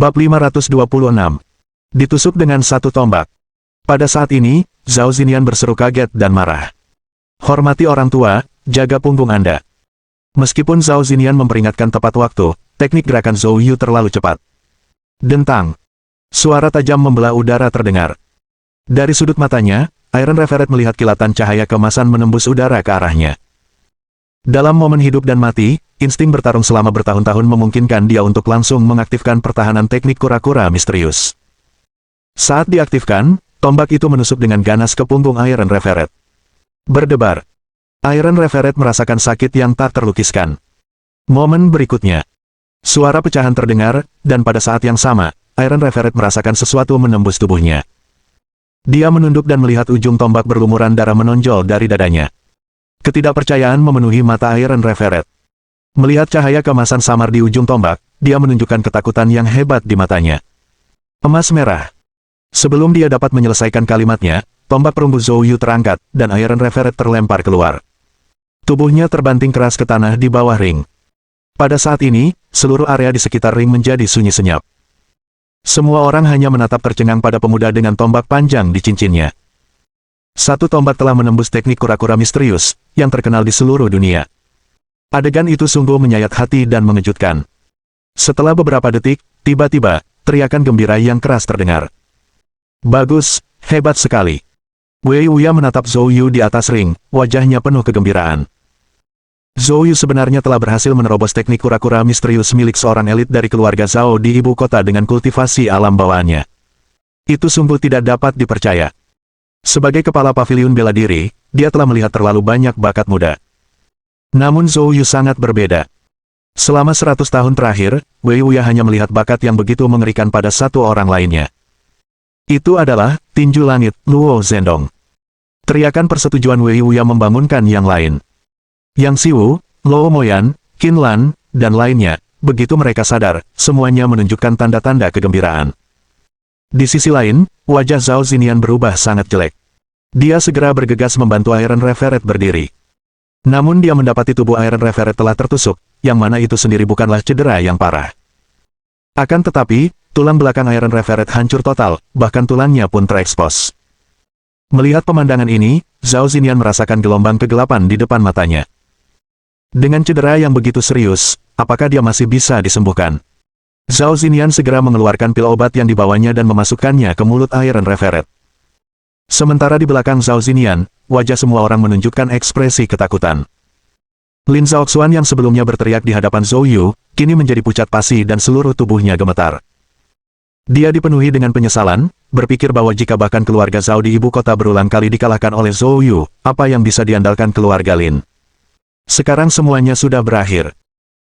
Bab 526. Ditusuk dengan satu tombak. Pada saat ini, Zhao Xinyan berseru kaget dan marah. Hormati orang tua, jaga punggung Anda. Meskipun Zhao Xinyan memperingatkan tepat waktu, teknik gerakan Zhou Yu terlalu cepat. Dentang. Suara tajam membelah udara terdengar. Dari sudut matanya, Iron Referee melihat kilatan cahaya kemasan menembus udara ke arahnya. Dalam momen hidup dan mati, insting bertarung selama bertahun-tahun memungkinkan dia untuk langsung mengaktifkan pertahanan teknik kura-kura misterius. Saat diaktifkan, tombak itu menusuk dengan ganas ke punggung Iron Referee. Berdebar. Iron Referee merasakan sakit yang tak terlukiskan. Momen berikutnya. Suara pecahan terdengar, dan pada saat yang sama, Iron Referee merasakan sesuatu menembus tubuhnya. Dia menunduk dan melihat ujung tombak berlumuran darah menonjol dari dadanya. Ketidakpercayaan memenuhi mata Iron Referee. Melihat cahaya kemasan samar di ujung tombak, dia menunjukkan ketakutan yang hebat di matanya. Emas merah. Sebelum dia dapat menyelesaikan kalimatnya, tombak perunggu Zhou Yu terangkat, dan Iron Referee terlempar keluar. Tubuhnya terbanting keras ke tanah di bawah ring. Pada saat ini, seluruh area di sekitar ring menjadi sunyi senyap. Semua orang hanya menatap tercengang pada pemuda dengan tombak panjang di cincinnya. Satu tombak telah menembus teknik kura-kura misterius, yang terkenal di seluruh dunia. Adegan itu sungguh menyayat hati dan mengejutkan. Setelah beberapa detik, tiba-tiba, teriakan gembira yang keras terdengar. Bagus, hebat sekali. Wei Wuya menatap Zhou Yu di atas ring, wajahnya penuh kegembiraan. Zhou Yu sebenarnya telah berhasil menerobos teknik kura-kura misterius milik seorang elit dari keluarga Zhao di ibu kota dengan kultivasi alam bawaannya. Itu sungguh tidak dapat dipercaya. Sebagai kepala paviliun bela diri, dia telah melihat terlalu banyak bakat muda. Namun Zhou Yu sangat berbeda. Selama 100 tahun terakhir, Wei Wuya hanya melihat bakat yang begitu mengerikan pada satu orang lainnya. Itu adalah tinju langit, Luo Zhendong. Teriakan persetujuan Wei Wuya membangunkan yang lain. Yang Siwu, Luo Moyan, Qin Lan, dan lainnya, begitu mereka sadar, semuanya menunjukkan tanda-tanda kegembiraan. Di sisi lain, wajah Zhao Xinyan berubah sangat jelek. Dia segera bergegas membantu Iron Referee berdiri. Namun dia mendapati tubuh Iron Referee telah tertusuk, yang mana itu sendiri bukanlah cedera yang parah. Akan tetapi, tulang belakang Iron Referee hancur total, bahkan tulangnya pun terekspos. Melihat pemandangan ini, Zhao Xinyan merasakan gelombang kegelapan di depan matanya. Dengan cedera yang begitu serius, apakah dia masih bisa disembuhkan? Zhao Xinyan segera mengeluarkan pil obat yang dibawanya dan memasukkannya ke mulut Iron Referee. Sementara di belakang Zhao Xinyan, wajah semua orang menunjukkan ekspresi ketakutan. Lin Zhaoxuan yang sebelumnya berteriak di hadapan Zhou Yu, kini menjadi pucat pasi dan seluruh tubuhnya gemetar. Dia dipenuhi dengan penyesalan, berpikir bahwa jika bahkan keluarga Zhao di ibu kota berulang kali dikalahkan oleh Zhou Yu, apa yang bisa diandalkan keluarga Lin? Sekarang semuanya sudah berakhir.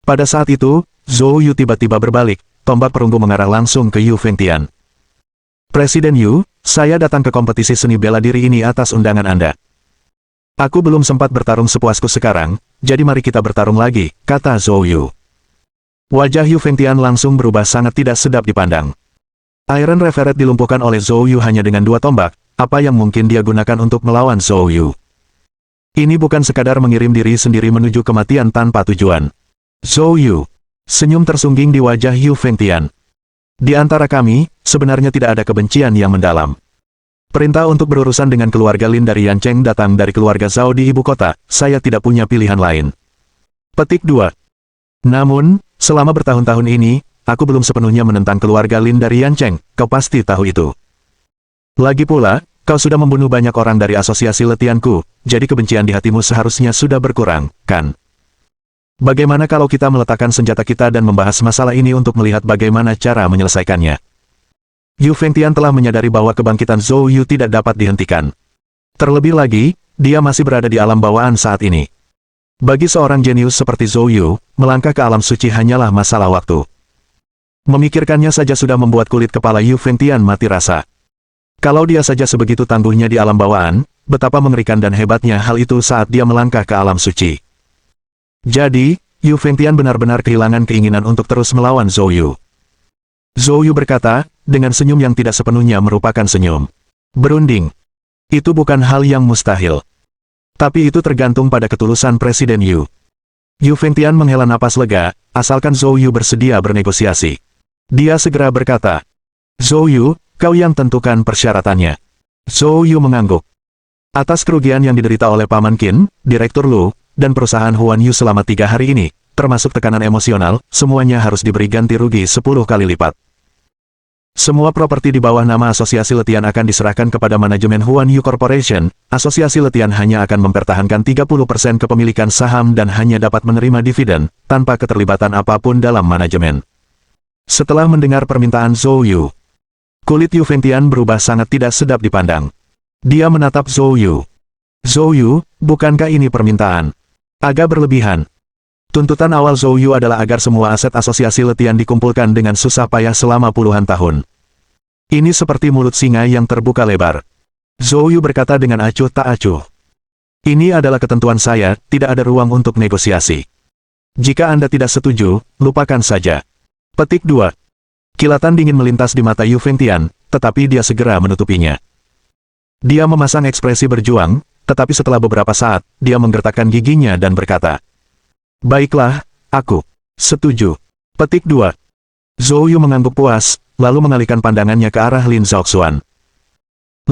Pada saat itu, Zhou Yu tiba-tiba berbalik, tombak perunggu mengarah langsung ke Yu Fengtian. Presiden Yu, saya datang ke kompetisi seni bela diri ini atas undangan Anda. Aku belum sempat bertarung sepuasku sekarang, jadi mari kita bertarung lagi, kata Zhou Yu. Wajah Yu Fengtian langsung berubah sangat tidak sedap dipandang. Iron Referee dilumpuhkan oleh Zhou Yu hanya dengan 2 tombak, apa yang mungkin dia gunakan untuk melawan Zhou Yu? Ini bukan sekadar mengirim diri sendiri menuju kematian tanpa tujuan. Zhou Yu. Senyum tersungging di wajah Yu Fengtian. Di antara kami, sebenarnya tidak ada kebencian yang mendalam. Perintah untuk berurusan dengan keluarga Lin dari Yancheng datang dari keluarga Zhao di ibu kota, saya tidak punya pilihan lain. Petik 2. Namun, selama bertahun-tahun ini, aku belum sepenuhnya menentang keluarga Lin dari Yancheng, kau pasti tahu itu. Lagi pula, kau sudah membunuh banyak orang dari asosiasi letianku, jadi kebencian di hatimu seharusnya sudah berkurang, kan? Bagaimana kalau kita meletakkan senjata kita dan membahas masalah ini untuk melihat bagaimana cara menyelesaikannya? Yu Fengtian telah menyadari bahwa kebangkitan Zhou Yu tidak dapat dihentikan. Terlebih lagi, dia masih berada di alam bawaan saat ini. Bagi seorang jenius seperti Zhou Yu, melangkah ke alam suci hanyalah masalah waktu. Memikirkannya saja sudah membuat kulit kepala Yu Fengtian mati rasa. Kalau dia saja sebegitu tangguhnya di alam bawaan, betapa mengerikan dan hebatnya hal itu saat dia melangkah ke alam suci. Jadi, Yu Fengtian benar-benar kehilangan keinginan untuk terus melawan Zhou Yu. Zhou Yu berkata, dengan senyum yang tidak sepenuhnya merupakan senyum berunding. Itu bukan hal yang mustahil. Tapi itu tergantung pada ketulusan Presiden Yu. Yu Fengtian menghela napas lega, asalkan Zhou Yu bersedia bernegosiasi. Dia segera berkata, Zhou Yu, kau yang tentukan persyaratannya. Zhou Yu mengangguk. Atas kerugian yang diderita oleh Paman Qin, Direktur Lu, dan perusahaan Huan Yu selama 3 hari ini, termasuk tekanan emosional, semuanya harus diberi ganti rugi 10 kali lipat. Semua properti di bawah nama Asosiasi Letian akan diserahkan kepada manajemen Huan Yu Corporation. Asosiasi Letian hanya akan mempertahankan 30% kepemilikan saham dan hanya dapat menerima dividen, tanpa keterlibatan apapun dalam manajemen. Setelah mendengar permintaan Zhou Yu, kulit Yu Fengtian berubah sangat tidak sedap dipandang. Dia menatap Zhou Yu. Zhou Yu, bukankah ini permintaan? Agak berlebihan. Tuntutan awal Zhou Yu adalah agar semua aset Asosiasi Letian dikumpulkan dengan susah payah selama puluhan tahun. Ini seperti mulut singa yang terbuka lebar. Zhou Yu berkata dengan acuh tak acuh. Ini adalah ketentuan saya, tidak ada ruang untuk negosiasi. Jika Anda tidak setuju, lupakan saja. Petik 2. Kilatan dingin melintas di mata Yu Fengtian, tetapi dia segera menutupinya. Dia memasang ekspresi berjuang, tetapi setelah beberapa saat, dia menggertakkan giginya dan berkata, Baiklah, aku setuju. Petik 2. Zhou Yu mengangguk puas, lalu mengalihkan pandangannya ke arah Lin Zhaoxuan.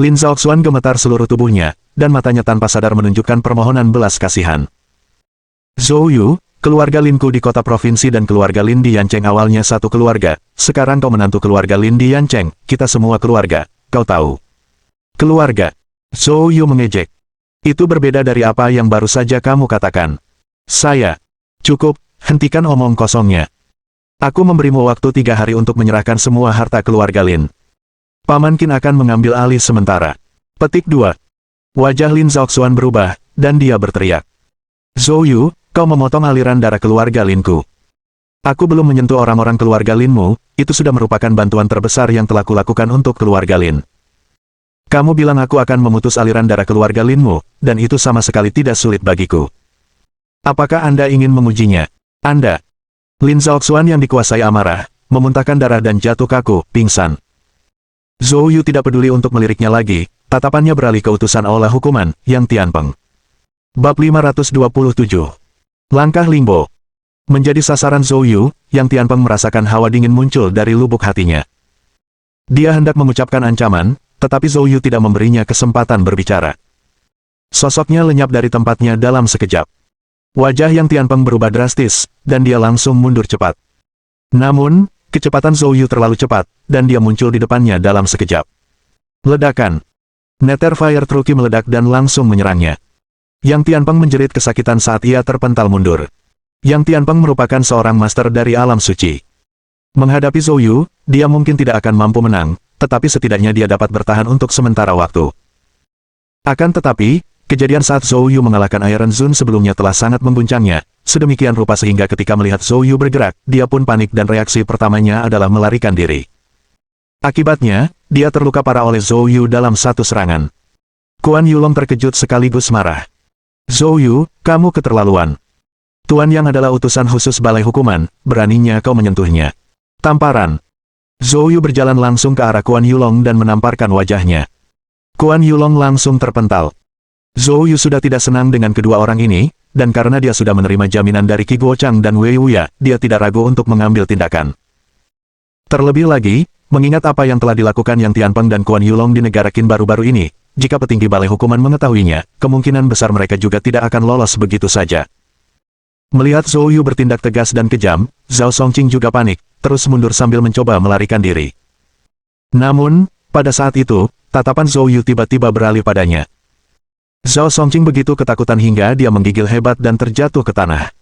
Lin Zhaoxuan gemetar seluruh tubuhnya, dan matanya tanpa sadar menunjukkan permohonan belas kasihan. Zhou Yu, keluarga Linku di kota provinsi dan keluarga Lin di Yancheng awalnya satu keluarga, sekarang kau menantu keluarga Lin di Yancheng, kita semua keluarga, kau tahu. Keluarga. Zhou Yu mengejek. Itu berbeda dari apa yang baru saja kamu katakan. Saya. Cukup, hentikan omong kosongnya. Aku memberimu waktu 3 hari untuk menyerahkan semua harta keluarga Lin. Paman Qin akan mengambil alih sementara. Petik 2. Wajah Lin Zhaoxuan berubah, dan dia berteriak. Zhou Yu, kau memotong aliran darah keluarga Linku. Aku belum menyentuh orang-orang keluarga Linmu, itu sudah merupakan bantuan terbesar yang telah kulakukan untuk keluarga Lin. Kamu bilang aku akan memutus aliran darah keluarga Linmu, dan itu sama sekali tidak sulit bagiku. Apakah Anda ingin mengujinya? Anda. Lin Zhaoxuan yang dikuasai amarah, memuntahkan darah dan jatuh kaku, pingsan. Zhou Yu tidak peduli untuk meliriknya lagi, tatapannya beralih ke utusan aula hukuman, Yang Tianpeng. Bab 527. Langkah Lingbo. Menjadi sasaran Zhou Yu, Yang Tianpeng merasakan hawa dingin muncul dari lubuk hatinya. Dia hendak mengucapkan ancaman, tetapi Zhou Yu tidak memberinya kesempatan berbicara. Sosoknya lenyap dari tempatnya dalam sekejap. Wajah Yang Tianpeng berubah drastis, dan dia langsung mundur cepat. Namun, kecepatan Zhou Yu terlalu cepat, dan dia muncul di depannya dalam sekejap. Ledakan. Nether Fire Truki meledak dan langsung menyerangnya. Yang Tianpeng menjerit kesakitan saat ia terpental mundur. Yang Tianpeng merupakan seorang master dari alam suci. Menghadapi Zhou Yu, dia mungkin tidak akan mampu menang, tetapi setidaknya dia dapat bertahan untuk sementara waktu. Akan tetapi, kejadian saat Zhou Yu mengalahkan Iron Zone sebelumnya telah sangat mengguncangnya, sedemikian rupa sehingga ketika melihat Zhou Yu bergerak, dia pun panik dan reaksi pertamanya adalah melarikan diri. Akibatnya, dia terluka parah oleh Zhou Yu dalam satu serangan. Kuan Yulong terkejut sekaligus marah. Zhou Yu, kamu keterlaluan. Tuan yang adalah utusan khusus balai hukuman, beraninya kau menyentuhnya. Tamparan. Zhou Yu berjalan langsung ke arah Kuan Yulong dan menamparkan wajahnya. Kuan Yulong langsung terpental. Zhou Yu sudah tidak senang dengan kedua orang ini, dan karena dia sudah menerima jaminan dari Qi Guochang dan Wei Wuya, dia tidak ragu untuk mengambil tindakan. Terlebih lagi, mengingat apa yang telah dilakukan Yang Tianpeng dan Kuan Yulong di negara Qin baru-baru ini, jika petinggi balai hukuman mengetahuinya, kemungkinan besar mereka juga tidak akan lolos begitu saja. Melihat Zhou Yu bertindak tegas dan kejam, Zhao Songqing juga panik, terus mundur sambil mencoba melarikan diri. Namun, pada saat itu, tatapan Zhou Yu tiba-tiba beralih padanya. Zhao Songqing begitu ketakutan hingga dia menggigil hebat dan terjatuh ke tanah.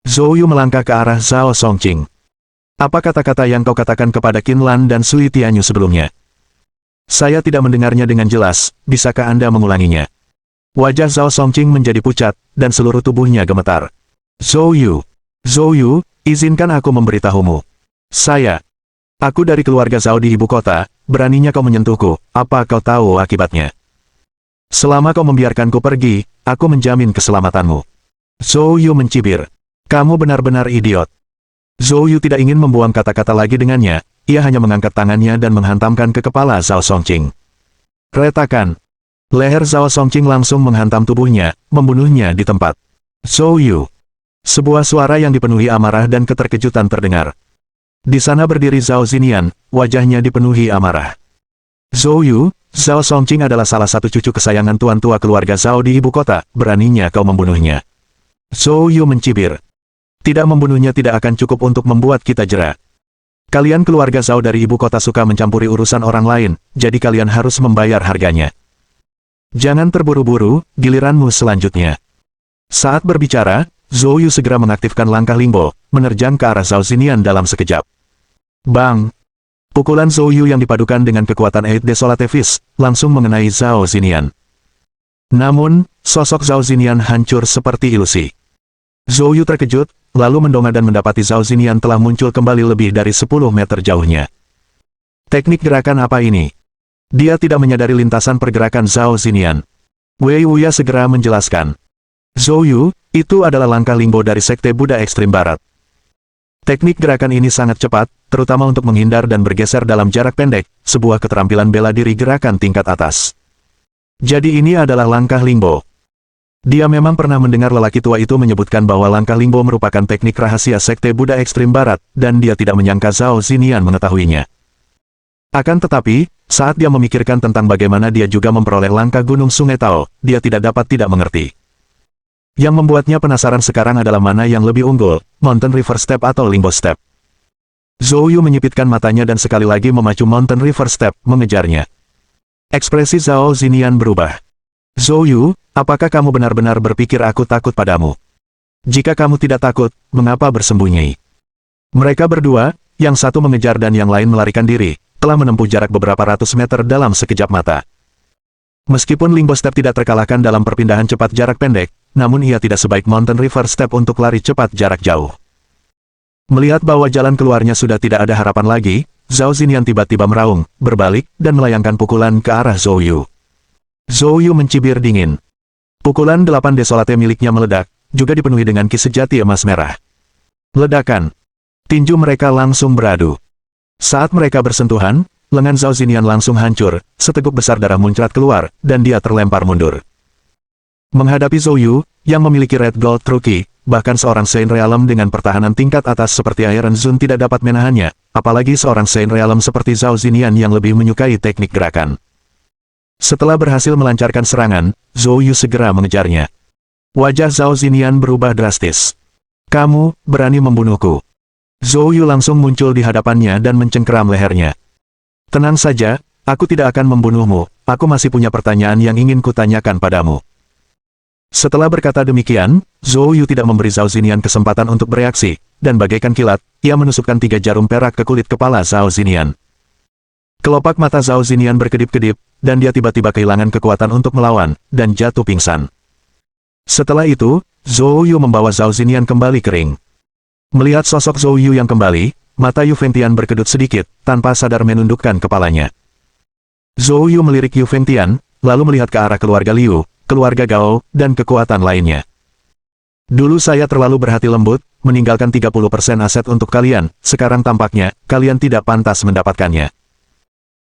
Zhou Yu melangkah ke arah Zhao Songqing. Apa kata-kata yang kau katakan kepada Qin Lan dan Sui Tianyu sebelumnya? Saya tidak mendengarnya dengan jelas, bisakah Anda mengulanginya? Wajah Zhao Songqing menjadi pucat, dan seluruh tubuhnya gemetar. Zhou Yu, izinkan aku memberitahumu. Aku dari keluarga Zhao di ibu kota, beraninya kau menyentuhku, apa kau tahu akibatnya? Selama kau membiarkanku pergi, aku menjamin keselamatanmu. Zhou Yu mencibir. Kamu benar-benar idiot. Zhou Yu tidak ingin membuang kata-kata lagi dengannya, ia hanya mengangkat tangannya dan menghantamkan ke kepala Zhao Songqing. Retakan. Leher Zhao Songqing langsung menghantam tubuhnya, membunuhnya di tempat. Zhou Yu. Sebuah suara yang dipenuhi amarah dan keterkejutan terdengar. Di sana berdiri Zhao Zinian, wajahnya dipenuhi amarah. Zhou Yu, Zhao Songqing adalah salah satu cucu kesayangan tuan tua keluarga Zhao di ibu kota, beraninya kau membunuhnya. Zhou Yu mencibir. Tidak membunuhnya tidak akan cukup untuk membuat kita jera. Kalian keluarga Zhao dari ibu kota suka mencampuri urusan orang lain, jadi kalian harus membayar harganya. Jangan terburu-buru, giliranmu selanjutnya. Saat berbicara, Zhou Yu segera mengaktifkan langkah Lingbo, menerjang ke arah Zhao Zinian dalam sekejap. Bang! Pukulan Zhou Yu yang dipadukan dengan kekuatan Eight Desolate Fist, langsung mengenai Zhao Zinian. Namun, sosok Zhao Zinian hancur seperti ilusi. Zhou Yu terkejut, lalu mendongak dan mendapati Zhao Zinian telah muncul kembali lebih dari 10 meter jauhnya. Teknik gerakan apa ini? Dia tidak menyadari lintasan pergerakan Zhao Zinian. Wei Wuya segera menjelaskan. Zhou Yu, itu adalah langkah Lingbo dari Sekte Buddha Ekstrim Barat. Teknik gerakan ini sangat cepat, terutama untuk menghindar dan bergeser dalam jarak pendek, sebuah keterampilan bela diri gerakan tingkat atas. Jadi ini adalah langkah Lingbo. Dia memang pernah mendengar lelaki tua itu menyebutkan bahwa langkah Lingbo merupakan teknik rahasia Sekte Buddha Ekstrim Barat, dan dia tidak menyangka Zhao Zinian mengetahuinya. Akan tetapi, saat dia memikirkan tentang bagaimana dia juga memperoleh langkah Gunung Sungai Tao, dia tidak dapat tidak mengerti. Yang membuatnya penasaran sekarang adalah mana yang lebih unggul, Mountain River Step atau Lingbo Step. Zhou Yu menyipitkan matanya dan sekali lagi memacu Mountain River Step, mengejarnya. Ekspresi Zhao Zinian berubah. Zhou Yu, apakah kamu benar-benar berpikir aku takut padamu? Jika kamu tidak takut, mengapa bersembunyi? Mereka berdua, yang satu mengejar dan yang lain melarikan diri, telah menempuh jarak beberapa ratus meter dalam sekejap mata. Meskipun Lingbo Step tidak terkalahkan dalam perpindahan cepat jarak pendek, namun ia tidak sebaik Mountain River Step untuk lari cepat jarak jauh. Melihat bahwa jalan keluarnya sudah tidak ada harapan lagi, Zhao Zinian tiba-tiba meraung, berbalik, dan melayangkan pukulan ke arah Zhou Yu. Zhou Yu mencibir dingin. Pukulan 8 Desolate miliknya meledak, juga dipenuhi dengan ki sejati emas merah. Ledakan. Tinju mereka langsung beradu. Saat mereka bersentuhan, lengan Zhao Zinian langsung hancur, seteguk besar darah muncrat keluar, dan dia terlempar mundur. Menghadapi Zhou Yu, yang memiliki Red Gold True Key, bahkan seorang Saint Realm dengan pertahanan tingkat atas seperti Iron Zone tidak dapat menahannya, apalagi seorang Saint Realm seperti Zhao Zinian yang lebih menyukai teknik gerakan. Setelah berhasil melancarkan serangan, Zhou Yu segera mengejarnya. Wajah Zhao Zinian berubah drastis. Kamu berani membunuhku. Zhou Yu langsung muncul di hadapannya dan mencengkeram lehernya. Tenang saja, aku tidak akan membunuhmu, aku masih punya pertanyaan yang ingin kutanyakan padamu. Setelah berkata demikian, Zhou Yu tidak memberi Zhao Zinian kesempatan untuk bereaksi, dan bagaikan kilat, ia menusukkan 3 jarum perak ke kulit kepala Zhao Zinian. Kelopak mata Zhao Zinian berkedip-kedip, dan dia tiba-tiba kehilangan kekuatan untuk melawan, dan jatuh pingsan. Setelah itu, Zhou Yu membawa Zhao Zinian kembali ke ring. Melihat sosok Zhou Yu yang kembali, mata Yu Fengtian berkedut sedikit, tanpa sadar menundukkan kepalanya. Zhou Yu melirik Yu Fengtian, lalu melihat ke arah keluarga Liu, keluarga Gao, dan kekuatan lainnya. Dulu saya terlalu berhati lembut, meninggalkan 30% aset untuk kalian, sekarang tampaknya, kalian tidak pantas mendapatkannya.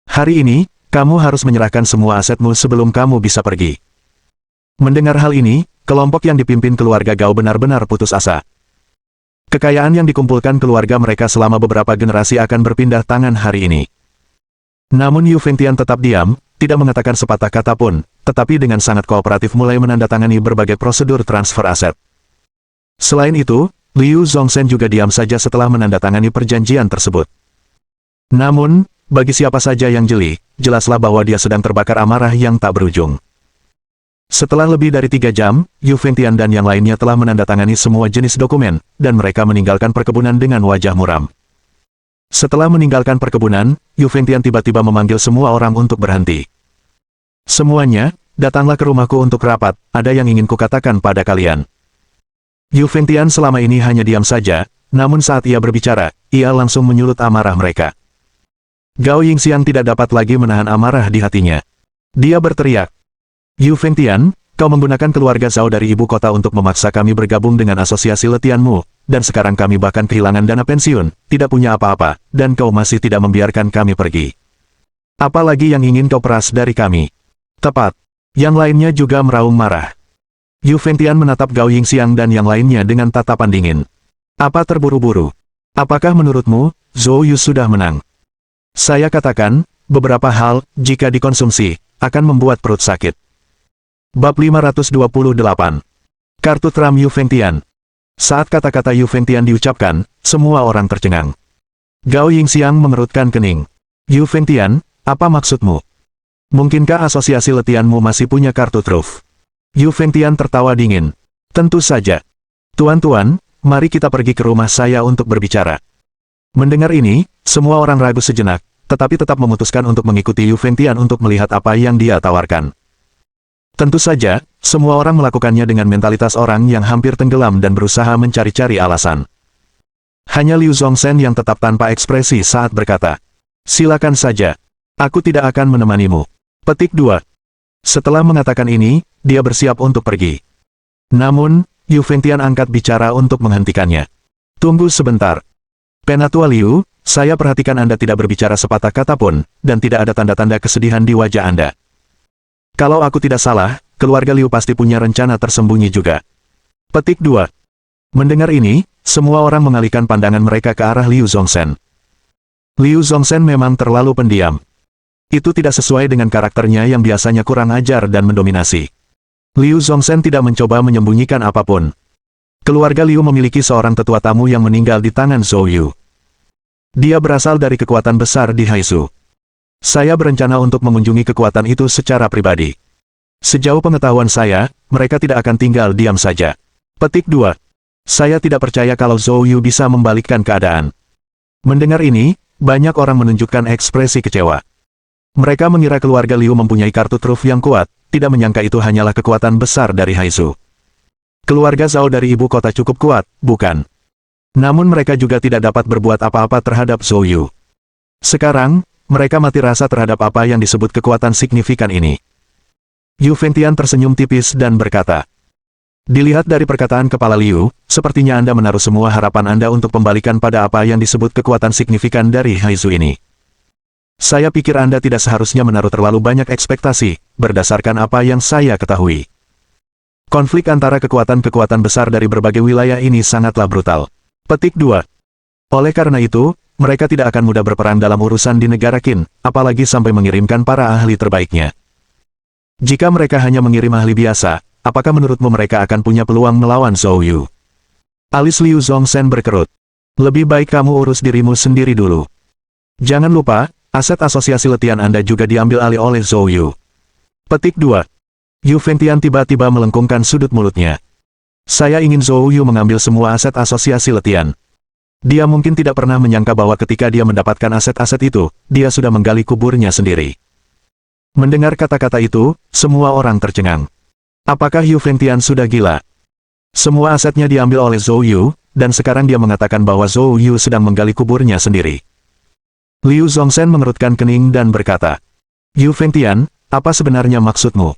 Hari ini, kamu harus menyerahkan semua asetmu sebelum kamu bisa pergi. Mendengar hal ini, kelompok yang dipimpin keluarga Gao benar-benar putus asa. Kekayaan yang dikumpulkan keluarga mereka selama beberapa generasi akan berpindah tangan hari ini. Namun Yu Fengtian tetap diam, tidak mengatakan sepatah kata pun, tetapi dengan sangat kooperatif mulai menandatangani berbagai prosedur transfer aset. Selain itu, Liu Zongzhen juga diam saja setelah menandatangani perjanjian tersebut. Namun, bagi siapa saja yang jeli, jelaslah bahwa dia sedang terbakar amarah yang tak berujung. Setelah lebih dari 3 jam, Yu Fengtian dan yang lainnya telah menandatangani semua jenis dokumen, dan mereka meninggalkan perkebunan dengan wajah muram. Setelah meninggalkan perkebunan, Yu Fengtian tiba-tiba memanggil semua orang untuk berhenti. Semuanya, datanglah ke rumahku untuk rapat, ada yang ingin kukatakan pada kalian. Yu Fengtian selama ini hanya diam saja, namun saat ia berbicara, ia langsung menyulut amarah mereka. Gao Yingxiang tidak dapat lagi menahan amarah di hatinya. Dia berteriak, Yu Fengtian, kau menggunakan keluarga Zhao dari ibu kota untuk memaksa kami bergabung dengan asosiasi letianmu, dan sekarang kami bahkan kehilangan dana pensiun, tidak punya apa-apa, dan kau masih tidak membiarkan kami pergi. Apalagi yang ingin kau peras dari kami? Tepat. Yang lainnya juga meraung marah. Yu Fengtian menatap Gao Yingxiang dan yang lainnya dengan tatapan dingin. Apa terburu-buru? Apakah menurutmu, Zhou Yu sudah menang? Saya katakan, beberapa hal, jika dikonsumsi, akan membuat perut sakit. Bab 528. Kartu Tram Yu Fengtian. Saat kata-kata Yu Fengtian diucapkan, semua orang tercengang. Gao Yingxiang mengerutkan kening. Yu Fengtian, apa maksudmu? Mungkinkah asosiasi letianmu masih punya kartu truf? Yu Fengtian tertawa dingin. Tentu saja. Tuan-tuan, mari kita pergi ke rumah saya untuk berbicara. Mendengar ini, semua orang ragu sejenak, tetapi tetap memutuskan untuk mengikuti Yu Fengtian untuk melihat apa yang dia tawarkan. Tentu saja, semua orang melakukannya dengan mentalitas orang yang hampir tenggelam dan berusaha mencari-cari alasan. Hanya Liu Zongzhen yang tetap tanpa ekspresi saat berkata, silakan saja. Aku tidak akan menemanimu. Petik 2. Setelah mengatakan ini, dia bersiap untuk pergi. Namun, Yu Fengtian angkat bicara untuk menghentikannya. Tunggu sebentar. Penatua Liu, saya perhatikan Anda tidak berbicara sepatah kata pun, dan tidak ada tanda-tanda kesedihan di wajah Anda. Kalau aku tidak salah, keluarga Liu pasti punya rencana tersembunyi juga. Petik 2. Mendengar ini, semua orang mengalihkan pandangan mereka ke arah Liu Zongzhen. Liu Zongzhen memang terlalu pendiam. Itu tidak sesuai dengan karakternya yang biasanya kurang ajar dan mendominasi. Liu Zongzhen tidak mencoba menyembunyikan apapun. Keluarga Liu memiliki seorang tetua tamu yang meninggal di tangan Zhou Yu. Dia berasal dari kekuatan besar di Haizu. Saya berencana untuk mengunjungi kekuatan itu secara pribadi. Sejauh pengetahuan saya, mereka tidak akan tinggal diam saja. Petik 2. Saya tidak percaya kalau Zhou Yu bisa membalikkan keadaan. Mendengar ini, banyak orang menunjukkan ekspresi kecewa. Mereka mengira keluarga Liu mempunyai kartu truf yang kuat, tidak menyangka itu hanyalah kekuatan besar dari Haizu. Keluarga Zhao dari ibu kota cukup kuat, bukan? Namun mereka juga tidak dapat berbuat apa-apa terhadap Zhou Yu. Sekarang, mereka mati rasa terhadap apa yang disebut kekuatan signifikan ini. Yu Fengtian tersenyum tipis dan berkata, dilihat dari perkataan kepala Liu, sepertinya Anda menaruh semua harapan Anda untuk pembalikan pada apa yang disebut kekuatan signifikan dari Haizu ini. Saya pikir Anda tidak seharusnya menaruh terlalu banyak ekspektasi, berdasarkan apa yang saya ketahui. Konflik antara kekuatan-kekuatan besar dari berbagai wilayah ini sangatlah brutal. Petik 2. Oleh karena itu, mereka tidak akan mudah berperang dalam urusan di negara Qin, apalagi sampai mengirimkan para ahli terbaiknya. Jika mereka hanya mengirim ahli biasa, apakah menurutmu mereka akan punya peluang melawan Zhou Yu? Alis Liu Zongzhen berkerut. Lebih baik kamu urus dirimu sendiri dulu. Jangan lupa, aset asosiasi letian Anda juga diambil alih oleh Zhou Yu. Petik 2. Yu Fengtian tiba-tiba melengkungkan sudut mulutnya. Saya ingin Zhou Yu mengambil semua aset asosiasi letian. Dia mungkin tidak pernah menyangka bahwa ketika dia mendapatkan aset-aset itu, dia sudah menggali kuburnya sendiri. Mendengar kata-kata itu, semua orang tercengang. Apakah Yu Fengtian sudah gila? Semua asetnya diambil oleh Zhou Yu, dan sekarang dia mengatakan bahwa Zhou Yu sedang menggali kuburnya sendiri. Liu Zongzhen mengerutkan kening dan berkata, Yu Fengtian, apa sebenarnya maksudmu?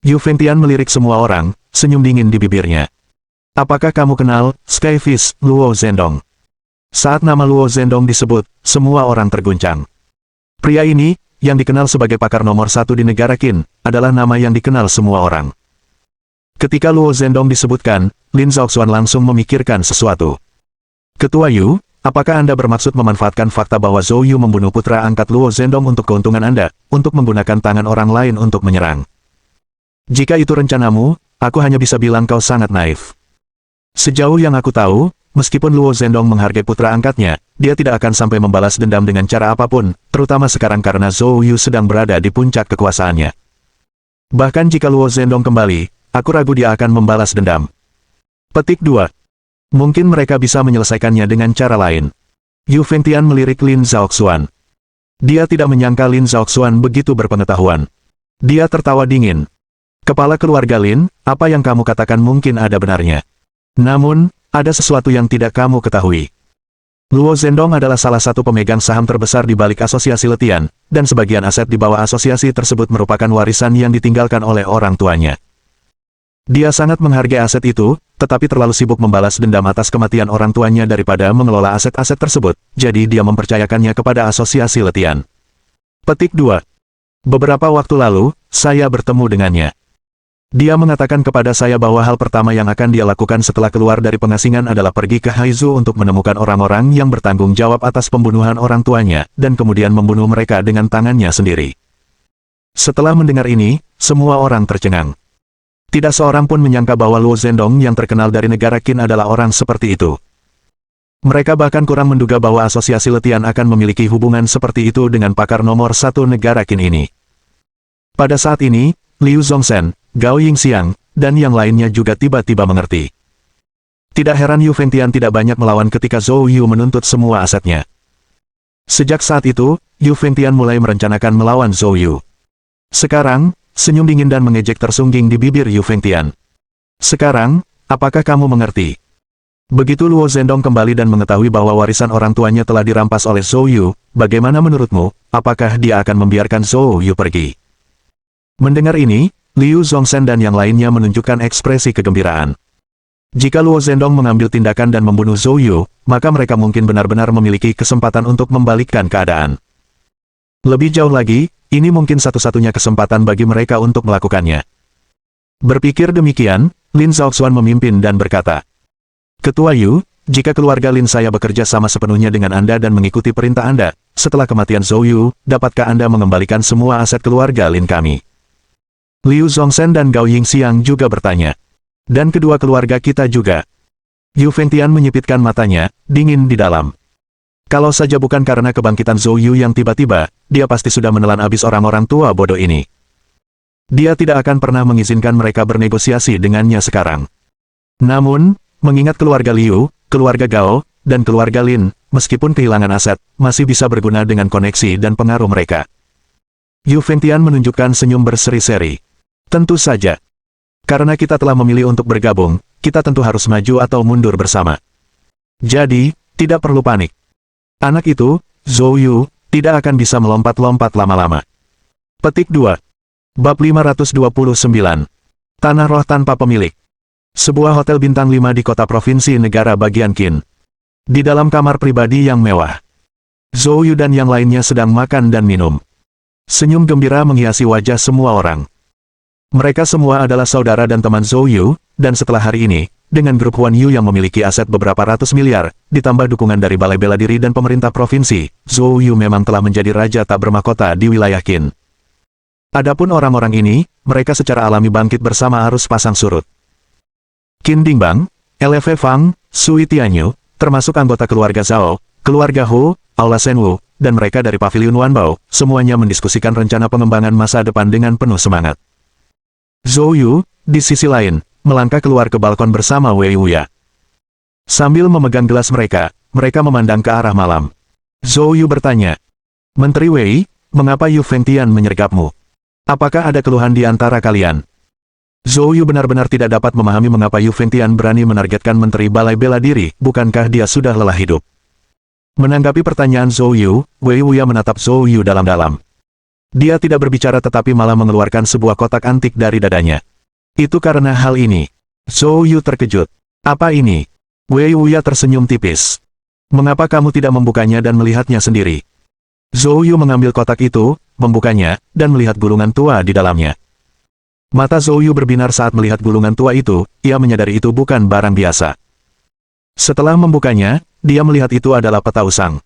Yu Fengtian melirik semua orang, senyum dingin di bibirnya. Apakah kamu kenal, Skyfish, Luo Zhendong? Saat nama Luo Zhendong disebut, semua orang terguncang. Pria ini, yang dikenal sebagai pakar nomor 1 di negara Qin, adalah nama yang dikenal semua orang. Ketika Luo Zhendong disebutkan, Lin Zhaoxuan langsung memikirkan sesuatu. Ketua Yu, apakah Anda bermaksud memanfaatkan fakta bahwa Zhou Yu membunuh putra angkat Luo Zhendong untuk keuntungan Anda, untuk menggunakan tangan orang lain untuk menyerang? Jika itu rencanamu, aku hanya bisa bilang kau sangat naif. Sejauh yang aku tahu, meskipun Luo Zhendong menghargai putra angkatnya, dia tidak akan sampai membalas dendam dengan cara apapun, terutama sekarang karena Zhou Yu sedang berada di puncak kekuasaannya. Bahkan jika Luo Zhendong kembali, aku ragu dia akan membalas dendam. Petik 2. Mungkin mereka bisa menyelesaikannya dengan cara lain. Yu Fengtian melirik Lin Zhaoxuan. Dia tidak menyangka Lin Zhaoxuan begitu berpengetahuan. Dia tertawa dingin. Kepala keluarga Lin, apa yang kamu katakan mungkin ada benarnya. Namun, ada sesuatu yang tidak kamu ketahui. Luo Zhendong adalah salah satu pemegang saham terbesar di balik asosiasi letian, dan sebagian aset di bawah asosiasi tersebut merupakan warisan yang ditinggalkan oleh orang tuanya. Dia sangat menghargai aset itu, tetapi terlalu sibuk membalas dendam atas kematian orang tuanya daripada mengelola aset-aset tersebut, jadi dia mempercayakannya kepada asosiasi letian. Petik 2. Beberapa waktu lalu, saya bertemu dengannya. Dia mengatakan kepada saya bahwa hal pertama yang akan dia lakukan setelah keluar dari pengasingan adalah pergi ke Haizu untuk menemukan orang-orang yang bertanggung jawab atas pembunuhan orang tuanya, dan kemudian membunuh mereka dengan tangannya sendiri. Setelah mendengar ini, semua orang tercengang. Tidak seorang pun menyangka bahwa Luo Zhendong yang terkenal dari negara Qin adalah orang seperti itu. Mereka bahkan kurang menduga bahwa asosiasi letian akan memiliki hubungan seperti itu dengan pakar nomor 1 negara Qin ini. Pada saat ini, Liu Zongzhen, Gao Yingxiang, dan yang lainnya juga tiba-tiba mengerti. Tidak heran Yu Fengtian tidak banyak melawan ketika Zhou Yu menuntut semua asetnya. Sejak saat itu, Yu Fengtian mulai merencanakan melawan Zhou Yu. Sekarang, senyum dingin dan mengejek tersungging di bibir Yu Fengtian. Sekarang, apakah kamu mengerti? Begitu Luo Zhendong kembali dan mengetahui bahwa warisan orang tuanya telah dirampas oleh Zhou Yu, bagaimana menurutmu, apakah dia akan membiarkan Zhou Yu pergi? Mendengar ini, Liu Zongzhen dan yang lainnya menunjukkan ekspresi kegembiraan. Jika Luo Zhendong mengambil tindakan dan membunuh Zhou Yu, maka mereka mungkin benar-benar memiliki kesempatan untuk membalikkan keadaan. Lebih jauh lagi, ini mungkin satu-satunya kesempatan bagi mereka untuk melakukannya. Berpikir demikian, Lin Zhaoxuan memimpin dan berkata, "Ketua Yu, jika keluarga Lin saya bekerja sama sepenuhnya dengan Anda dan mengikuti perintah Anda, setelah kematian Zhou Yu, dapatkah Anda mengembalikan semua aset keluarga Lin kami?" Liu Zongzhen dan Gao Yingxiang juga bertanya. Dan kedua keluarga kita juga. Yu Fengtian menyipitkan matanya, dingin di dalam. Kalau saja bukan karena kebangkitan Zhou Yu yang tiba-tiba, dia pasti sudah menelan habis orang-orang tua bodoh ini. Dia tidak akan pernah mengizinkan mereka bernegosiasi dengannya sekarang. Namun, mengingat keluarga Liu, keluarga Gao, dan keluarga Lin, meskipun kehilangan aset, masih bisa berguna dengan koneksi dan pengaruh mereka. Yu Fengtian menunjukkan senyum berseri-seri. Tentu saja. Karena kita telah memilih untuk bergabung, kita tentu harus maju atau mundur bersama. Jadi, tidak perlu panik. Anak itu, Zhou Yu, tidak akan bisa melompat-lompat lama-lama. Petik 2. Bab 529. Tanah Roh Tanpa Pemilik. Sebuah hotel bintang 5 di kota provinsi negara bagian Qin. Di dalam kamar pribadi yang mewah. Zhou Yu dan yang lainnya sedang makan dan minum. Senyum gembira menghiasi wajah semua orang. Mereka semua adalah saudara dan teman Zhou Yu, dan setelah hari ini, dengan grup Huan Yu yang memiliki aset beberapa ratus miliar, ditambah dukungan dari Balai Bela Diri dan pemerintah provinsi, Zhou Yu memang telah menjadi raja tak bermahkota di wilayah Qin. Adapun orang-orang ini, mereka secara alami bangkit bersama arus pasang surut. Qin Dingbang, LF Fang, Sui Tianyu, termasuk anggota keluarga Zhao, keluarga Hu, Aula Shenwu, dan mereka dari Pavilion Wanbao, semuanya mendiskusikan rencana pengembangan masa depan dengan penuh semangat. Zhou Yu, di sisi lain, melangkah keluar ke balkon bersama Wei Wuya. Sambil memegang gelas mereka, mereka memandang ke arah malam. Zhou Yu bertanya, "Menteri Wei, mengapa Yu Fengtian menyergapmu? Apakah ada keluhan di antara kalian?" Zhou Yu benar-benar tidak dapat memahami mengapa Yu Fengtian berani menargetkan Menteri Balai Bela Diri, bukankah dia sudah lelah hidup? Menanggapi pertanyaan Zhou Yu, Wei Wuya menatap Zhou Yu dalam-dalam. Dia tidak berbicara tetapi malah mengeluarkan sebuah kotak antik dari dadanya. Itu karena hal ini. Zhou Yu terkejut. Apa ini? Wei Wuya tersenyum tipis. Mengapa kamu tidak membukanya dan melihatnya sendiri? Zhou Yu mengambil kotak itu, membukanya, dan melihat gulungan tua di dalamnya. Mata Zhou Yu berbinar saat melihat gulungan tua itu, ia menyadari itu bukan barang biasa. Setelah membukanya, dia melihat itu adalah peta usang.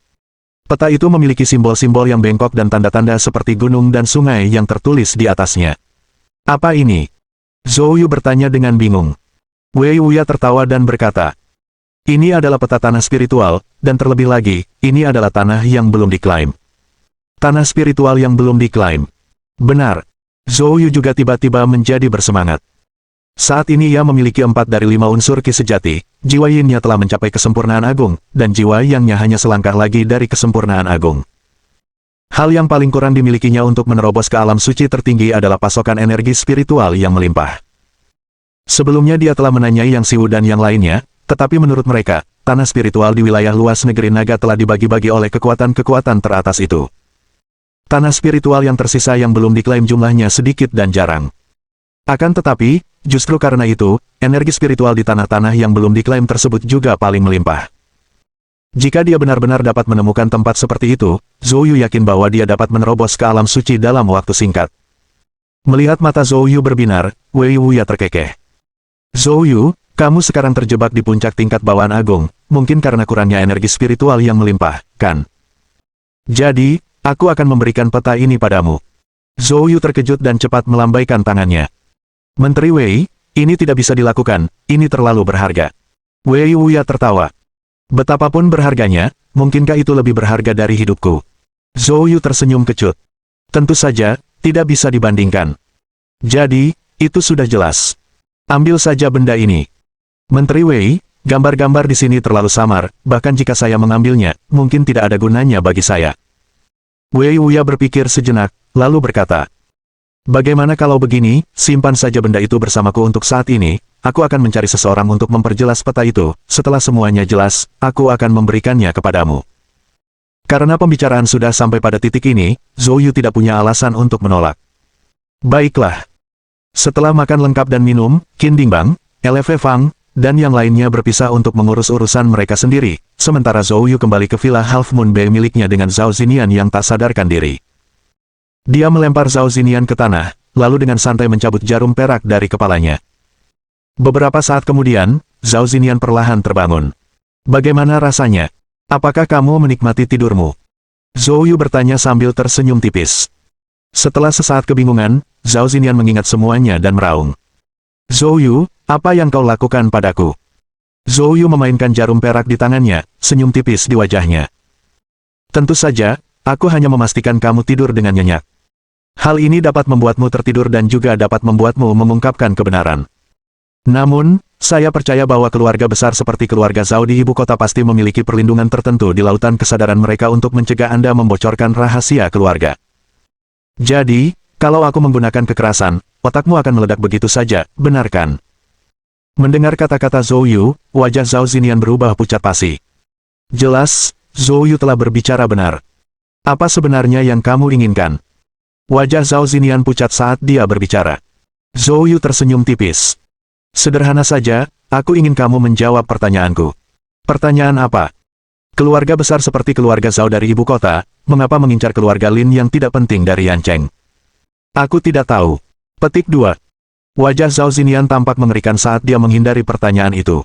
Peta itu memiliki simbol-simbol yang bengkok dan tanda-tanda seperti gunung dan sungai yang tertulis di atasnya. Apa ini? Zhou Yu bertanya dengan bingung. Wei Wuya tertawa dan berkata, "Ini adalah peta tanah spiritual, dan terlebih lagi, ini adalah tanah yang belum diklaim." Tanah spiritual yang belum diklaim. Benar. Zhou Yu juga tiba-tiba menjadi bersemangat. Saat ini ia memiliki 4 dari 5 unsur Qi sejati, jiwa Yin-nya telah mencapai kesempurnaan agung, dan jiwa Yang-nya hanya selangkah lagi dari kesempurnaan agung. Hal yang paling kurang dimilikinya untuk menerobos ke alam suci tertinggi adalah pasokan energi spiritual yang melimpah. Sebelumnya dia telah menanyai Yang Siwu dan yang lainnya, tetapi menurut mereka, tanah spiritual di wilayah luas negeri naga telah dibagi-bagi oleh kekuatan-kekuatan teratas itu. Tanah spiritual yang tersisa yang belum diklaim jumlahnya sedikit dan jarang. Akan tetapi, justru karena itu, energi spiritual di tanah-tanah yang belum diklaim tersebut juga paling melimpah. Jika dia benar-benar dapat menemukan tempat seperti itu, Zhou Yu yakin bahwa dia dapat menerobos ke alam suci dalam waktu singkat. Melihat mata Zhou Yu berbinar, Wei Wuya terkekeh. Zhou Yu, kamu sekarang terjebak di puncak tingkat bawaan agung, mungkin karena kurangnya energi spiritual yang melimpah, kan? Jadi, aku akan memberikan peta ini padamu. Zhou Yu terkejut dan cepat melambaikan tangannya. Menteri Wei, ini tidak bisa dilakukan, ini terlalu berharga. Wei Wuya tertawa. Betapapun berharganya, mungkinkah itu lebih berharga dari hidupku? Zhou Yu tersenyum kecut. Tentu saja, tidak bisa dibandingkan. Jadi, itu sudah jelas. Ambil saja benda ini. Menteri Wei, gambar-gambar di sini terlalu samar, bahkan jika saya mengambilnya, mungkin tidak ada gunanya bagi saya. Wei Wuya berpikir sejenak, lalu berkata, bagaimana kalau begini, simpan saja benda itu bersamaku untuk saat ini, aku akan mencari seseorang untuk memperjelas peta itu, setelah semuanya jelas, aku akan memberikannya kepadamu. Karena pembicaraan sudah sampai pada titik ini, Zhou Yu tidak punya alasan untuk menolak. Baiklah. Setelah makan lengkap dan minum, Qin Dingbang, LV Fang, dan yang lainnya berpisah untuk mengurus urusan mereka sendiri, sementara Zhou Yu kembali ke villa Half Moon Bay miliknya dengan Zhao Zinian yang tak sadarkan diri. Dia melempar Zhao Zinian ke tanah, lalu dengan santai mencabut jarum perak dari kepalanya. Beberapa saat kemudian, Zhao Zinian perlahan terbangun. Bagaimana rasanya? Apakah kamu menikmati tidurmu? Zhou Yu bertanya sambil tersenyum tipis. Setelah sesaat kebingungan, Zhao Zinian mengingat semuanya dan meraung. Zhou Yu, apa yang kau lakukan padaku? Zhou Yu memainkan jarum perak di tangannya, senyum tipis di wajahnya. Tentu saja, aku hanya memastikan kamu tidur dengan nyenyak. Hal ini dapat membuatmu tertidur dan juga dapat membuatmu mengungkapkan kebenaran. Namun, saya percaya bahwa keluarga besar seperti keluarga Zhao di ibu kota pasti memiliki perlindungan tertentu di lautan kesadaran mereka untuk mencegah Anda membocorkan rahasia keluarga. Jadi, kalau aku menggunakan kekerasan, otakmu akan meledak begitu saja, benar kan? Mendengar kata-kata Zhou Yu, wajah Zhao Zinian berubah pucat pasi. Jelas, Zhou Yu telah berbicara benar. Apa sebenarnya yang kamu inginkan? Wajah Zhao Zinian pucat saat dia berbicara. Zhou Yu tersenyum tipis. Sederhana saja, aku ingin kamu menjawab pertanyaanku. Pertanyaan apa? Keluarga besar seperti keluarga Zhao dari ibu kota, mengapa mengincar keluarga Lin yang tidak penting dari Yancheng? Aku tidak tahu. Petik 2. Wajah Zhao Zinian tampak mengerikan saat dia menghindari pertanyaan itu.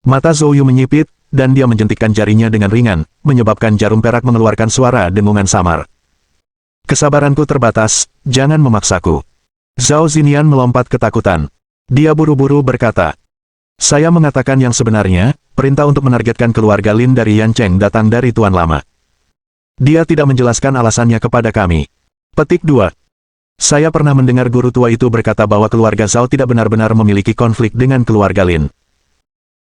Mata Zhou Yu menyipit, dan dia menjentikkan jarinya dengan ringan, menyebabkan jarum perak mengeluarkan suara dengungan samar. Kesabaranku terbatas, jangan memaksaku. Zhao Zinian melompat ketakutan. Dia buru-buru berkata, saya mengatakan yang sebenarnya, perintah untuk menargetkan keluarga Lin dari Yancheng datang dari Tuan Lama. Dia tidak menjelaskan alasannya kepada kami. Petik 2. Saya pernah mendengar guru tua itu berkata bahwa keluarga Zhao tidak benar-benar memiliki konflik dengan keluarga Lin.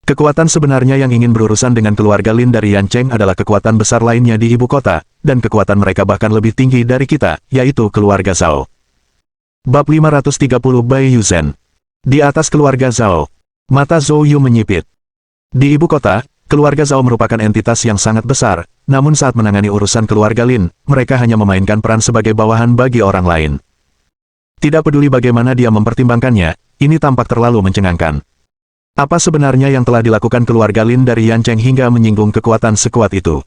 Kekuatan sebenarnya yang ingin berurusan dengan keluarga Lin dari Yancheng adalah kekuatan besar lainnya di ibu kota, dan kekuatan mereka bahkan lebih tinggi dari kita, yaitu keluarga Zhao. Bab 530 Bai Yuzhen. Di atas keluarga Zhao. Mata Zhou Yu menyipit. Di ibu kota, keluarga Zhao merupakan entitas yang sangat besar, namun saat menangani urusan keluarga Lin, mereka hanya memainkan peran sebagai bawahan bagi orang lain. Tidak peduli bagaimana dia mempertimbangkannya, ini tampak terlalu mencengangkan. Apa sebenarnya yang telah dilakukan keluarga Lin dari Yancheng hingga menyinggung kekuatan sekuat itu?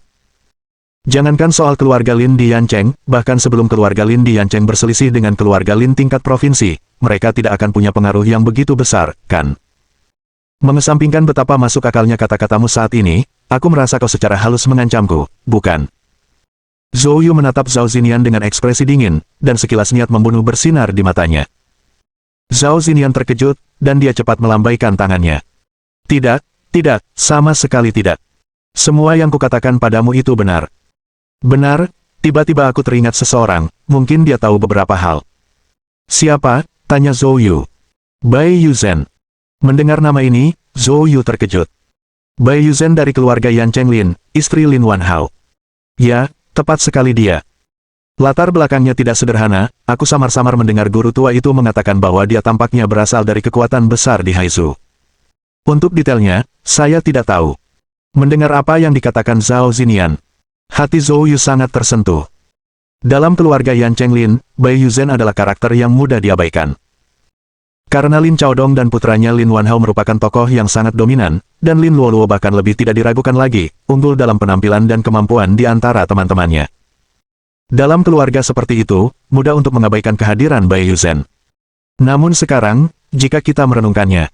Jangankan soal keluarga Lin di Yancheng, bahkan sebelum keluarga Lin di Yancheng berselisih dengan keluarga Lin tingkat provinsi, mereka tidak akan punya pengaruh yang begitu besar, kan? Mengesampingkan betapa masuk akalnya kata-katamu saat ini, aku merasa kau secara halus mengancamku, bukan? Zhou Yu menatap Zhao Zinian dengan ekspresi dingin, dan sekilas niat membunuh bersinar di matanya. Zhao Zinian terkejut, dan dia cepat melambaikan tangannya. Tidak, tidak, sama sekali tidak. Semua yang kukatakan padamu itu benar. Benar, tiba-tiba aku teringat seseorang, mungkin dia tahu beberapa hal. Siapa? Tanya Zhou Yu. Bai Yuzhen. Mendengar nama ini, Zhou Yu terkejut. Bai Yuzhen dari keluarga Yancheng Lin, istri Lin Wanhao. Ya, tepat sekali dia. Latar belakangnya tidak sederhana, aku samar-samar mendengar guru tua itu mengatakan bahwa dia tampaknya berasal dari kekuatan besar di Haizu. Untuk detailnya, saya tidak tahu. Mendengar apa yang dikatakan Zhao Zinian, hati Zhou Yu sangat tersentuh. Dalam keluarga Yancheng Lin, Bai Yuzhen adalah karakter yang mudah diabaikan. Karena Lin Chaodong dan putranya Lin Wanhao merupakan tokoh yang sangat dominan, dan Lin Luoluo bahkan lebih tidak diragukan lagi, unggul dalam penampilan dan kemampuan di antara teman-temannya. Dalam keluarga seperti itu, mudah untuk mengabaikan kehadiran Bai Yuzhen. Namun sekarang, jika kita merenungkannya,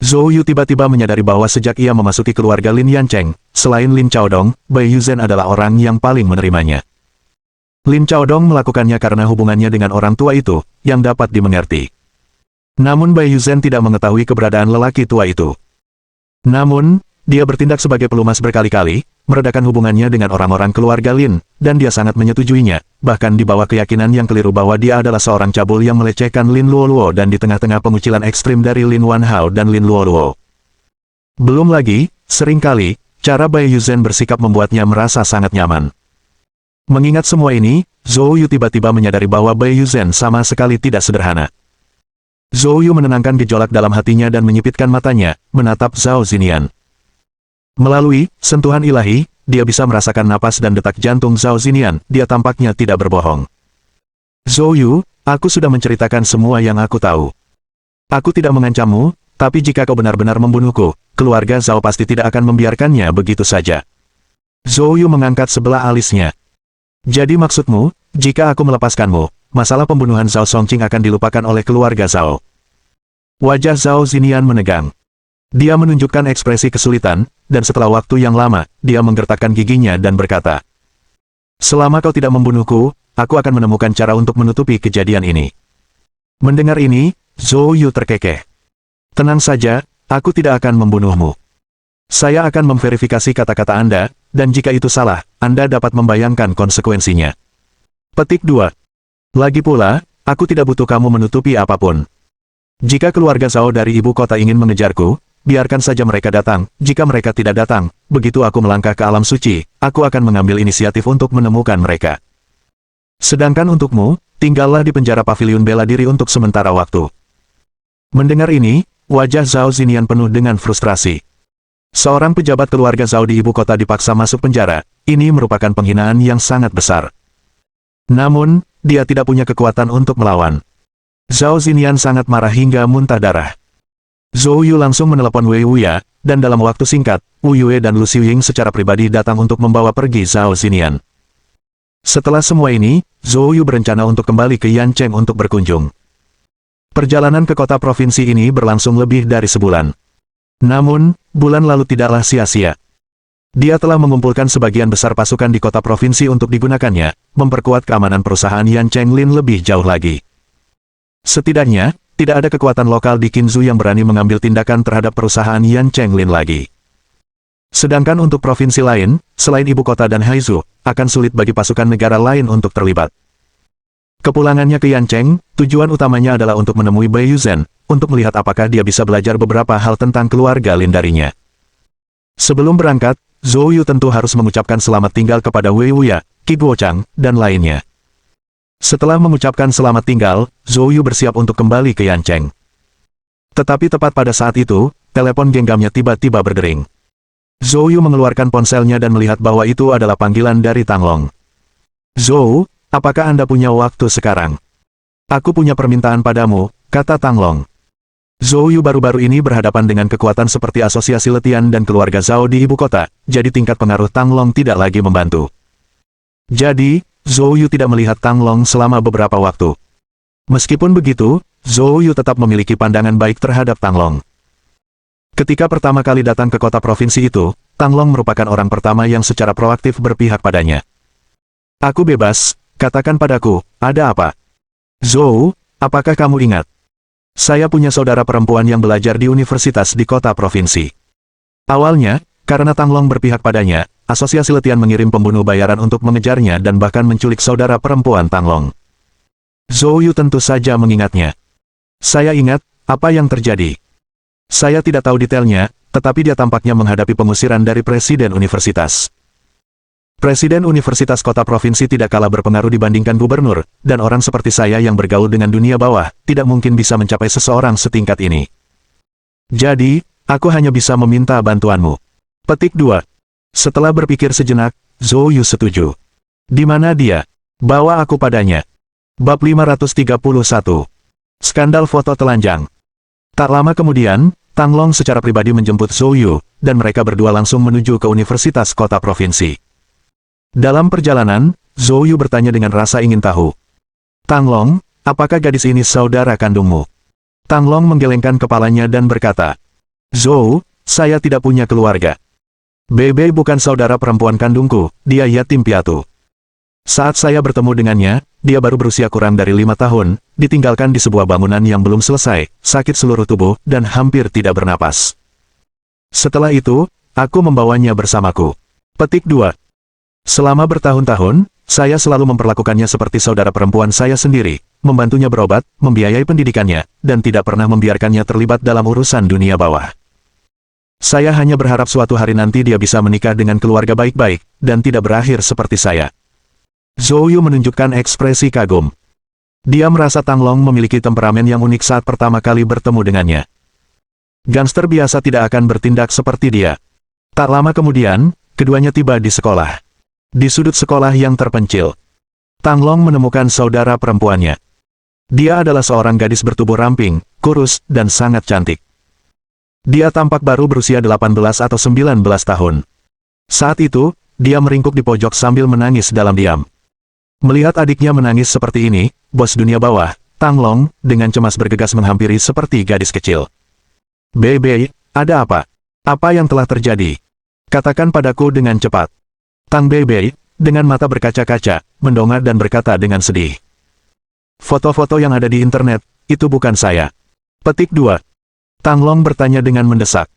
Zhou Yu tiba-tiba menyadari bahwa sejak ia memasuki keluarga Lin Yancheng, selain Lin Chaodong, Bai Yuzhen adalah orang yang paling menerimanya. Lin Chaodong melakukannya karena hubungannya dengan orang tua itu, yang dapat dimengerti. Namun Bai Yuzhen tidak mengetahui keberadaan lelaki tua itu. Namun, dia bertindak sebagai pelumas berkali-kali, meredakan hubungannya dengan orang-orang keluarga Lin, dan dia sangat menyetujuinya, bahkan di bawah keyakinan yang keliru bahwa dia adalah seorang cabul yang melecehkan Lin Luoluo dan di tengah-tengah pengucilan ekstrim dari Lin Wanhao dan Lin Luoluo. Belum lagi, seringkali, cara Bai Yuzhen bersikap membuatnya merasa sangat nyaman. Mengingat semua ini, Zhou Yu tiba-tiba menyadari bahwa Bai Yuzhen sama sekali tidak sederhana. Zhou Yu menenangkan gejolak dalam hatinya dan menyipitkan matanya, menatap Zhao Zinian. Melalui sentuhan ilahi, dia bisa merasakan napas dan detak jantung Zhao Zinian, dia tampaknya tidak berbohong. Zhou Yu, aku sudah menceritakan semua yang aku tahu. Aku tidak mengancammu, tapi jika kau benar-benar membunuhku, keluarga Zhao pasti tidak akan membiarkannya begitu saja. Zhou Yu mengangkat sebelah alisnya. Jadi maksudmu, jika aku melepaskanmu, masalah pembunuhan Zhao Songqing akan dilupakan oleh keluarga Zhao. Wajah Zhao Zinian menegang. Dia menunjukkan ekspresi kesulitan, dan setelah waktu yang lama, dia menggertakkan giginya dan berkata, "Selama kau tidak membunuhku, aku akan menemukan cara untuk menutupi kejadian ini." Mendengar ini, Zhou Yu terkekeh. "Tenang saja, aku tidak akan membunuhmu. Saya akan memverifikasi kata-kata Anda, dan jika itu salah, Anda dapat membayangkan konsekuensinya." Petik 2. Lagi pula, aku tidak butuh kamu menutupi apapun. Jika keluarga Zhao dari ibu kota ingin mengejarku, biarkan saja mereka datang. Jika mereka tidak datang, begitu aku melangkah ke alam suci, aku akan mengambil inisiatif untuk menemukan mereka. Sedangkan untukmu, tinggallah di penjara paviliun bela diri untuk sementara waktu. Mendengar ini, wajah Zhao Zinian penuh dengan frustrasi. Seorang pejabat keluarga Zhao di ibu kota dipaksa masuk penjara, ini merupakan penghinaan yang sangat besar. Namun, dia tidak punya kekuatan untuk melawan. Zhao Zinian sangat marah hingga muntah darah. Zhou Yu langsung menelepon Wei Wuya, dan dalam waktu singkat, Wu Yue dan Lu Xiuying secara pribadi datang untuk membawa pergi Zhao Zinian. Setelah semua ini, Zhou Yu berencana untuk kembali ke Yancheng untuk berkunjung. Perjalanan ke kota provinsi ini berlangsung lebih dari sebulan. Namun, bulan lalu tidaklah sia-sia. Dia telah mengumpulkan sebagian besar pasukan di kota provinsi untuk digunakannya, memperkuat keamanan perusahaan Yancheng Lin lebih jauh lagi. Setidaknya, tidak ada kekuatan lokal di Qinzhou yang berani mengambil tindakan terhadap perusahaan Yancheng Lin lagi. Sedangkan untuk provinsi lain, selain ibu kota dan Haizhou, akan sulit bagi pasukan negara lain untuk terlibat. Kepulangannya ke Yancheng, tujuan utamanya adalah untuk menemui Bai Yuzhen, untuk melihat apakah dia bisa belajar beberapa hal tentang keluarga Lin darinya. Sebelum berangkat, Zhou Yu tentu harus mengucapkan selamat tinggal kepada Wei Wuya, Qi Guochang, dan lainnya. Setelah mengucapkan selamat tinggal, Zhou Yu bersiap untuk kembali ke Yancheng. Tetapi tepat pada saat itu, telepon genggamnya tiba-tiba berdering. Zhou Yu mengeluarkan ponselnya dan melihat bahwa itu adalah panggilan dari Tang Long. "Zhou, apakah Anda punya waktu sekarang? Aku punya permintaan padamu," kata Tang Long. Zhou Yu baru-baru ini berhadapan dengan kekuatan seperti Asosiasi Letian dan keluarga Zhao di ibu kota, jadi tingkat pengaruh Tang Long tidak lagi membantu. Jadi, Zhou Yu tidak melihat Tang Long selama beberapa waktu. Meskipun begitu, Zhou Yu tetap memiliki pandangan baik terhadap Tang Long. Ketika pertama kali datang ke kota provinsi itu, Tang Long merupakan orang pertama yang secara proaktif berpihak padanya. "Aku bebas, katakan padaku, ada apa?" "Zhou, apakah kamu ingat? Saya punya saudara perempuan yang belajar di universitas di kota provinsi." Awalnya, karena Tang Long berpihak padanya, Asosiasi Letian mengirim pembunuh bayaran untuk mengejarnya dan bahkan menculik saudara perempuan Tang Long. Zhou Yu tentu saja mengingatnya. "Saya ingat, apa yang terjadi. Saya tidak tahu detailnya, tetapi dia tampaknya menghadapi pengusiran dari presiden universitas. Presiden universitas kota provinsi tidak kalah berpengaruh dibandingkan gubernur, dan orang seperti saya yang bergaul dengan dunia bawah, tidak mungkin bisa mencapai seseorang setingkat ini. Jadi, aku hanya bisa meminta bantuanmu." Petik 2. Setelah berpikir sejenak, Zhou Yu setuju. "Di mana dia? Bawa aku padanya." Bab 531. Skandal foto telanjang. Tak lama kemudian, Tang Long secara pribadi menjemput Zhou Yu, dan mereka berdua langsung menuju ke Universitas Kota Provinsi. Dalam perjalanan, Zhou Yu bertanya dengan rasa ingin tahu. Tang Long, apakah gadis ini saudara kandungmu? Tang Long menggelengkan kepalanya dan berkata, Zhou, saya tidak punya keluarga. Bebe bukan saudara perempuan kandungku, dia yatim piatu. Saat saya bertemu dengannya, dia baru berusia kurang dari 5 tahun, ditinggalkan di sebuah bangunan yang belum selesai, sakit seluruh tubuh, dan hampir tidak bernapas. Setelah itu, aku membawanya bersamaku. Petik 2. Selama bertahun-tahun, saya selalu memperlakukannya seperti saudara perempuan saya sendiri, membantunya berobat, membiayai pendidikannya, dan tidak pernah membiarkannya terlibat dalam urusan dunia bawah. Saya hanya berharap suatu hari nanti dia bisa menikah dengan keluarga baik-baik, dan tidak berakhir seperti saya. Zhou Yu menunjukkan ekspresi kagum. Dia merasa Tang Long memiliki temperamen yang unik saat pertama kali bertemu dengannya. Gangster biasa tidak akan bertindak seperti dia. Tak lama kemudian, keduanya tiba di sekolah. Di sudut sekolah yang terpencil, Tang Long menemukan saudara perempuannya. Dia adalah seorang gadis bertubuh ramping, kurus, dan sangat cantik. Dia tampak baru berusia 18 atau 19 tahun. Saat itu, dia meringkuk di pojok sambil menangis dalam diam. Melihat adiknya menangis seperti ini, bos dunia bawah, Tang Long, dengan cemas bergegas menghampiri seperti gadis kecil. Bebe, ada apa? Apa yang telah terjadi? Katakan padaku dengan cepat. Tang Bebe, dengan mata berkaca-kaca, mendongak dan berkata dengan sedih. Foto-foto yang ada di internet, itu bukan saya. Petik 2. Tang Long bertanya dengan mendesak.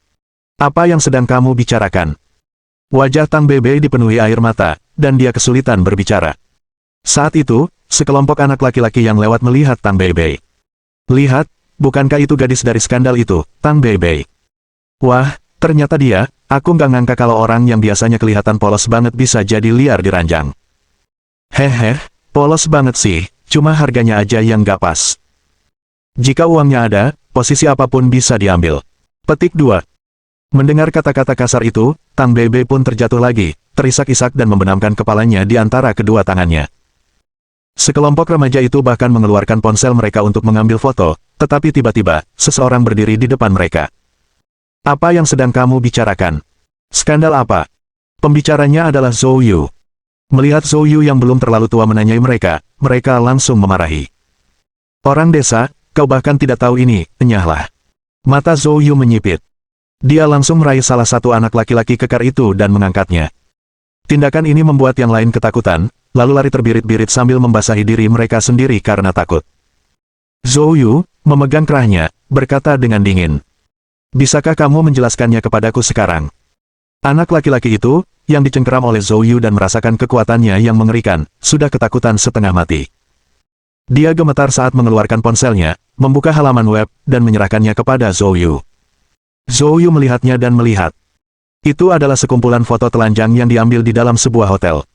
Apa yang sedang kamu bicarakan? Wajah Tang Bebe dipenuhi air mata, dan dia kesulitan berbicara. Saat itu, sekelompok anak laki-laki yang lewat melihat Tang Bebe. Lihat, bukankah itu gadis dari skandal itu, Tang Bebe? Wah, ternyata dia, aku nggak ngangka kalau orang yang biasanya kelihatan polos banget bisa jadi liar di ranjang. Hehe, polos banget sih, cuma harganya aja yang nggak pas. Jika uangnya ada, posisi apapun bisa diambil. Petik 2. Mendengar kata-kata kasar itu, Tang Bebe pun terjatuh lagi, terisak-isak dan membenamkan kepalanya di antara kedua tangannya. Sekelompok remaja itu bahkan mengeluarkan ponsel mereka untuk mengambil foto, tetapi tiba-tiba, seseorang berdiri di depan mereka. Apa yang sedang kamu bicarakan? Skandal apa? Pembicaranya adalah Zhou Yu. Melihat Zhou Yu yang belum terlalu tua menanyai mereka, mereka langsung memarahi. Orang desa, kau bahkan tidak tahu ini, enyahlah. Mata Zhou Yu menyipit. Dia langsung meraih salah satu anak laki-laki kekar itu dan mengangkatnya. Tindakan ini membuat yang lain ketakutan, lalu lari terbirit-birit sambil membasahi diri mereka sendiri karena takut. Zhou Yu, memegang kerahnya, berkata dengan dingin. Bisakah kamu menjelaskannya kepadaku sekarang? Anak laki-laki itu, yang dicengkeram oleh Zhou Yu dan merasakan kekuatannya yang mengerikan, sudah ketakutan setengah mati. Dia gemetar saat mengeluarkan ponselnya, membuka halaman web, dan menyerahkannya kepada Zhou Yu. Zhou Yu melihatnya dan melihat. Itu adalah sekumpulan foto telanjang yang diambil di dalam sebuah hotel.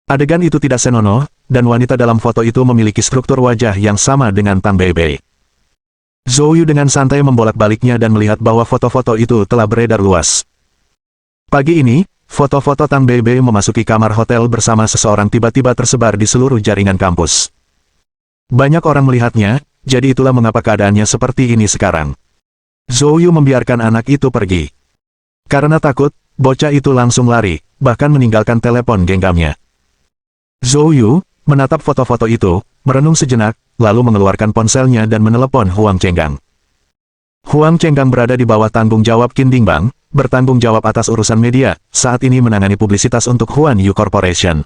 Adegan itu tidak senonoh, dan wanita dalam foto itu memiliki struktur wajah yang sama dengan Tang Bebe. Zhou Yu dengan santai membolak-baliknya dan melihat bahwa foto-foto itu telah beredar luas. Pagi ini, foto-foto Tang Bebe memasuki kamar hotel bersama seseorang tiba-tiba tersebar di seluruh jaringan kampus. Banyak orang melihatnya, jadi itulah mengapa keadaannya seperti ini sekarang. Zhou Yu membiarkan anak itu pergi. Karena takut, bocah itu langsung lari, bahkan meninggalkan telepon genggamnya. Zhou Yu menatap foto-foto itu, merenung sejenak, lalu mengeluarkan ponselnya dan menelepon Huang Chenggang. Huang Chenggang berada di bawah tanggung jawab Qin Dingbang, bertanggung jawab atas urusan media, saat ini menangani publisitas untuk Huan Yu Corporation.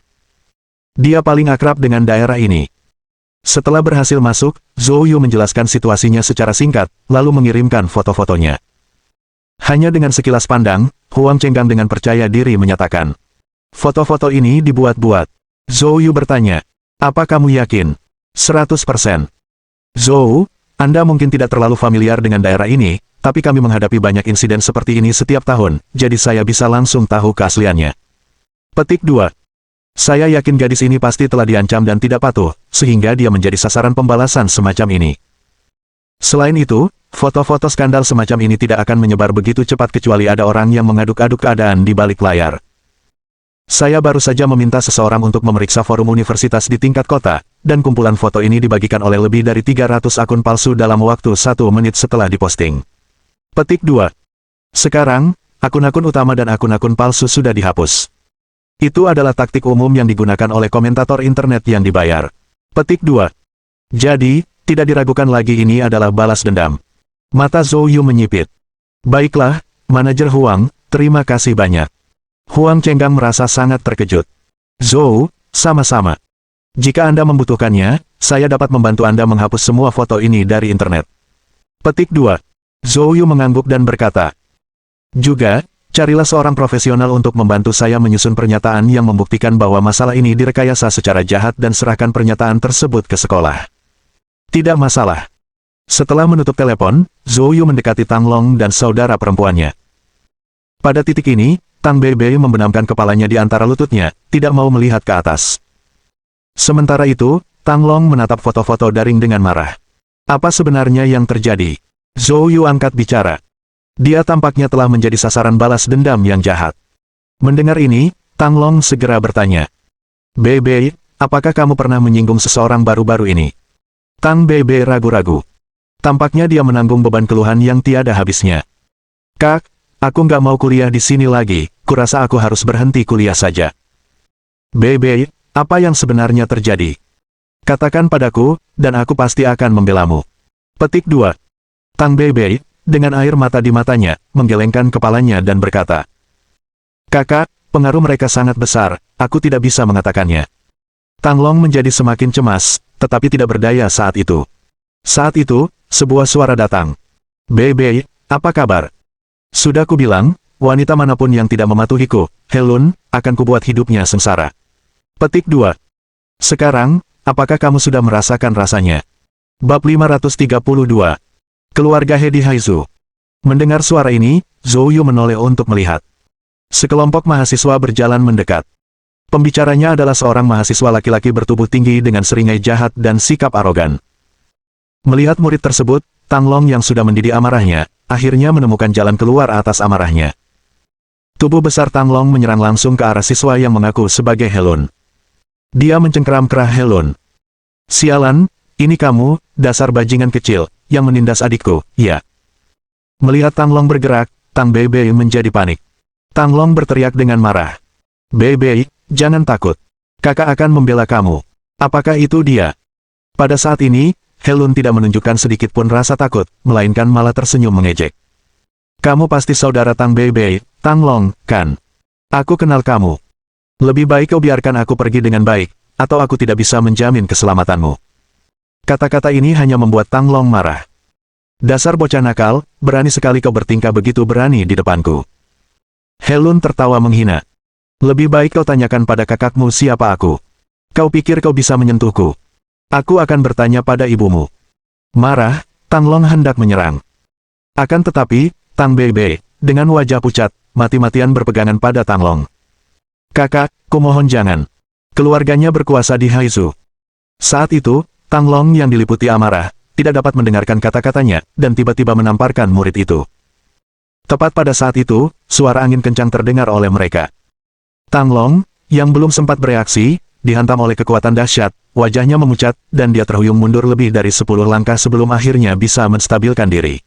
Dia paling akrab dengan daerah ini. Setelah berhasil masuk, Zhou Yu menjelaskan situasinya secara singkat, lalu mengirimkan foto-fotonya. Hanya dengan sekilas pandang, Huang Chenggang dengan percaya diri menyatakan, foto-foto ini dibuat-buat. Zhou Yu bertanya, apa kamu yakin? 100%. Zhou, Anda mungkin tidak terlalu familiar dengan daerah ini, tapi kami menghadapi banyak insiden seperti ini setiap tahun, jadi saya bisa langsung tahu keasliannya. Petik 2. Saya yakin gadis ini pasti telah diancam dan tidak patuh, sehingga dia menjadi sasaran pembalasan semacam ini. Selain itu, foto-foto skandal semacam ini tidak akan menyebar begitu cepat kecuali ada orang yang mengaduk-aduk keadaan di balik layar. Saya baru saja meminta seseorang untuk memeriksa forum universitas di tingkat kota, dan kumpulan foto ini dibagikan oleh lebih dari 300 akun palsu dalam waktu 1 menit setelah diposting. Petik 2. Sekarang, akun-akun utama dan akun-akun palsu sudah dihapus. Itu adalah taktik umum yang digunakan oleh komentator internet yang dibayar. Petik 2. Jadi, tidak diragukan lagi ini adalah balas dendam. Mata Zhou Yu menyipit. Baiklah, manajer Huang, terima kasih banyak. Huang Cenggang merasa sangat terkejut. Zhou, sama-sama. Jika Anda membutuhkannya, saya dapat membantu Anda menghapus semua foto ini dari internet. Petik 2. Zhou Yu mengangguk dan berkata, juga, carilah seorang profesional untuk membantu saya menyusun pernyataan yang membuktikan bahwa masalah ini direkayasa secara jahat dan serahkan pernyataan tersebut ke sekolah. Tidak masalah. Setelah menutup telepon, Zhou Yu mendekati Tang Long dan saudara perempuannya. Pada titik ini, Tang Beibei membenamkan kepalanya di antara lututnya, tidak mau melihat ke atas. Sementara itu, Tang Long menatap foto-foto daring dengan marah. Apa sebenarnya yang terjadi? Zhou Yu angkat bicara. Dia tampaknya telah menjadi sasaran balas dendam yang jahat. Mendengar ini, Tang Long segera bertanya. Beibei, apakah kamu pernah menyinggung seseorang baru-baru ini? Tang Beibei ragu-ragu. Tampaknya dia menanggung beban keluhan yang tiada habisnya. Kak, aku nggak mau kuliah di sini lagi, kurasa aku harus berhenti kuliah saja. Beibei, apa yang sebenarnya terjadi? Katakan padaku, dan aku pasti akan membelamu. Petik 2. Tang Beibei, dengan air mata di matanya, menggelengkan kepalanya dan berkata, Kakak, pengaruh mereka sangat besar, aku tidak bisa mengatakannya. Tang Long menjadi semakin cemas, tetapi tidak berdaya saat itu. Saat itu, sebuah suara datang. Beibei, apa kabar? Sudah kubilang, wanita manapun yang tidak mematuhiku, Helun, akan kubuat hidupnya sengsara. Petik 2. Sekarang, apakah kamu sudah merasakan rasanya? Bab 532. Keluarga Hedi Haizu. Mendengar suara ini, Zhou Yu menoleh untuk melihat. Sekelompok mahasiswa berjalan mendekat. Pembicaranya adalah seorang mahasiswa laki-laki bertubuh tinggi dengan seringai jahat dan sikap arogan. Melihat murid tersebut, Tang Long yang sudah mendidih amarahnya, akhirnya menemukan jalan keluar atas amarahnya. Tubuh besar Tang Long menyerang langsung ke arah siswa yang mengaku sebagai Helun. Dia mencengkeram kerah Helun. Sialan, ini kamu, dasar bajingan kecil, yang menindas adikku, ya. Melihat Tang Long bergerak, Tang Beibei menjadi panik. Tang Long berteriak dengan marah. Beibei, jangan takut. Kakak akan membela kamu. Apakah itu dia? Pada saat ini, Helun tidak menunjukkan sedikit pun rasa takut, melainkan malah tersenyum mengejek. Kamu pasti saudara Tang Beibei, Tang Long, kan? Aku kenal kamu. Lebih baik kau biarkan aku pergi dengan baik, atau aku tidak bisa menjamin keselamatanmu. Kata-kata ini hanya membuat Tang Long marah. Dasar bocah nakal, berani sekali kau bertingkah begitu berani di depanku. Helun tertawa menghina. Lebih baik kau tanyakan pada kakakmu siapa aku. Kau pikir kau bisa menyentuhku? Aku akan bertanya pada ibumu. Marah, Tang Long hendak menyerang. Akan tetapi, Tang Beibei, dengan wajah pucat, mati-matian berpegangan pada Tang Long. Kakak, kumohon jangan. Keluarganya berkuasa di Haizu. Saat itu, Tang Long yang diliputi amarah, tidak dapat mendengarkan kata-katanya, dan tiba-tiba menamparkan murid itu. Tepat pada saat itu, suara angin kencang terdengar oleh mereka. Tang Long, yang belum sempat bereaksi, dihantam oleh kekuatan dahsyat, wajahnya memucat, dan dia terhuyung mundur lebih dari 10 langkah sebelum akhirnya bisa menstabilkan diri.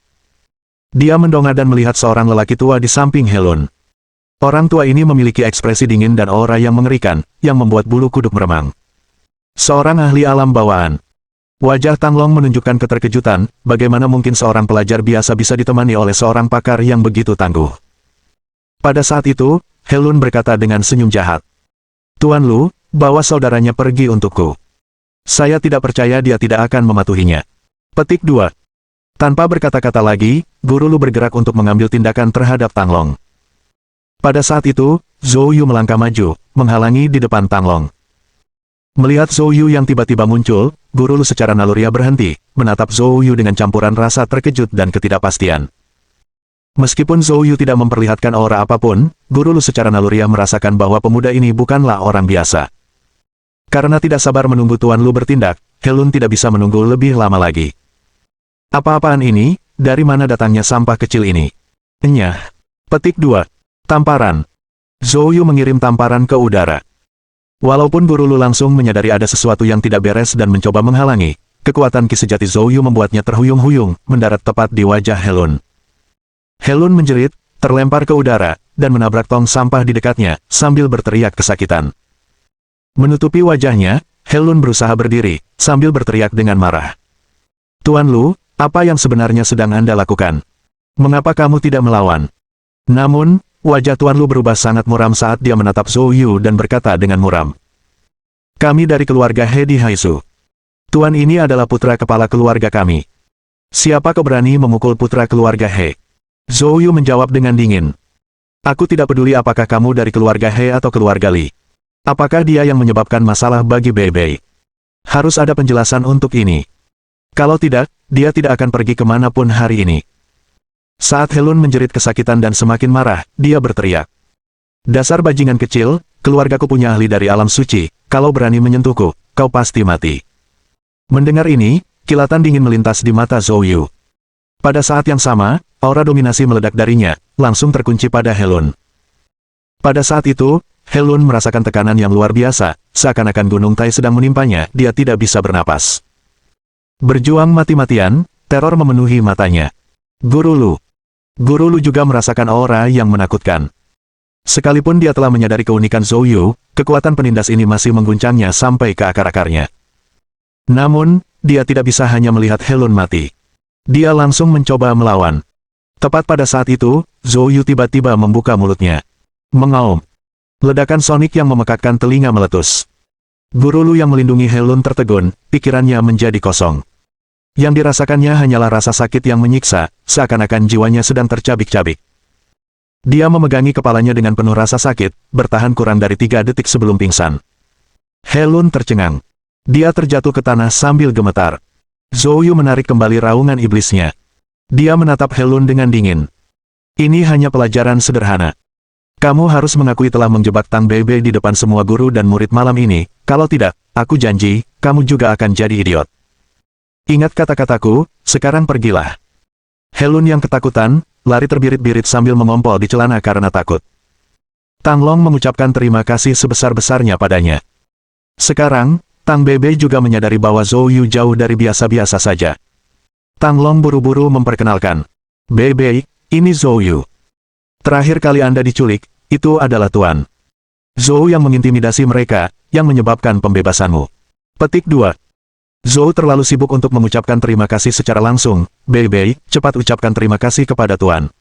Dia mendongak dan melihat seorang lelaki tua di samping Helun. Orang tua ini memiliki ekspresi dingin dan aura yang mengerikan, yang membuat bulu kuduk meremang. Seorang ahli alam bawaan. Wajah Tang Long menunjukkan keterkejutan, bagaimana mungkin seorang pelajar biasa bisa ditemani oleh seorang pakar yang begitu tangguh. Pada saat itu, Helun berkata dengan senyum jahat. Tuan Lu, bawa saudaranya pergi untukku. Saya tidak percaya dia tidak akan mematuhinya. Petik 2. Tanpa berkata-kata lagi, Guru Lu bergerak untuk mengambil tindakan terhadap Tang Long. Pada saat itu, Zhou Yu melangkah maju, menghalangi di depan Tang Long. Melihat Zhou Yu yang tiba-tiba muncul, Guru Lu secara naluriah berhenti, menatap Zhou Yu dengan campuran rasa terkejut dan ketidakpastian. Meskipun Zhou Yu tidak memperlihatkan aura apapun, Guru Lu secara naluriah merasakan bahwa pemuda ini bukanlah orang biasa. Karena tidak sabar menunggu Tuan Lu bertindak, Helun tidak bisa menunggu lebih lama lagi. Apa-apaan ini? Dari mana datangnya sampah kecil ini? Enyah. Petik 2. Tamparan. Zhou Yu mengirim tamparan ke udara. Walaupun Guru Lu langsung menyadari ada sesuatu yang tidak beres dan mencoba menghalangi, kekuatan ki sejati Zhou Yu membuatnya terhuyung-huyung, mendarat tepat di wajah Helun. Helun menjerit, terlempar ke udara, dan menabrak tong sampah di dekatnya, sambil berteriak kesakitan. Menutupi wajahnya, Helun berusaha berdiri, sambil berteriak dengan marah. Tuan Lu, apa yang sebenarnya sedang Anda lakukan? Mengapa kamu tidak melawan? Namun, wajah Tuan Lu berubah sangat muram saat dia menatap Zhou Yu dan berkata dengan muram. Kami dari keluarga He di Haisu. Tuan ini adalah putra kepala keluarga kami. Siapa keberani memukul putra keluarga He? Zhou Yu menjawab dengan dingin. Aku tidak peduli apakah kamu dari keluarga He atau keluarga Li. Apakah dia yang menyebabkan masalah bagi Bei Bei? Harus ada penjelasan untuk ini. Kalau tidak, dia tidak akan pergi kemanapun hari ini. Saat Helun menjerit kesakitan dan semakin marah, dia berteriak. Dasar bajingan kecil, keluargaku punya ahli dari alam suci, kalau berani menyentuhku, kau pasti mati. Mendengar ini, kilatan dingin melintas di mata Zhou Yu. Pada saat yang sama, aura dominasi meledak darinya, langsung terkunci pada Helun. Pada saat itu, Helun merasakan tekanan yang luar biasa, seakan-akan gunung Tai sedang menimpanya, dia tidak bisa bernapas. Berjuang mati-matian, teror memenuhi matanya. Guru Lu. Guru Lu juga merasakan aura yang menakutkan. Sekalipun dia telah menyadari keunikan Zhou Yu, kekuatan penindas ini masih mengguncangnya sampai ke akar-akarnya. Namun, dia tidak bisa hanya melihat Helun mati. Dia langsung mencoba melawan. Tepat pada saat itu, Zhou Yu tiba-tiba membuka mulutnya. Mengaum. Ledakan sonik yang memekakkan telinga meletus. Guru Lu yang melindungi Helun tertegun, pikirannya menjadi kosong. Yang dirasakannya hanyalah rasa sakit yang menyiksa, seakan-akan jiwanya sedang tercabik-cabik. Dia memegangi kepalanya dengan penuh rasa sakit, bertahan kurang dari 3 detik sebelum pingsan. Helun tercengang. Dia terjatuh ke tanah sambil gemetar. Zhou Yu menarik kembali raungan iblisnya. Dia menatap Helun dengan dingin. Ini hanya pelajaran sederhana. Kamu harus mengakui telah menjebak Tang Bei Bei di depan semua guru dan murid malam ini, kalau tidak, aku janji, kamu juga akan jadi idiot. Ingat kata-kataku, sekarang pergilah. Helun yang ketakutan, lari terbirit-birit sambil mengompol di celana karena takut. Tang Long mengucapkan terima kasih sebesar-besarnya padanya. Sekarang, Tang Bei Bei juga menyadari bahwa Zhou Yu jauh dari biasa-biasa saja. Tang Long buru-buru memperkenalkan. Bei Bei, ini Zhou Yu. Terakhir kali Anda diculik, itu adalah Tuan Zhou yang mengintimidasi mereka, yang menyebabkan pembebasanmu. Petik 2. Zhou terlalu sibuk untuk mengucapkan terima kasih secara langsung. Bei Bei, cepat ucapkan terima kasih kepada Tuan.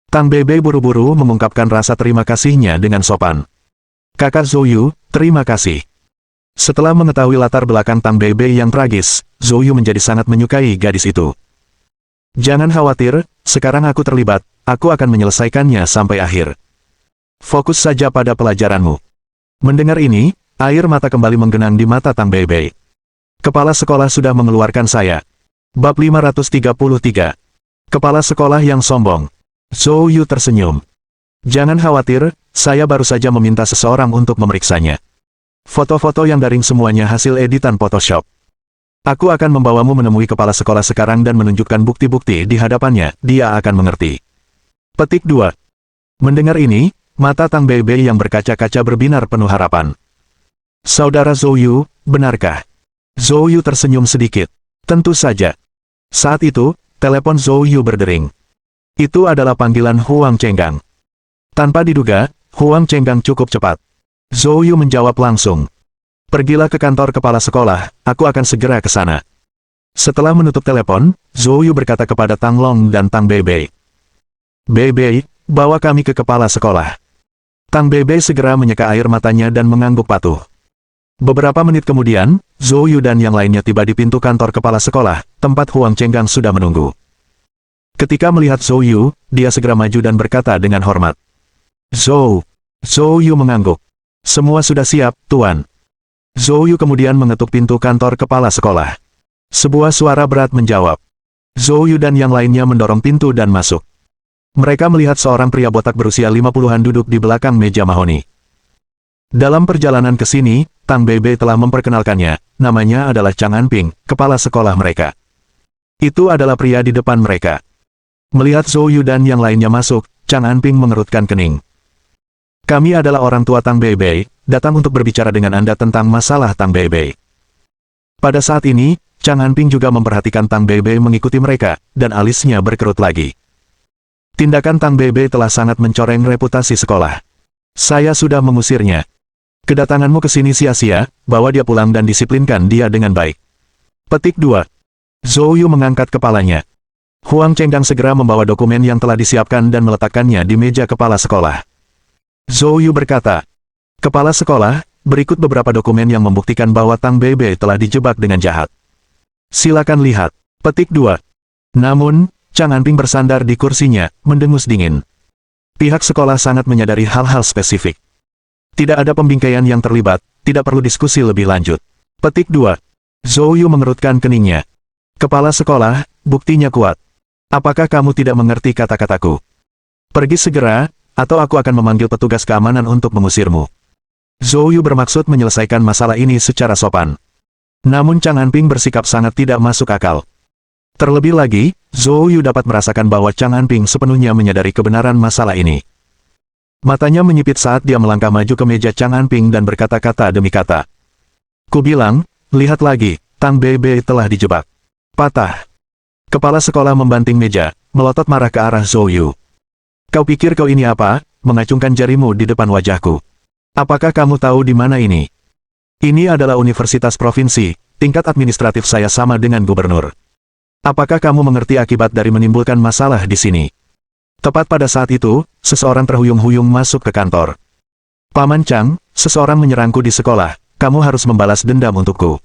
Tang Bei Bei buru-buru mengungkapkan rasa terima kasihnya dengan sopan. Kakak Zhou Yu, terima kasih. Setelah mengetahui latar belakang Tang Bei Bei yang tragis, Zhou Yu menjadi sangat menyukai gadis itu. Jangan khawatir, sekarang aku terlibat, aku akan menyelesaikannya sampai akhir. Fokus saja pada pelajaranmu. Mendengar ini, air mata kembali menggenang di mata Tang Bei Bei. Kepala sekolah sudah mengeluarkan saya. Bab 533. Kepala sekolah yang sombong. Zhou Yu tersenyum. Jangan khawatir, saya baru saja meminta seseorang untuk memeriksanya. Foto-foto yang daring semuanya hasil editan Photoshop. Aku akan membawamu menemui kepala sekolah sekarang dan menunjukkan bukti-bukti di hadapannya, dia akan mengerti. Petik 2. Mendengar ini, mata Tang Bei Bei yang berkaca-kaca berbinar penuh harapan. Saudara Zhou Yu, benarkah? Zhou Yu tersenyum sedikit. Tentu saja. Saat itu, telepon Zhou Yu berdering. Itu adalah panggilan Huang Chenggang. Tanpa diduga, Huang Chenggang cukup cepat. Zhou Yu menjawab langsung. Pergilah ke kantor kepala sekolah, aku akan segera ke sana. Setelah menutup telepon, Zhou Yu berkata kepada Tang Long dan Tang Bei Bei. Bei Bei, bawa kami ke kepala sekolah. Tang Bei Bei segera menyeka air matanya dan mengangguk patuh. Beberapa menit kemudian, Zhou Yu dan yang lainnya tiba di pintu kantor kepala sekolah, tempat Huang Chenggang sudah menunggu. Ketika melihat Zhou Yu, dia segera maju dan berkata dengan hormat. Zhou Yu mengangguk. Semua sudah siap, Tuan. Zhou Yu kemudian mengetuk pintu kantor kepala sekolah. Sebuah suara berat menjawab. Zhou Yu dan yang lainnya mendorong pintu dan masuk. Mereka melihat seorang pria botak berusia 50-an duduk di belakang meja mahoni. Dalam perjalanan ke sini, Tang Bei Bei telah memperkenalkannya, namanya adalah Chang Anping, kepala sekolah mereka. Itu adalah pria di depan mereka. Melihat Zhou Yu dan yang lainnya masuk, Chang Anping mengerutkan kening. Kami adalah orang tua Tang Bei Bei, datang untuk berbicara dengan Anda tentang masalah Tang Bei Bei. Pada saat ini, Chang Anping juga memperhatikan Tang Bei Bei mengikuti mereka, dan alisnya berkerut lagi. Tindakan Tang Bebe telah sangat mencoreng reputasi sekolah. Saya sudah mengusirnya. Kedatanganmu ke sini sia-sia, bawa dia pulang dan disiplinkan dia dengan baik. Petik 2. Zhou Yu mengangkat kepalanya. Huang Chenggang segera membawa dokumen yang telah disiapkan dan meletakkannya di meja kepala sekolah. Zhou Yu berkata, "Kepala sekolah, berikut beberapa dokumen yang membuktikan bahwa Tang Bebe telah dijebak dengan jahat. Silakan lihat." Petik 2. Namun, Chang Anping bersandar di kursinya, mendengus dingin. Pihak sekolah sangat menyadari hal-hal spesifik. Tidak ada pembingkaian yang terlibat, tidak perlu diskusi lebih lanjut. Petik 2. Zhou Yu mengerutkan keningnya. Kepala sekolah, buktinya kuat. Apakah kamu tidak mengerti kata-kataku? Pergi segera, atau aku akan memanggil petugas keamanan untuk mengusirmu. Zhou Yu bermaksud menyelesaikan masalah ini secara sopan. Namun Chang Anping bersikap sangat tidak masuk akal. Terlebih lagi, Zhou Yu dapat merasakan bahwa Chang Anping sepenuhnya menyadari kebenaran masalah ini. Matanya menyipit saat dia melangkah maju ke meja Chang Anping dan berkata-kata demi kata. "Ku bilang, lihat lagi, Tang Bebe telah dijebak." Patah. Kepala sekolah membanting meja, melotot marah ke arah Zhou Yu. "Kau pikir kau ini apa, mengacungkan jarimu di depan wajahku? Apakah kamu tahu di mana ini? Ini adalah universitas provinsi, tingkat administratif saya sama dengan gubernur. Apakah kamu mengerti akibat dari menimbulkan masalah di sini?" Tepat pada saat itu, seseorang terhuyung-huyung masuk ke kantor. "Paman Chang, seseorang menyerangku di sekolah, kamu harus membalas dendam untukku."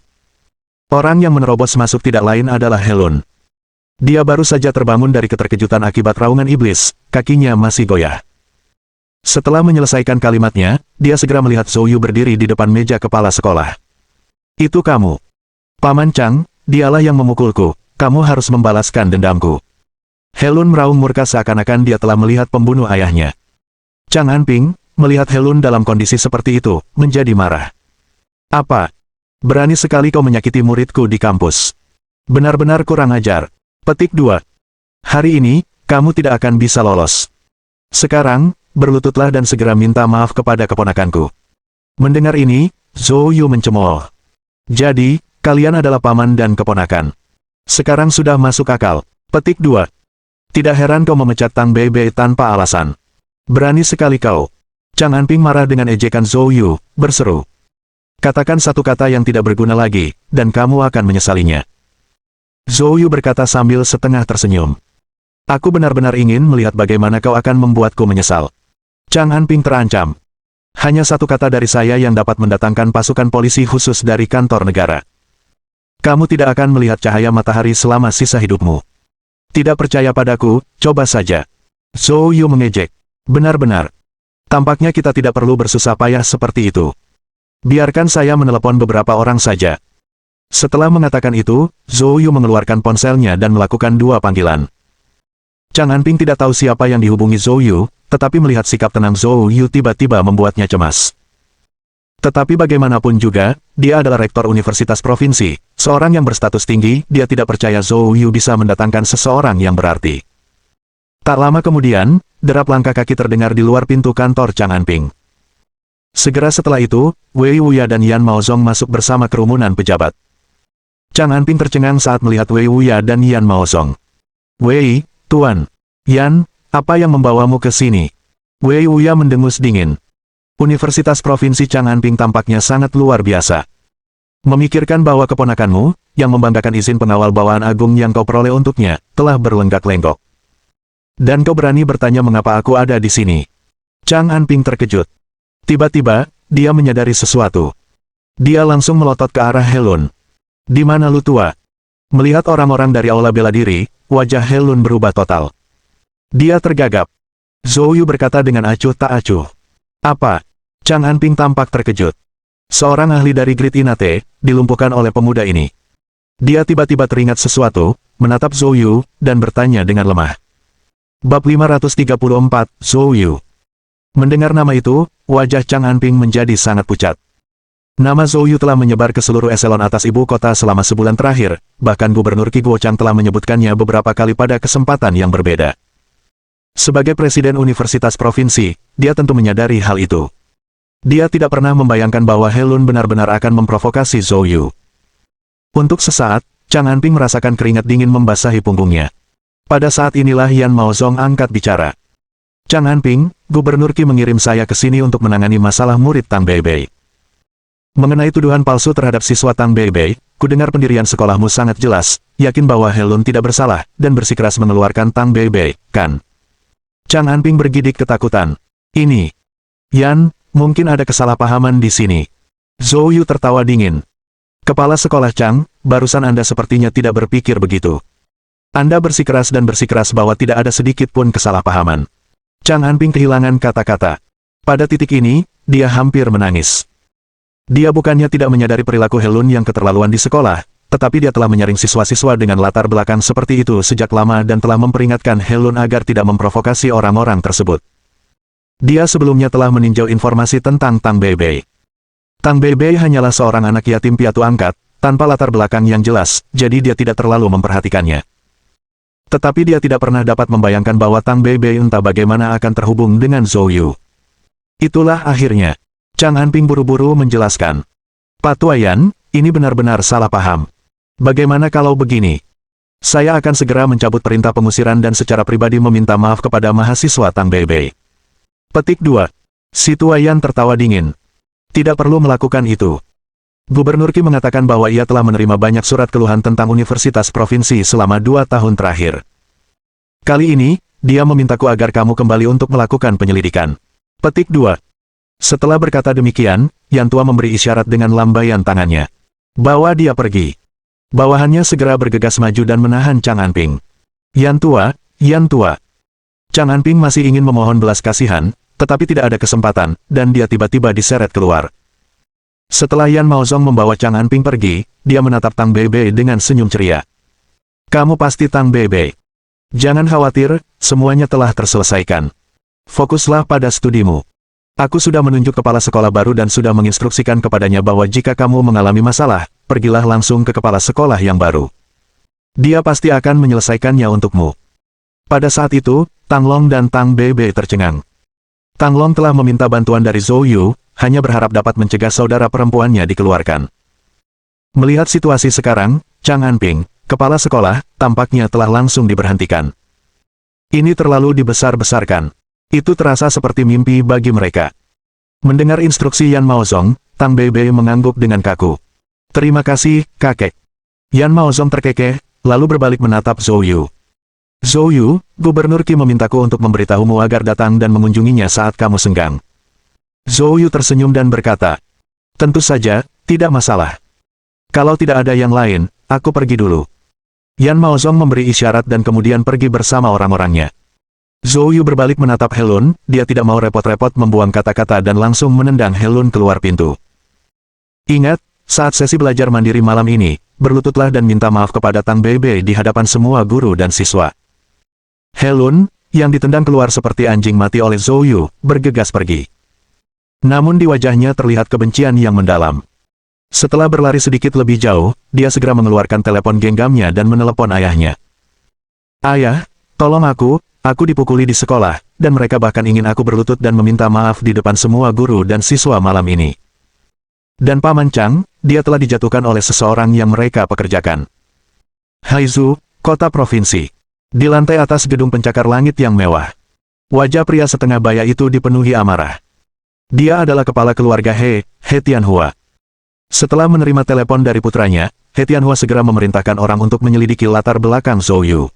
Orang yang menerobos masuk tidak lain adalah Helun. Dia baru saja terbangun dari keterkejutan akibat raungan iblis, kakinya masih goyah. Setelah menyelesaikan kalimatnya, dia segera melihat Zhou Yu berdiri di depan meja kepala sekolah. "Itu kamu. Paman Chang, dialah yang memukulku. Kamu harus membalaskan dendamku." Helun meraung murka seakan-akan dia telah melihat pembunuh ayahnya. Chang Anping, melihat Helun dalam kondisi seperti itu, menjadi marah. "Apa? Berani sekali kau menyakiti muridku di kampus. Benar-benar kurang ajar." Petik 2. "Hari ini, kamu tidak akan bisa lolos. Sekarang, berlututlah dan segera minta maaf kepada keponakanku." Mendengar ini, Zhou Yu mencemooh. "Jadi, kalian adalah paman dan keponakan. Sekarang sudah masuk akal." Petik 2. "Tidak heran kau memecat Tang Bebe tanpa alasan. Berani sekali kau." Chang Anping marah dengan ejekan Zhou Yu, berseru. "Katakan satu kata yang tidak berguna lagi, dan kamu akan menyesalinya." Zhou Yu berkata sambil setengah tersenyum. "Aku benar-benar ingin melihat bagaimana kau akan membuatku menyesal." Chang Anping terancam. "Hanya satu kata dari saya yang dapat mendatangkan pasukan polisi khusus dari kantor negara. Kamu tidak akan melihat cahaya matahari selama sisa hidupmu. Tidak percaya padaku, coba saja." Zhou Yu mengejek. "Benar-benar. Tampaknya kita tidak perlu bersusah payah seperti itu. Biarkan saya menelepon beberapa orang saja." Setelah mengatakan itu, Zhou Yu mengeluarkan ponselnya dan melakukan 2 panggilan. Chang Anping tidak tahu siapa yang dihubungi Zhou Yu, tetapi melihat sikap tenang Zhou Yu tiba-tiba membuatnya cemas. Tetapi bagaimanapun juga, dia adalah rektor universitas provinsi, seorang yang berstatus tinggi, dia tidak percaya Zhou Yu bisa mendatangkan seseorang yang berarti. Tak lama kemudian, derap langkah kaki terdengar di luar pintu kantor Chang Anping. Segera setelah itu, Wei Wuya dan Yan Maozong masuk bersama kerumunan pejabat. Chang Anping tercengang saat melihat Wei Wuya dan Yan Maozong. "Wei, Tuan. Yan, apa yang membawamu ke sini?" Wei Wuya mendengus dingin. Universitas Provinsi Chang Anping tampaknya sangat luar biasa. Memikirkan bahwa keponakanmu, yang membanggakan izin pengawal bawaan agung yang kau peroleh untuknya, telah berlenggak-lenggok. Dan kau berani bertanya mengapa aku ada di sini. Chang Anping terkejut. Tiba-tiba, dia menyadari sesuatu. Dia langsung melotot ke arah Helun. "Di mana lu tua?" Melihat orang-orang dari aula bela diri, wajah Helun berubah total. Dia tergagap. Zhou Yu berkata dengan acuh tak acuh. "Apa?" Chang Anping tampak terkejut. Seorang ahli dari Great Inate, dilumpuhkan oleh pemuda ini. Dia tiba-tiba teringat sesuatu, menatap Zhou Yu, dan bertanya dengan lemah. Bab 534, Zhou Yu. Mendengar nama itu, wajah Chang Anping menjadi sangat pucat. Nama Zhou Yu telah menyebar ke seluruh eselon atas ibu kota selama sebulan terakhir, bahkan Gubernur Qi Guochang telah menyebutkannya beberapa kali pada kesempatan yang berbeda. Sebagai presiden universitas provinsi, dia tentu menyadari hal itu. Dia tidak pernah membayangkan bahwa Helun benar-benar akan memprovokasi Zhou Yu. Untuk sesaat, Chang Anping merasakan keringat dingin membasahi punggungnya. Pada saat inilah Yan Maozong angkat bicara. Chang Anping, Gubernur Qi mengirim saya ke sini untuk menangani masalah murid Tang Beibei. Mengenai tuduhan palsu terhadap siswa Tang Beibei, kudengar pendirian sekolahmu sangat jelas, yakin bahwa Helun tidak bersalah, dan bersikeras mengeluarkan Tang Beibei, kan? Chang Anping bergidik ketakutan. Ini. Yan, mungkin ada kesalahpahaman di sini. Zhou Yu tertawa dingin. Kepala sekolah Chang, barusan Anda sepertinya tidak berpikir begitu. Anda bersikeras dan bersikeras bahwa tidak ada sedikit pun kesalahpahaman. Chang Anping kehilangan kata-kata. Pada titik ini, dia hampir menangis. Dia bukannya tidak menyadari perilaku Helun yang keterlaluan di sekolah, tetapi dia telah menyaring siswa-siswa dengan latar belakang seperti itu sejak lama dan telah memperingatkan Helun agar tidak memprovokasi orang-orang tersebut. Dia sebelumnya telah meninjau informasi tentang Tang Beibei. Tang Beibei hanyalah seorang anak yatim piatu angkat, tanpa latar belakang yang jelas, jadi dia tidak terlalu memperhatikannya. Tetapi dia tidak pernah dapat membayangkan bahwa Tang Beibei entah bagaimana akan terhubung dengan Zhou Yu. Itulah akhirnya. Chang Anping buru-buru menjelaskan. Pak Tuayan, ini benar-benar salah paham. Bagaimana kalau begini? Saya akan segera mencabut perintah pengusiran dan secara pribadi meminta maaf kepada mahasiswa Tang Beibei. Petik 2. Si Tuayan tertawa dingin. Tidak perlu melakukan itu. Gubernur Qi mengatakan bahwa ia telah menerima banyak surat keluhan tentang Universitas Provinsi selama 2 tahun terakhir. Kali ini, dia memintaku agar kamu kembali untuk melakukan penyelidikan. Petik 2. Setelah berkata demikian, Yan Tua memberi isyarat dengan lambaian tangannya. Bawa dia pergi. Bawahannya segera bergegas maju dan menahan Chang Anping. Yan Tua, Yan Tua. Chang Anping masih ingin memohon belas kasihan, tetapi tidak ada kesempatan, dan dia tiba-tiba diseret keluar. Setelah Yan Maozong membawa Chang Anping pergi, dia menatap Tang Beibei dengan senyum ceria. Kamu pasti Tang Beibei. Jangan khawatir, semuanya telah terselesaikan. Fokuslah pada studimu. Aku sudah menunjuk kepala sekolah baru dan sudah menginstruksikan kepadanya bahwa jika kamu mengalami masalah, pergilah langsung ke kepala sekolah yang baru. Dia pasti akan menyelesaikannya untukmu. Pada saat itu, Tang Long dan Tang Beibei tercengang. Tang Long telah meminta bantuan dari Zhou Yu, hanya berharap dapat mencegah saudara perempuannya dikeluarkan. Melihat situasi sekarang, Chang Anping, kepala sekolah, tampaknya telah langsung diberhentikan. Ini terlalu dibesar-besarkan. Itu terasa seperti mimpi bagi mereka. Mendengar instruksi Yan Maozong, Tang Beibei mengangguk dengan kaku. Terima kasih, kakek. Yan Maozong terkekeh, lalu berbalik menatap Zhou Yu. Zhou Yu, Gubernur Qi memintaku untuk memberitahumu agar datang dan mengunjunginya saat kamu senggang. Zhou Yu tersenyum dan berkata, tentu saja, tidak masalah. Kalau tidak ada yang lain, aku pergi dulu. Yan Maozong memberi isyarat dan kemudian pergi bersama orang-orangnya. Zhou Yu berbalik menatap Helun, dia tidak mau repot-repot membuang kata-kata dan langsung menendang Helun keluar pintu. Ingat, saat sesi belajar mandiri malam ini, berlututlah dan minta maaf kepada Tang Beibei di hadapan semua guru dan siswa. Helun, yang ditendang keluar seperti anjing mati oleh Zhou Yu, bergegas pergi. Namun di wajahnya terlihat kebencian yang mendalam. Setelah berlari sedikit lebih jauh, dia segera mengeluarkan telepon genggamnya dan menelepon ayahnya. Ayah, tolong aku dipukuli di sekolah, dan mereka bahkan ingin aku berlutut dan meminta maaf di depan semua guru dan siswa malam ini. Dan Paman Chang, dia telah dijatuhkan oleh seseorang yang mereka pekerjakan. Haizu, kota provinsi. Di lantai atas gedung pencakar langit yang mewah. Wajah pria setengah baya itu dipenuhi amarah. Dia adalah kepala keluarga He Tianhua. Setelah menerima telepon dari putranya, He Tianhua segera memerintahkan orang untuk menyelidiki latar belakang Zhou Yu.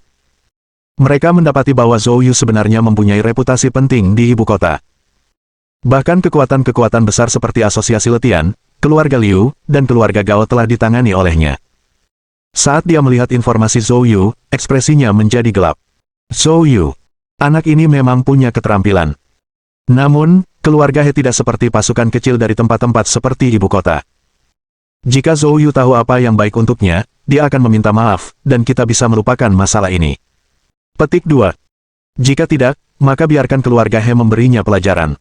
Mereka mendapati bahwa Zhou Yu sebenarnya mempunyai reputasi penting di ibu kota. Bahkan kekuatan-kekuatan besar seperti Asosiasi Letian, keluarga Liu, dan keluarga Gao telah ditangani olehnya. Saat dia melihat informasi Zhou Yu, ekspresinya menjadi gelap. Zhou Yu, anak ini memang punya keterampilan. Namun, keluarga He tidak seperti pasukan kecil dari tempat-tempat seperti ibu kota. Jika Zhou Yu tahu apa yang baik untuknya, dia akan meminta maaf, dan kita bisa melupakan masalah ini. Petik 2. Jika tidak, maka biarkan keluarga He memberinya pelajaran.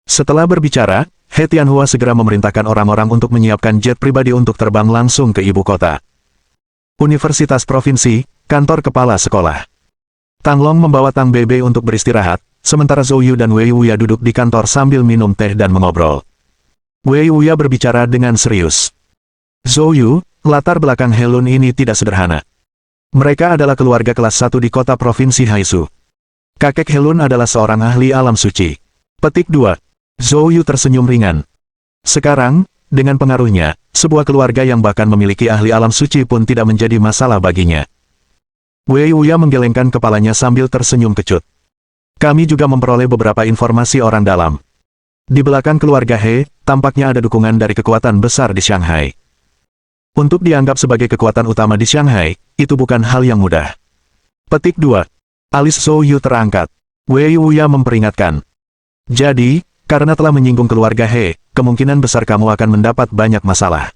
Setelah berbicara, He Tianhua segera memerintahkan orang-orang untuk menyiapkan jet pribadi untuk terbang langsung ke ibu kota. Universitas Provinsi, kantor kepala sekolah. Tang Long membawa Tang Beibei untuk beristirahat, sementara Zhou Yu dan Wei Wuya duduk di kantor sambil minum teh dan mengobrol. Wei Wuya berbicara dengan serius. Zhou Yu, latar belakang Helun ini tidak sederhana. Mereka adalah keluarga kelas 1 di kota provinsi Haizu. Kakek Helun adalah seorang ahli alam suci. Petik 2. Zhou Yu tersenyum ringan. Sekarang, dengan pengaruhnya, sebuah keluarga yang bahkan memiliki ahli alam suci pun tidak menjadi masalah baginya. Wei Wuya menggelengkan kepalanya sambil tersenyum kecut. Kami juga memperoleh beberapa informasi orang dalam. Di belakang keluarga He, tampaknya ada dukungan dari kekuatan besar di Shanghai. Untuk dianggap sebagai kekuatan utama di Shanghai, itu bukan hal yang mudah. Petik 2. Alis Zhou Yu terangkat. Wei Wuya memperingatkan. Jadi, karena telah menyinggung keluarga He, kemungkinan besar kamu akan mendapat banyak masalah.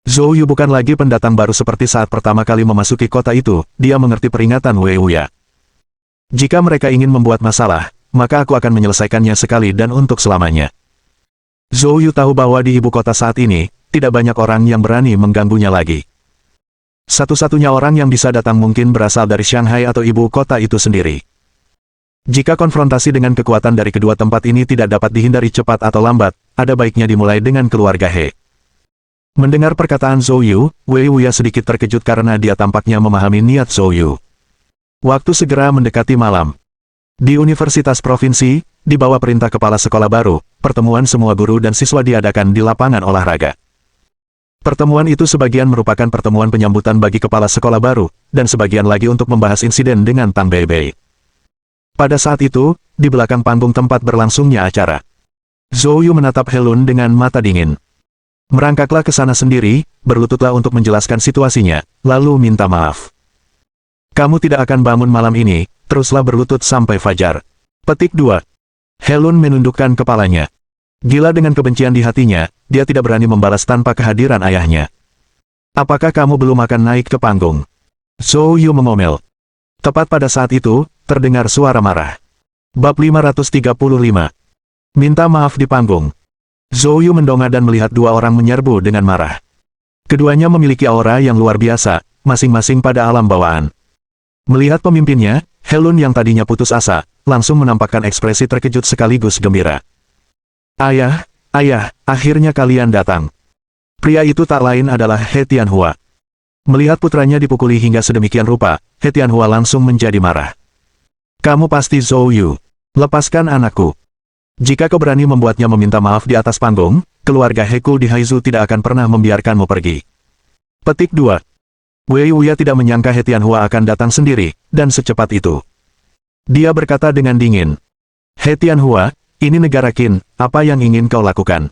Zhou Yu bukan lagi pendatang baru seperti saat pertama kali memasuki kota itu, dia mengerti peringatan Wei Wuya. Jika mereka ingin membuat masalah, maka aku akan menyelesaikannya sekali dan untuk selamanya. Zhou Yu tahu bahwa di ibu kota saat ini, tidak banyak orang yang berani mengganggunya lagi. Satu-satunya orang yang bisa datang mungkin berasal dari Shanghai atau ibu kota itu sendiri. Jika konfrontasi dengan kekuatan dari kedua tempat ini tidak dapat dihindari cepat atau lambat, ada baiknya dimulai dengan keluarga He. Mendengar perkataan Zhou Yu, Wei Wuya sedikit terkejut karena dia tampaknya memahami niat Zhou Yu. Waktu segera mendekati malam. Di Universitas Provinsi, di bawah perintah kepala sekolah baru, pertemuan semua guru dan siswa diadakan di lapangan olahraga. Pertemuan itu sebagian merupakan pertemuan penyambutan bagi kepala sekolah baru, dan sebagian lagi untuk membahas insiden dengan Tang Beibei. Pada saat itu, di belakang panggung tempat berlangsungnya acara, Zhou Yu menatap Helun dengan mata dingin. Merangkaklah ke sana sendiri, berlututlah untuk menjelaskan situasinya, lalu minta maaf. Kamu tidak akan bangun malam ini, teruslah berlutut sampai fajar. Petik 2. Helun menundukkan kepalanya. Gila dengan kebencian di hatinya, dia tidak berani membalas tanpa kehadiran ayahnya. Apakah kamu belum akan naik ke panggung? Zhou Yu mengomel. Tepat pada saat itu, terdengar suara marah. Bab 535. Minta maaf di panggung. Zhou Yu mendongak dan melihat dua orang menyerbu dengan marah. Keduanya memiliki aura yang luar biasa, masing-masing pada alam bawaan. Melihat pemimpinnya, Helun yang tadinya putus asa, langsung menampakkan ekspresi terkejut sekaligus gembira. Ayah, akhirnya kalian datang. Pria itu tak lain adalah He Tianhua. Melihat putranya dipukuli hingga sedemikian rupa, He Tianhua langsung menjadi marah. Kamu pasti Zhou Yu. Lepaskan anakku. Jika kau berani membuatnya meminta maaf di atas panggung, keluarga Hekul di Haizu tidak akan pernah membiarkanmu pergi. Petik 2. Wei Wuya tidak menyangka He Tianhua akan datang sendiri, dan secepat itu. Dia berkata dengan dingin. He Tianhua, ini negara Qin, apa yang ingin kau lakukan?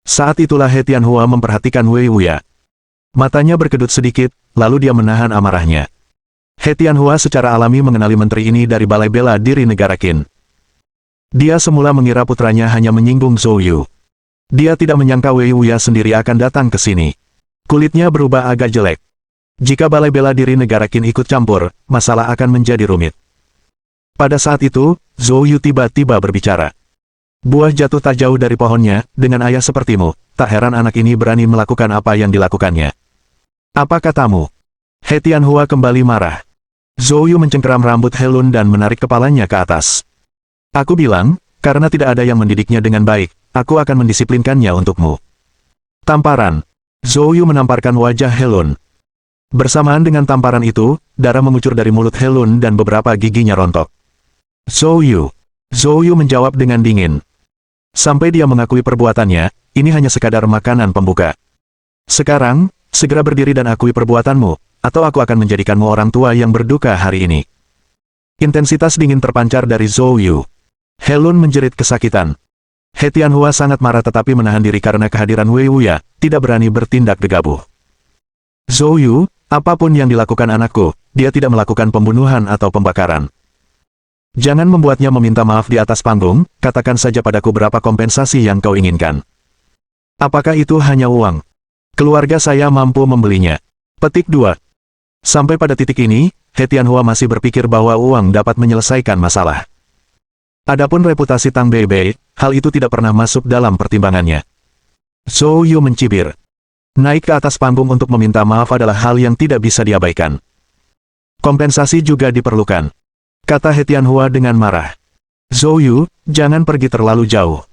Saat itulah He Tianhua memperhatikan Wei Wuya. Matanya berkedut sedikit, lalu dia menahan amarahnya. He Tianhua secara alami mengenali menteri ini dari Balai Bela Diri Negara Qin. Dia semula mengira putranya hanya menyinggung Zhou Yu. Dia tidak menyangka Wei Wuya sendiri akan datang ke sini. Kulitnya berubah agak jelek. Jika Balai Bela Diri Negara Qin ikut campur, masalah akan menjadi rumit. Pada saat itu, Zhou Yu tiba-tiba berbicara. Buah jatuh tak jauh dari pohonnya, dengan ayah sepertimu, tak heran anak ini berani melakukan apa yang dilakukannya. Apa katamu? He Tianhua kembali marah. Zhou Yu mencengkeram rambut Helun dan menarik kepalanya ke atas. Aku bilang, karena tidak ada yang mendidiknya dengan baik, aku akan mendisiplinkannya untukmu. Tamparan. Zhou Yu menamparkan wajah Helun. Bersamaan dengan tamparan itu, darah mengucur dari mulut Helun dan beberapa giginya rontok. Zhou Yu menjawab dengan dingin. Sampai dia mengakui perbuatannya, ini hanya sekadar makanan pembuka. Sekarang, segera berdiri dan akui perbuatanmu, atau aku akan menjadikanmu orang tua yang berduka hari ini. Intensitas dingin terpancar dari Zhou Yu. Helun menjerit kesakitan. He Tianhua sangat marah tetapi menahan diri karena kehadiran Wei Wuya, tidak berani bertindak gegabah. Zhou Yu, apapun yang dilakukan anakku, dia tidak melakukan pembunuhan atau pembakaran. Jangan membuatnya meminta maaf di atas panggung, katakan saja padaku berapa kompensasi yang kau inginkan. Apakah itu hanya uang? Keluarga saya mampu membelinya. Petik 2. Sampai pada titik ini, He Tianhua masih berpikir bahwa uang dapat menyelesaikan masalah. Adapun reputasi Tang Beibei, hal itu tidak pernah masuk dalam pertimbangannya. Zhou Yu mencibir. Naik ke atas panggung untuk meminta maaf adalah hal yang tidak bisa diabaikan. Kompensasi juga diperlukan, kata He Tianhua dengan marah. Zhou Yu, jangan pergi terlalu jauh.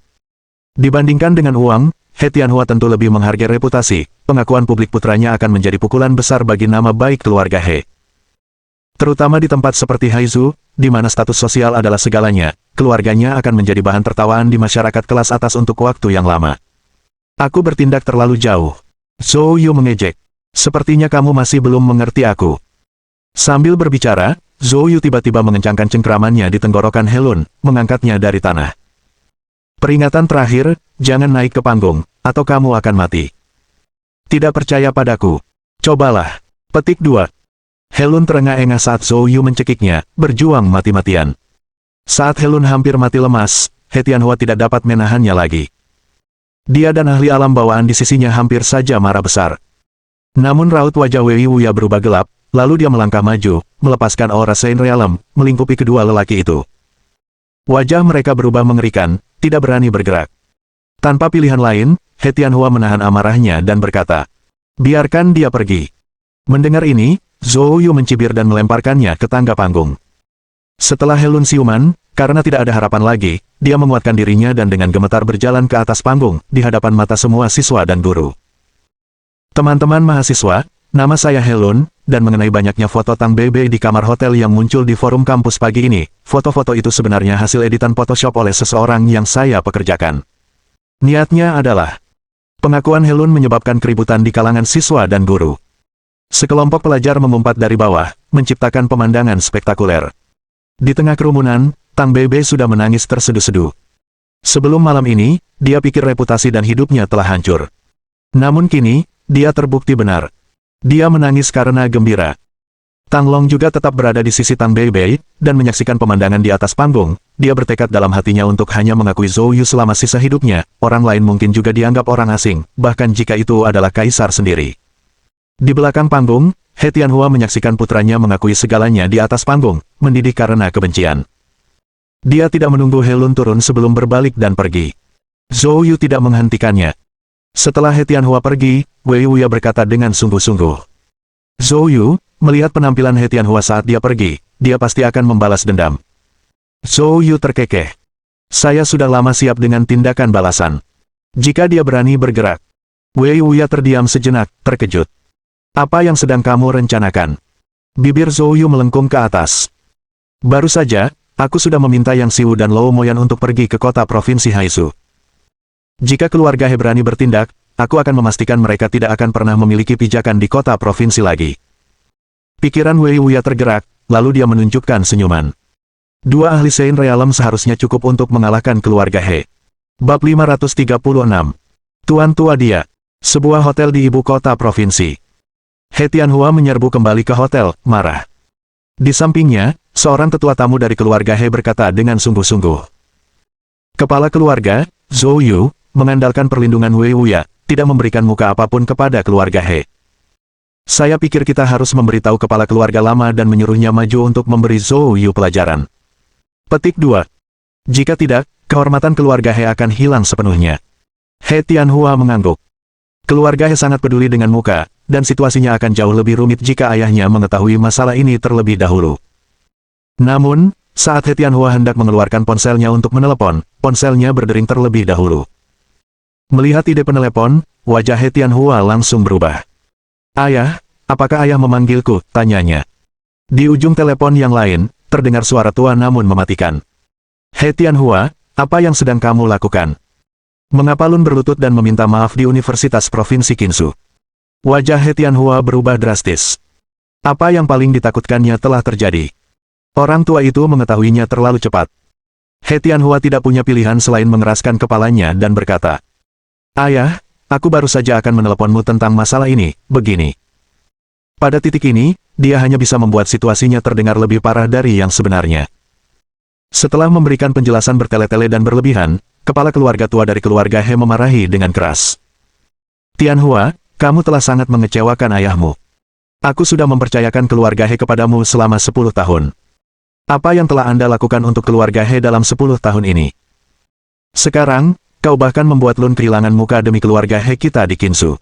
Dibandingkan dengan uang, He Tianhua tentu lebih menghargai reputasi, pengakuan publik putranya akan menjadi pukulan besar bagi nama baik keluarga He. Terutama di tempat seperti Haizu, di mana status sosial adalah segalanya, keluarganya akan menjadi bahan tertawaan di masyarakat kelas atas untuk waktu yang lama. Aku bertindak terlalu jauh. Zhou Yu mengejek. Sepertinya kamu masih belum mengerti aku. Sambil berbicara, Zhou Yu tiba-tiba mengencangkan cengkeramannya di tenggorokan Helun, mengangkatnya dari tanah. Peringatan terakhir, jangan naik ke panggung, atau kamu akan mati. Tidak percaya padaku? Cobalah. Petik 2. Helun terengah-engah saat Zhou Yu mencekiknya, berjuang mati-matian. Saat Helun hampir mati lemas, He Tianhua tidak dapat menahannya lagi. Dia dan ahli alam bawaan di sisinya hampir saja marah besar. Namun raut wajah Wei Wuya berubah gelap, lalu dia melangkah maju, melepaskan aura Saint Realm, melingkupi kedua lelaki itu. Wajah mereka berubah mengerikan, tidak berani bergerak. Tanpa pilihan lain, He Tianhua menahan amarahnya dan berkata, "Biarkan dia pergi." Mendengar ini, Zhou Yu mencibir dan melemparkannya ke tangga panggung. Setelah Helun siuman, karena tidak ada harapan lagi, dia menguatkan dirinya dan dengan gemetar berjalan ke atas panggung, di hadapan mata semua siswa dan guru. Teman-teman mahasiswa, nama saya Helun, dan mengenai banyaknya foto Tang Bebe di kamar hotel yang muncul di forum kampus pagi ini, foto-foto itu sebenarnya hasil editan Photoshop oleh seseorang yang saya pekerjakan. Niatnya adalah, pengakuan Helun menyebabkan keributan di kalangan siswa dan guru. Sekelompok pelajar mengumpat dari bawah, menciptakan pemandangan spektakuler. Di tengah kerumunan, Tang Bebe sudah menangis terseduh-seduh. Sebelum malam ini, dia pikir reputasi dan hidupnya telah hancur. Namun kini, dia terbukti benar. Dia menangis karena gembira. Tang Long juga tetap berada di sisi Tang Bebe, dan menyaksikan pemandangan di atas panggung. Dia bertekad dalam hatinya untuk hanya mengakui Zhou Yu selama sisa hidupnya, orang lain mungkin juga dianggap orang asing, bahkan jika itu adalah kaisar sendiri. Di belakang panggung, He Tianhua menyaksikan putranya mengakui segalanya di atas panggung, mendidih karena kebencian. Dia tidak menunggu Helun turun sebelum berbalik dan pergi. Zhou Yu tidak menghentikannya. Setelah He Tianhua pergi, Wei Wuya berkata dengan sungguh-sungguh. Zhou Yu, melihat penampilan He Tianhua saat dia pergi, dia pasti akan membalas dendam. Zhou Yu terkekeh. Saya sudah lama siap dengan tindakan balasan. Jika dia berani bergerak. Wei Wuya terdiam sejenak, terkejut. Apa yang sedang kamu rencanakan? Bibir Zhou Yu melengkung ke atas. Baru saja, aku sudah meminta Yang Xiu dan Lou Moyan untuk pergi ke kota provinsi Haizu. Jika keluarga He berani bertindak, aku akan memastikan mereka tidak akan pernah memiliki pijakan di kota provinsi lagi. Pikiran Wei Wuya tergerak, lalu dia menunjukkan senyuman. Dua ahli Saint Realm seharusnya cukup untuk mengalahkan keluarga He. Bab 536. Tuan tua dia. Sebuah hotel di ibu kota provinsi. He Tianhua menyerbu kembali ke hotel, marah. Di sampingnya, seorang tetua tamu dari keluarga He berkata dengan sungguh-sungguh. Kepala keluarga, Zhou Yu, mengandalkan perlindungan Wei Wuya, tidak memberikan muka apapun kepada keluarga He. Saya pikir kita harus memberitahu kepala keluarga lama dan menyuruhnya maju untuk memberi Zhou Yu pelajaran. Petik 2. Jika tidak, kehormatan keluarga He akan hilang sepenuhnya. He Tianhua mengangguk. Keluarga He sangat peduli dengan muka, dan situasinya akan jauh lebih rumit jika ayahnya mengetahui masalah ini terlebih dahulu. Namun, saat He Tianhua hendak mengeluarkan ponselnya untuk menelepon, ponselnya berdering terlebih dahulu. Melihat ide penelepon, wajah He Tianhua langsung berubah. Ayah, apakah ayah memanggilku? Tanyanya. Di ujung telepon yang lain, terdengar suara tua namun mematikan. He Tianhua, apa yang sedang kamu lakukan? Mengapa Lun berlutut dan meminta maaf di Universitas Provinsi Kinsu? Wajah He Tianhua berubah drastis. Apa yang paling ditakutkannya telah terjadi. Orang tua itu mengetahuinya terlalu cepat. He Tianhua tidak punya pilihan selain mengeraskan kepalanya dan berkata, Ayah, aku baru saja akan meneleponmu tentang masalah ini, begini. Pada titik ini, dia hanya bisa membuat situasinya terdengar lebih parah dari yang sebenarnya. Setelah memberikan penjelasan bertele-tele dan berlebihan, kepala keluarga tua dari keluarga He memarahi dengan keras. Tianhua, kamu telah sangat mengecewakan ayahmu. Aku sudah mempercayakan keluarga He kepadamu selama 10 tahun. Apa yang telah Anda lakukan untuk keluarga He dalam 10 tahun ini? Sekarang, kau bahkan membuat Lun kehilangan muka demi keluarga He kita di Kinsu.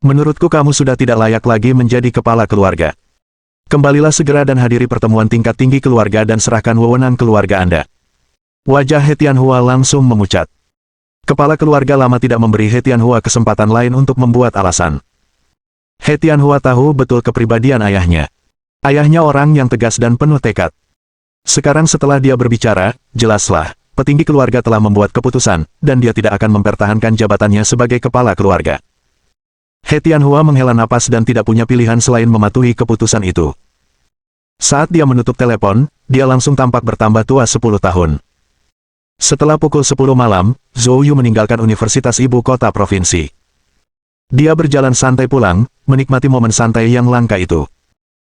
Menurutku kamu sudah tidak layak lagi menjadi kepala keluarga. Kembalilah segera dan hadiri pertemuan tingkat tinggi keluarga dan serahkan wewenang keluarga Anda. Wajah He Tianhua langsung memucat. Kepala keluarga lama tidak memberi He Tianhua kesempatan lain untuk membuat alasan. He Tianhua tahu betul kepribadian ayahnya. Ayahnya orang yang tegas dan penuh tekad. Sekarang setelah dia berbicara, jelaslah, petinggi keluarga telah membuat keputusan, dan dia tidak akan mempertahankan jabatannya sebagai kepala keluarga. He Tianhua menghela napas dan tidak punya pilihan selain mematuhi keputusan itu. Saat dia menutup telepon, dia langsung tampak bertambah tua 10 tahun. Setelah pukul 10 malam, Zhou Yu meninggalkan universitas ibu kota provinsi. Dia berjalan santai pulang, menikmati momen santai yang langka itu.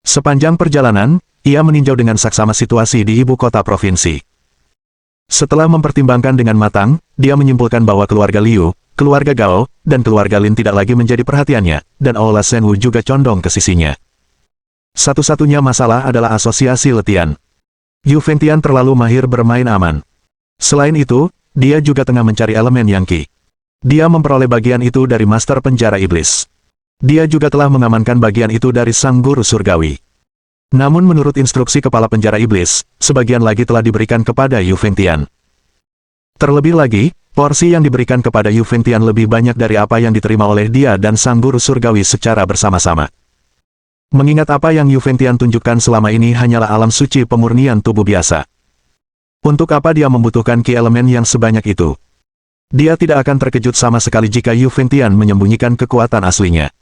Sepanjang perjalanan, ia meninjau dengan saksama situasi di ibu kota provinsi. Setelah mempertimbangkan dengan matang, dia menyimpulkan bahwa keluarga Liu, keluarga Gao, dan keluarga Lin tidak lagi menjadi perhatiannya, dan Aula Shenwu juga condong ke sisinya. Satu-satunya masalah adalah asosiasi Letian. Yu Fengtian terlalu mahir bermain aman. Selain itu, dia juga tengah mencari elemen yang Qi. Dia memperoleh bagian itu dari Master Penjara Iblis. Dia juga telah mengamankan bagian itu dari Sang Guru Surgawi. Namun menurut instruksi Kepala Penjara Iblis, sebagian lagi telah diberikan kepada Yu Fengtian. Terlebih lagi, porsi yang diberikan kepada Yu Fengtian lebih banyak dari apa yang diterima oleh dia dan Sang Guru Surgawi secara bersama-sama. Mengingat apa yang Yu Fengtian tunjukkan selama ini hanyalah alam suci pemurnian tubuh biasa. Untuk apa dia membutuhkan Qi elemen yang sebanyak itu? Dia tidak akan terkejut sama sekali jika Yu Fengtian menyembunyikan kekuatan aslinya.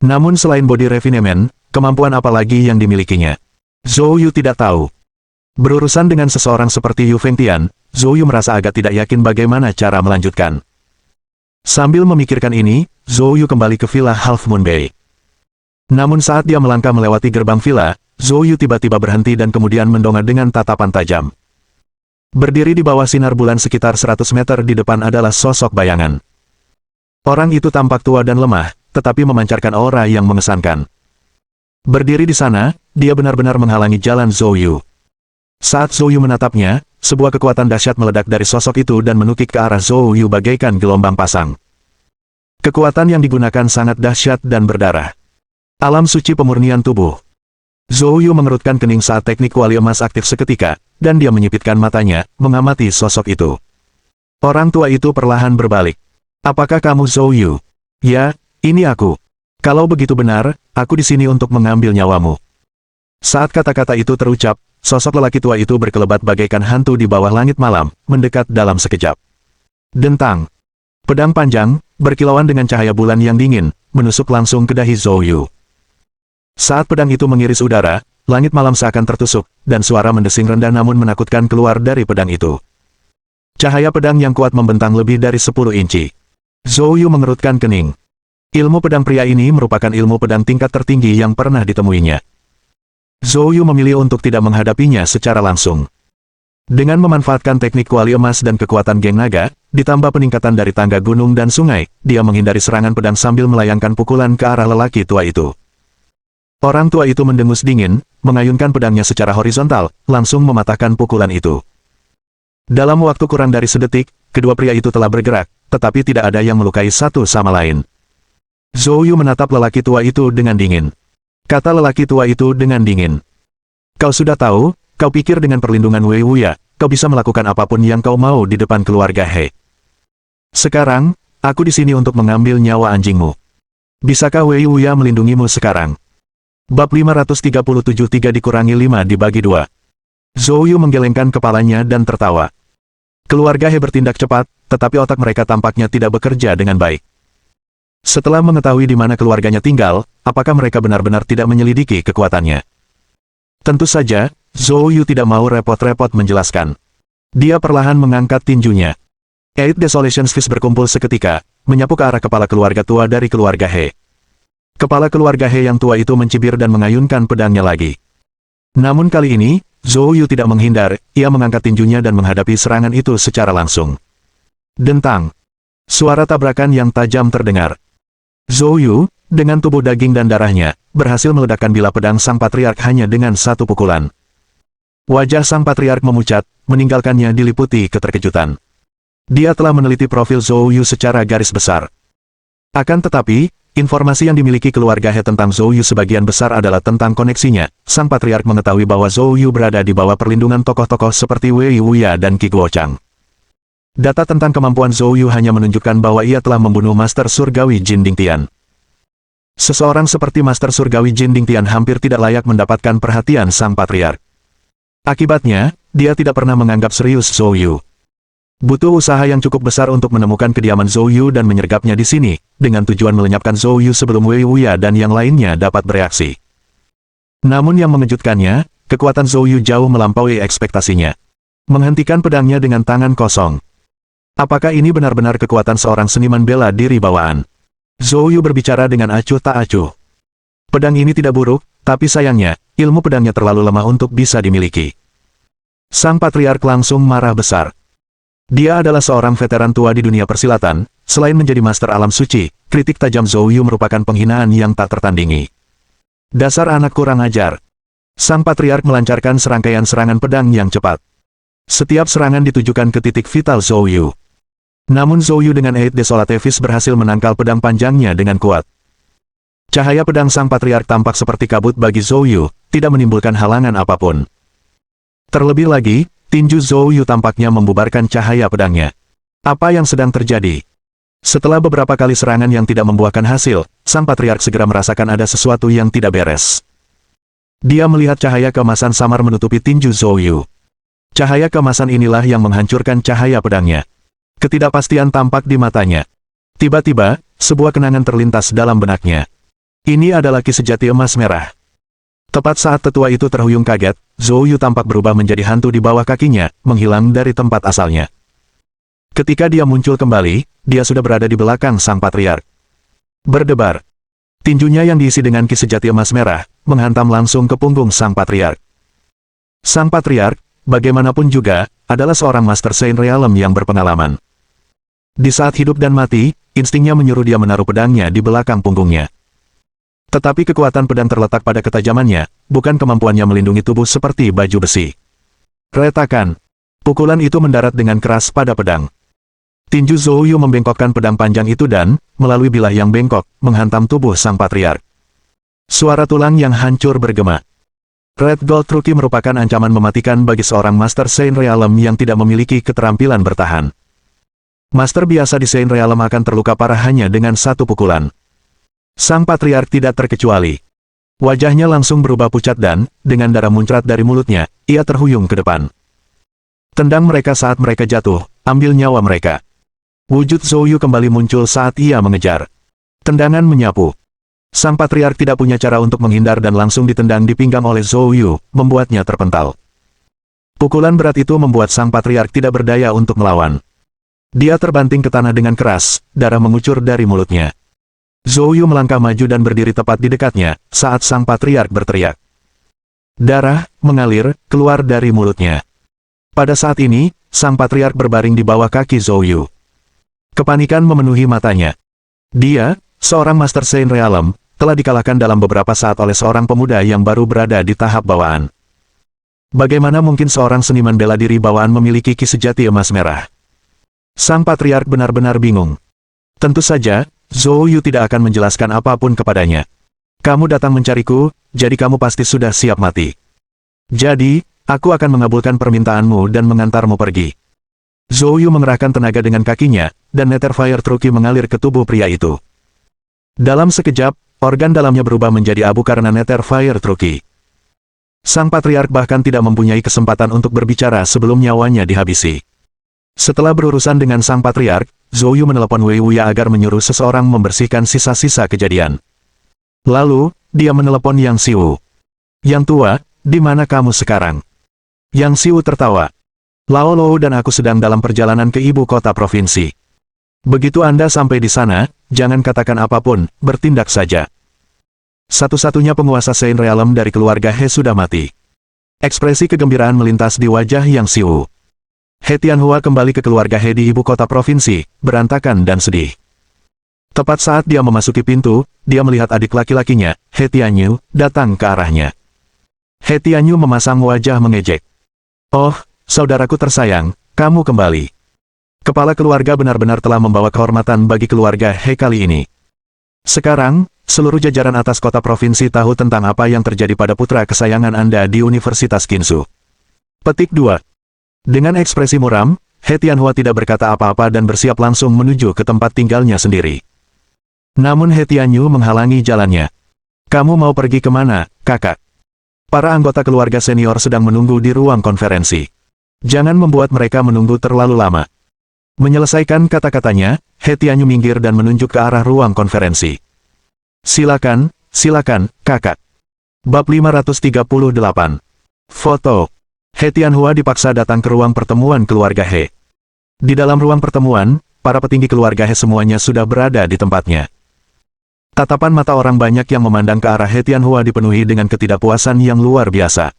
Namun selain body refinement, kemampuan apa lagi yang dimilikinya? Zhou Yu tidak tahu. Berurusan dengan seseorang seperti Yu Fengtian, Zhou Yu merasa agak tidak yakin bagaimana cara melanjutkan. Sambil memikirkan ini, Zhou Yu kembali ke villa Half Moon Bay. Namun saat dia melangkah melewati gerbang villa, Zhou Yu tiba-tiba berhenti dan kemudian mendongak dengan tatapan tajam. Berdiri di bawah sinar bulan sekitar 100 meter di depan adalah sosok bayangan. Orang itu tampak tua dan lemah, tetapi memancarkan aura yang mengesankan. Berdiri di sana, dia benar-benar menghalangi jalan Zhou Yu. Saat Zhou Yu menatapnya, sebuah kekuatan dahsyat meledak dari sosok itu dan menukik ke arah Zhou Yu bagaikan gelombang pasang. Kekuatan yang digunakan sangat dahsyat dan berdarah. Alam suci pemurnian tubuh. Zhou Yu mengerutkan kening saat teknik kuali emas aktif seketika, dan dia menyipitkan matanya, mengamati sosok itu. Orang tua itu perlahan berbalik. Apakah kamu Zhou Yu? Ya, ini aku. Kalau begitu benar, aku di sini untuk mengambil nyawamu. Saat kata-kata itu terucap, sosok lelaki tua itu berkelebat bagaikan hantu di bawah langit malam, mendekat dalam sekejap. Dentang. Pedang panjang, berkilauan dengan cahaya bulan yang dingin, menusuk langsung ke dahi Zhou Yu. Saat pedang itu mengiris udara, langit malam seakan tertusuk, dan suara mendesing rendah namun menakutkan keluar dari pedang itu. Cahaya pedang yang kuat membentang lebih dari 10 inci. Zhou Yu mengerutkan kening. Ilmu pedang pria ini merupakan ilmu pedang tingkat tertinggi yang pernah ditemuinya. Zhou Yu memilih untuk tidak menghadapinya secara langsung. Dengan memanfaatkan teknik kuali emas dan kekuatan geng naga, ditambah peningkatan dari tangga gunung dan sungai, dia menghindari serangan pedang sambil melayangkan pukulan ke arah lelaki tua itu. Orang tua itu mendengus dingin, mengayunkan pedangnya secara horizontal, langsung mematahkan pukulan itu. Dalam waktu kurang dari sedetik, kedua pria itu telah bergerak, tetapi tidak ada yang melukai satu sama lain. Zhou Yu menatap lelaki tua itu dengan dingin. Kata lelaki tua itu dengan dingin. Kau sudah tahu, kau pikir dengan perlindungan Wei Wuya, kau bisa melakukan apapun yang kau mau di depan keluarga He. Sekarang, aku di sini untuk mengambil nyawa anjingmu. Bisakah Wei Wuya melindungimu sekarang? Bab 537 3 dikurangi 5 dibagi 2. Zhou Yu menggelengkan kepalanya dan tertawa. Keluarga He bertindak cepat, tetapi otak mereka tampaknya tidak bekerja dengan baik. Setelah mengetahui di mana keluarganya tinggal, apakah mereka benar-benar tidak menyelidiki kekuatannya? Tentu saja, Zhou Yu tidak mau repot-repot menjelaskan. Dia perlahan mengangkat tinjunya. Eight Desolation Fist berkumpul seketika, menyapu ke arah kepala keluarga tua dari keluarga He. Kepala keluarga He yang tua itu mencibir dan mengayunkan pedangnya lagi. Namun kali ini, Zhou Yu tidak menghindar, ia mengangkat tinjunya dan menghadapi serangan itu secara langsung. Dentang. Suara tabrakan yang tajam terdengar. Zhou Yu, dengan tubuh daging dan darahnya, berhasil meledakkan bilah pedang sang patriark hanya dengan satu pukulan. Wajah sang patriark memucat, meninggalkannya diliputi keterkejutan. Dia telah meneliti profil Zhou Yu secara garis besar. Akan tetapi, informasi yang dimiliki keluarga He tentang Zhou Yu sebagian besar adalah tentang koneksinya. Sang patriark mengetahui bahwa Zhou Yu berada di bawah perlindungan tokoh-tokoh seperti Wei Wuya dan Qi Guochang. Data tentang kemampuan Zhou Yu hanya menunjukkan bahwa ia telah membunuh Master Surgawi Jin Dingtian. Seseorang seperti Master Surgawi Jin Dingtian hampir tidak layak mendapatkan perhatian sang patriark. Akibatnya, dia tidak pernah menganggap serius Zhou Yu. Butuh usaha yang cukup besar untuk menemukan kediaman Zhou Yu dan menyergapnya di sini, dengan tujuan melenyapkan Zhou Yu sebelum Wei Wuya dan yang lainnya dapat bereaksi. Namun yang mengejutkannya, kekuatan Zhou Yu jauh melampaui ekspektasinya. Menghentikan pedangnya dengan tangan kosong. Apakah ini benar-benar kekuatan seorang seniman bela diri bawaan? Zhou Yu berbicara dengan acuh tak acuh. Pedang ini tidak buruk, tapi sayangnya, ilmu pedangnya terlalu lemah untuk bisa dimiliki. Sang patriark langsung marah besar. Dia adalah seorang veteran tua di dunia persilatan, selain menjadi master alam suci, kritik tajam Zhou Yu merupakan penghinaan yang tak tertandingi. Dasar anak kurang ajar. Sang patriark melancarkan serangkaian serangan pedang yang cepat. Setiap serangan ditujukan ke titik vital Zhou Yu. Namun Zhou Yu dengan Eid Desolatevis berhasil menangkal pedang panjangnya dengan kuat. Cahaya pedang sang patriark tampak seperti kabut bagi Zhou Yu, tidak menimbulkan halangan apapun. Terlebih lagi, tinju Zhou Yu tampaknya membubarkan cahaya pedangnya. Apa yang sedang terjadi? Setelah beberapa kali serangan yang tidak membuahkan hasil, sang patriark segera merasakan ada sesuatu yang tidak beres. Dia melihat cahaya keemasan samar menutupi tinju Zhou Yu. Cahaya keemasan inilah yang menghancurkan cahaya pedangnya. Ketidakpastian tampak di matanya. Tiba-tiba, sebuah kenangan terlintas dalam benaknya. Ini adalah ki sejati emas merah. Tepat saat tetua itu terhuyung kaget, Zhou Yu tampak berubah menjadi hantu di bawah kakinya, menghilang dari tempat asalnya. Ketika dia muncul kembali, dia sudah berada di belakang sang patriark. Berdebar. Tinjunya yang diisi dengan ki sejati emas merah, menghantam langsung ke punggung sang patriark. Sang patriark, bagaimanapun juga, adalah seorang Master Saint Realm yang berpengalaman. Di saat hidup dan mati, instingnya menyuruh dia menaruh pedangnya di belakang punggungnya. Tetapi kekuatan pedang terletak pada ketajamannya, bukan kemampuannya melindungi tubuh seperti baju besi. Retakan. Pukulan itu mendarat dengan keras pada pedang. Tinju Zhou Yu membengkokkan pedang panjang itu dan, melalui bilah yang bengkok, menghantam tubuh sang patriark. Suara tulang yang hancur bergema. Red Gold Rookie merupakan ancaman mematikan bagi seorang Master Saint Realm yang tidak memiliki keterampilan bertahan. Master biasa di Saint Realm akan terluka parah hanya dengan satu pukulan. Sang patriark tidak terkecuali. Wajahnya langsung berubah pucat dan, dengan darah muncrat dari mulutnya, ia terhuyung ke depan. Tendang mereka saat mereka jatuh, ambil nyawa mereka. Wujud Zhou Yu kembali muncul saat ia mengejar. Tendangan menyapu. Sang patriark tidak punya cara untuk menghindar dan langsung ditendang di pinggang oleh Zhou Yu, membuatnya terpental. Pukulan berat itu membuat sang patriark tidak berdaya untuk melawan. Dia terbanting ke tanah dengan keras, darah mengucur dari mulutnya. Zhou Yu melangkah maju dan berdiri tepat di dekatnya, saat sang patriark berteriak. Darah mengalir keluar dari mulutnya. Pada saat ini, sang patriark berbaring di bawah kaki Zhou Yu. Kepanikan memenuhi matanya. Dia, seorang Master Saint Realm, telah dikalahkan dalam beberapa saat oleh seorang pemuda yang baru berada di tahap bawaan. Bagaimana mungkin seorang seniman bela diri bawaan memiliki ki sejati emas merah? Sang patriark benar-benar bingung. Tentu saja, Zhou Yu tidak akan menjelaskan apapun kepadanya. Kamu datang mencariku, jadi kamu pasti sudah siap mati. Jadi, aku akan mengabulkan permintaanmu dan mengantarmu pergi. Zhou Yu mengerahkan tenaga dengan kakinya, dan Nether Fire Truki mengalir ke tubuh pria itu. Dalam sekejap, organ dalamnya berubah menjadi abu karena Nether Fire Truki. Sang patriark bahkan tidak mempunyai kesempatan untuk berbicara sebelum nyawanya dihabisi. Setelah berurusan dengan sang patriark, Zhou Yu menelepon Wei Wuya agar menyuruh seseorang membersihkan sisa-sisa kejadian. Lalu, dia menelepon Yang Xiwu. Yang tua, di mana kamu sekarang? Yang Xiwu tertawa. Lao Lou dan aku sedang dalam perjalanan ke ibu kota provinsi. Begitu Anda sampai di sana, jangan katakan apapun, bertindak saja. Satu-satunya penguasa Saint Realm dari keluarga He sudah mati. Ekspresi kegembiraan melintas di wajah Yang Xiwu. He Tianhua kembali ke keluarga He di ibu kota provinsi, berantakan dan sedih. Tepat saat dia memasuki pintu, dia melihat adik laki-lakinya, He Tianyu, datang ke arahnya. He Tianyu memasang wajah mengejek. Oh, saudaraku tersayang, kamu kembali. Kepala keluarga benar-benar telah membawa kehormatan bagi keluarga He kali ini. Sekarang, seluruh jajaran atas kota provinsi tahu tentang apa yang terjadi pada putra kesayangan Anda di Universitas Qinsu. Petik 2. Dengan ekspresi muram, He Tianhua tidak berkata apa-apa dan bersiap langsung menuju ke tempat tinggalnya sendiri. Namun He Tianyu menghalangi jalannya. Kamu mau pergi kemana, kakak? Para anggota keluarga senior sedang menunggu di ruang konferensi. Jangan membuat mereka menunggu terlalu lama. Menyelesaikan kata-katanya, He Tianyu minggir dan menunjuk ke arah ruang konferensi. Silakan, silakan, kakak. Bab 538. Foto. He Tianhua dipaksa datang ke ruang pertemuan keluarga He. Di dalam ruang pertemuan, para petinggi keluarga He semuanya sudah berada di tempatnya. Tatapan mata orang banyak yang memandang ke arah He Tianhua dipenuhi dengan ketidakpuasan yang luar biasa.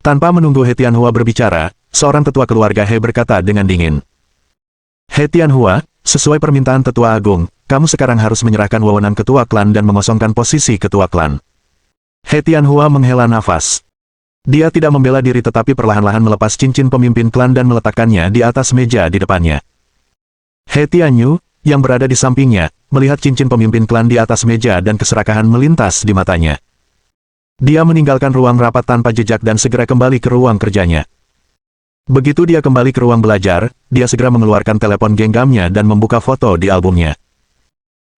Tanpa menunggu He Tianhua berbicara, seorang tetua keluarga He berkata dengan dingin. He Tianhua, sesuai permintaan tetua agung, kamu sekarang harus menyerahkan wewenang ketua klan dan mengosongkan posisi ketua klan. He Tianhua menghela nafas. Dia tidak membela diri tetapi perlahan-lahan melepas cincin pemimpin klan dan meletakkannya di atas meja di depannya. He Tianyu, yang berada di sampingnya, melihat cincin pemimpin klan di atas meja dan keserakahan melintas di matanya. Dia meninggalkan ruang rapat tanpa jejak dan segera kembali ke ruang kerjanya. Begitu dia kembali ke ruang belajar, dia segera mengeluarkan telepon genggamnya dan membuka foto di albumnya.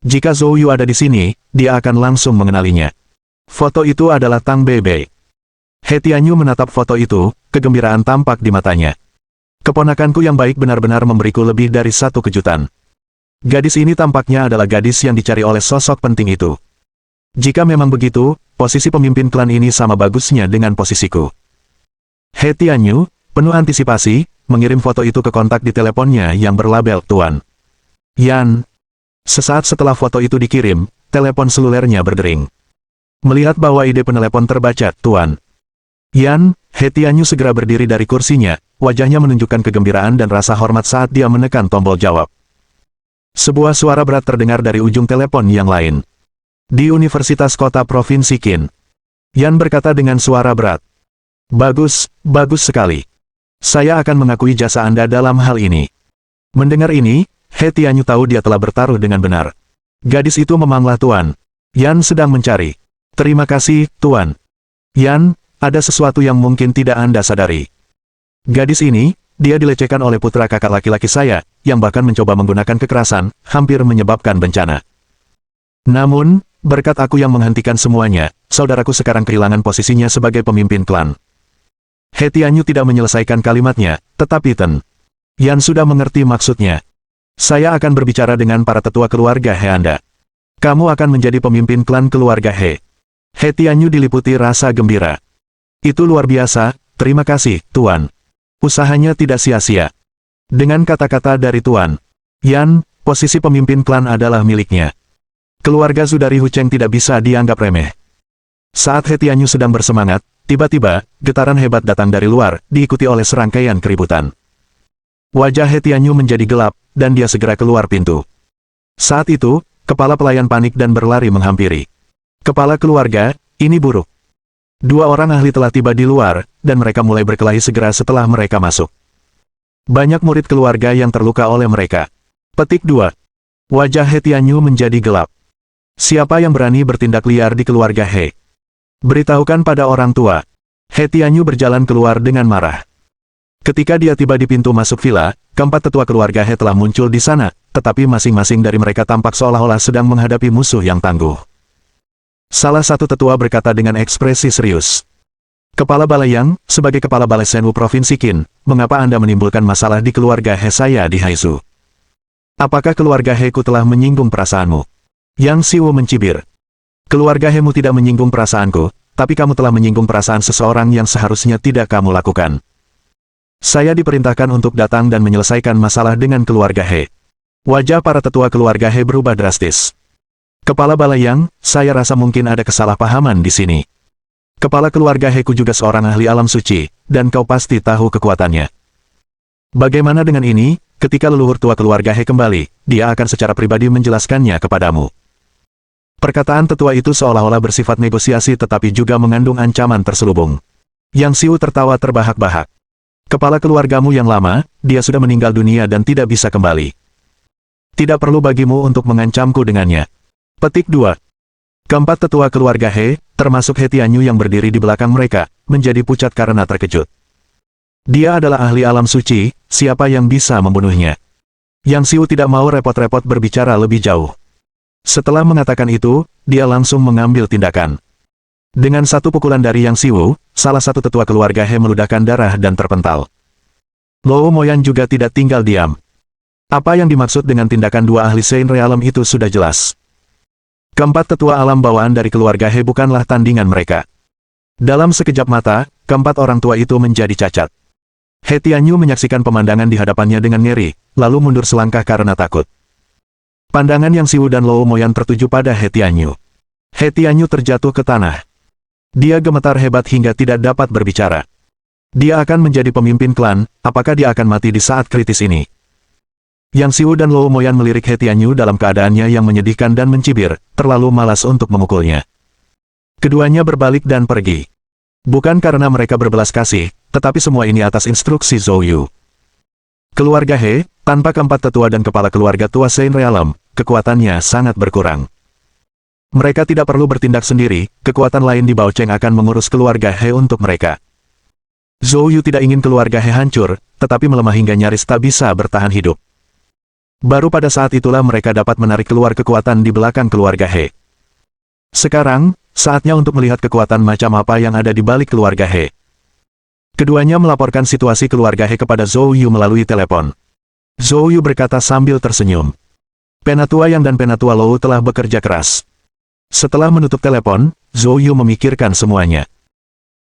Jika Zhou Yu ada di sini, dia akan langsung mengenalinya. Foto itu adalah Tang Beibei. He Tianyu menatap foto itu, kegembiraan tampak di matanya. Keponakanku yang baik benar-benar memberiku lebih dari satu kejutan. Gadis ini tampaknya adalah gadis yang dicari oleh sosok penting itu. Jika memang begitu, posisi pemimpin klan ini sama bagusnya dengan posisiku. He Tianyu, penuh antisipasi, mengirim foto itu ke kontak di teleponnya yang berlabel Tuan Yan. Sesaat setelah foto itu dikirim, telepon selulernya berdering. Melihat bahwa ide penelepon terbaca, Tuan Yan, He Tianyu segera berdiri dari kursinya, wajahnya menunjukkan kegembiraan dan rasa hormat saat dia menekan tombol jawab. Sebuah suara berat terdengar dari ujung telepon yang lain. Di Universitas Kota Provinsi Qin. Yan berkata dengan suara berat. Bagus, bagus sekali. Saya akan mengakui jasa Anda dalam hal ini. Mendengar ini, He Tianyu tahu dia telah bertaruh dengan benar. Gadis itu memanglah Tuan Yan sedang mencari. Terima kasih, Tuan Yan. Ada sesuatu yang mungkin tidak Anda sadari. Gadis ini, dia dilecehkan oleh putra kakak laki-laki saya, yang bahkan mencoba menggunakan kekerasan, hampir menyebabkan bencana. Namun, berkat aku yang menghentikan semuanya, saudaraku sekarang kehilangan posisinya sebagai pemimpin klan. He Tianyu tidak menyelesaikan kalimatnya, tetapi Ten Yan sudah mengerti maksudnya. Saya akan berbicara dengan para tetua keluarga He Anda. Kamu akan menjadi pemimpin klan keluarga He. He Tianyu diliputi rasa gembira. Itu luar biasa, terima kasih, Tuan. Usahanya tidak sia-sia. Dengan kata-kata dari Tuan Yan, posisi pemimpin klan adalah miliknya. Keluarga Zudari Hucheng tidak bisa dianggap remeh. Saat He Tianyu sedang bersemangat, tiba-tiba, getaran hebat datang dari luar, diikuti oleh serangkaian keributan. Wajah He Tianyu menjadi gelap, dan dia segera keluar pintu. Saat itu, kepala pelayan panik dan berlari menghampiri. Kepala keluarga, ini buruk. Dua orang ahli telah tiba di luar, dan mereka mulai berkelahi segera setelah mereka masuk. Banyak murid keluarga yang terluka oleh mereka. Petik 2. Wajah He Tianyu menjadi gelap. Siapa yang berani bertindak liar di keluarga He? Beritahukan pada orang tua. He Tianyu berjalan keluar dengan marah. Ketika dia tiba di pintu masuk villa, keempat tetua keluarga He telah muncul di sana, tetapi masing-masing dari mereka tampak seolah-olah sedang menghadapi musuh yang tangguh. Salah satu tetua berkata dengan ekspresi serius. Kepala Balayang, sebagai kepala Balai Senwu Provinsi Qin, mengapa Anda menimbulkan masalah di keluarga He saya di Haizu? Apakah keluarga He-ku telah menyinggung perasaanmu? Yang Siwu mencibir. Keluarga He-mu tidak menyinggung perasaanku, tapi kamu telah menyinggung perasaan seseorang yang seharusnya tidak kamu lakukan. Saya diperintahkan untuk datang dan menyelesaikan masalah dengan keluarga He. Wajah para tetua keluarga He berubah drastis. Kepala Balayang, saya rasa mungkin ada kesalahpahaman di sini. Kepala keluarga He-ku juga seorang ahli alam suci, dan kau pasti tahu kekuatannya. Bagaimana dengan ini, ketika leluhur tua keluarga He kembali, dia akan secara pribadi menjelaskannya kepadamu. Perkataan tetua itu seolah-olah bersifat negosiasi tetapi juga mengandung ancaman terselubung. Yang Siwu tertawa terbahak-bahak. Kepala keluargamu yang lama, dia sudah meninggal dunia dan tidak bisa kembali. Tidak perlu bagimu untuk mengancamku dengannya. Petik 2. Keempat tetua keluarga He, termasuk He Tianyu yang berdiri di belakang mereka, menjadi pucat karena terkejut. Dia adalah ahli alam suci, siapa yang bisa membunuhnya? Yang Xiu tidak mau repot-repot berbicara lebih jauh. Setelah mengatakan itu, dia langsung mengambil tindakan. Dengan satu pukulan dari Yang Xiu, salah satu tetua keluarga He meludahkan darah dan terpental. Luo Moyan juga tidak tinggal diam. Apa yang dimaksud dengan tindakan dua ahli Sein Realm itu sudah jelas. Keempat tetua alam bawaan dari keluarga He bukanlah tandingan mereka. Dalam sekejap mata, keempat orang tua itu menjadi cacat. He Tianyu menyaksikan pemandangan di hadapannya dengan ngeri, lalu mundur selangkah karena takut. Pandangan Yang Xiu dan Luo Moyan tertuju pada He Tianyu. He Tianyu terjatuh ke tanah. Dia gemetar hebat hingga tidak dapat berbicara. Dia akan menjadi pemimpin klan, apakah dia akan mati di saat kritis ini? Yang Xiu dan Luo Moyan melirik He Tianyu dalam keadaannya yang menyedihkan dan mencibir, terlalu malas untuk memukulnya. Keduanya berbalik dan pergi. Bukan karena mereka berbelas kasih, tetapi semua ini atas instruksi Zhou Yu. Keluarga He, tanpa keempat tetua dan kepala keluarga tua Sein Realm, kekuatannya sangat berkurang. Mereka tidak perlu bertindak sendiri, kekuatan lain di Baocheng akan mengurus keluarga He untuk mereka. Zhou Yu tidak ingin keluarga He hancur, tetapi melemah hingga nyaris tak bisa bertahan hidup. Baru pada saat itulah mereka dapat menarik keluar kekuatan di belakang keluarga He. Sekarang, saatnya untuk melihat kekuatan macam apa yang ada di balik keluarga He. Keduanya melaporkan situasi keluarga He kepada Zhou Yu melalui telepon. Zhou Yu berkata sambil tersenyum. Penatua Yang dan Penatua Lou telah bekerja keras. Setelah menutup telepon, Zhou Yu memikirkan semuanya.